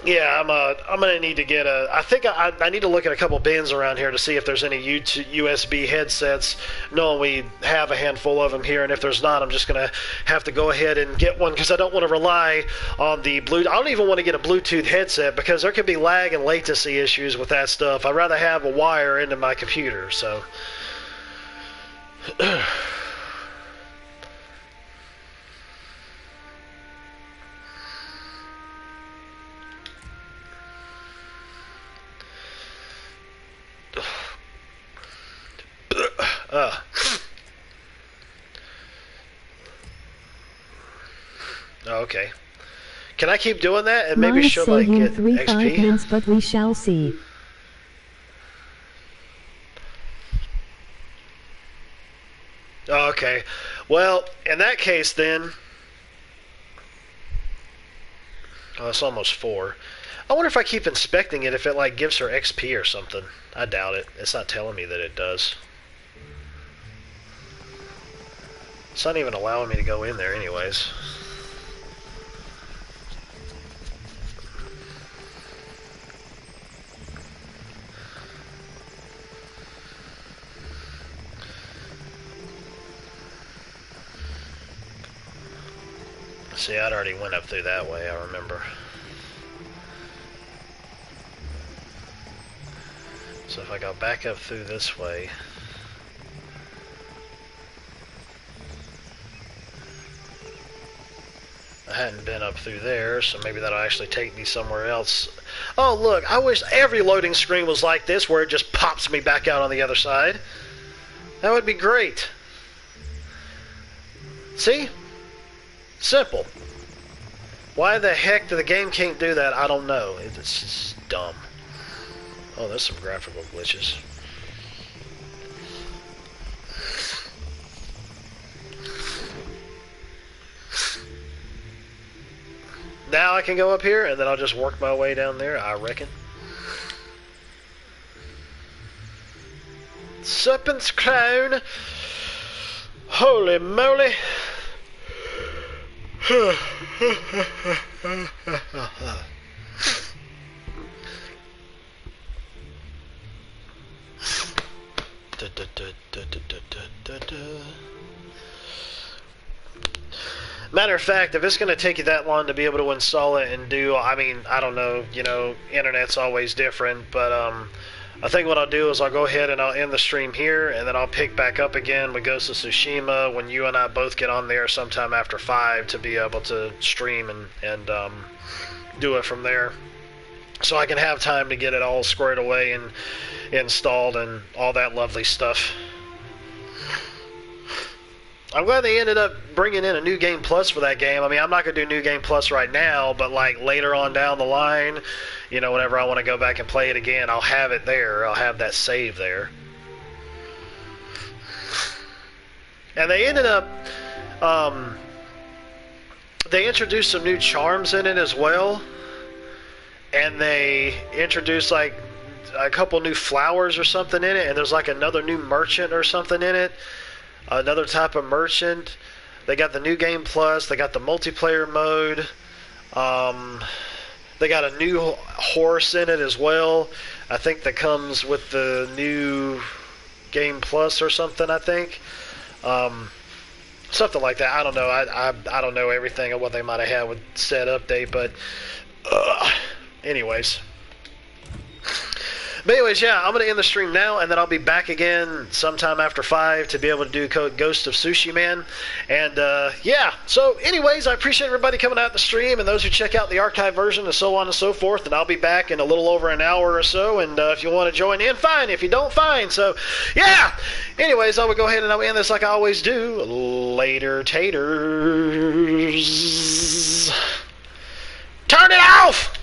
yeah, I'm gonna need to get I think I need to look at a couple bins around here to see if there's any USB headsets, knowing we have a handful of them here, and if there's not, I'm just gonna have to go ahead and get one because I don't want to rely on the Bluetooth. I don't even want to get a Bluetooth headset because there could be lag and latency issues with that stuff. I'd rather have a wire into my computer. So okay. Can I keep doing that and maybe she'll like get 3-5 XP? minutes, but we shall see. Okay. Well, in that case then, it's almost 4. I wonder if I keep inspecting it if it like gives her XP or something. I doubt it. It's not telling me that it does. It's not even allowing me to go in there anyways. See, I'd already went up through that way, I remember. So if I go back up through this way... I hadn't been up through there, so maybe that'll actually take me somewhere else. Oh, look, I wish every loading screen was like this, where it just pops me back out on the other side. That would be great. See? Simple. Why the heck the game can't do that, I don't know. It's just dumb. Oh, there's some graphical glitches. Now I can go up here, and then I'll just work my way down there, I reckon. Serpent's crown. Holy moly. Matter of fact, if it's going to take you that long to be able to install it and do, I mean, I don't know, you know, internet's always different, but I think what I'll do is I'll go ahead and I'll end the stream here, and then I'll pick back up again with Ghost of Tsushima when you and I both get on there sometime after 5 to be able to stream and do it from there. So I can have time to get it all squared away and installed and all that lovely stuff. I'm glad they ended up bringing in a New Game Plus for that game. I mean, I'm not going to do New Game Plus right now, but like later on down the line, you know, whenever I want to go back and play it again, I'll have it there. I'll have that save there. And they ended up, they introduced some new charms in it as well. And they introduced like a couple new flowers or something in it. And there's like another new merchant or something in it. Another type of merchant. They got the new game plus. They got the multiplayer mode. They got a new horse in it as well. I think that comes with the new game plus or something, I think. Something like that. I don't know. I don't know everything of what they might have had with said update, but anyways. But anyways, yeah, I'm going to end the stream now, and then I'll be back again sometime after 5 to be able to do Ghost of Sushi Man. And, yeah, so anyways, I appreciate everybody coming out the stream and those who check out the archive version and so on and so forth. And I'll be back in a little over an hour or so, and if you want to join in, fine. If you don't, fine. So, yeah, anyways, I will go ahead and I'll end this like I always do. Later, taters. Turn it off!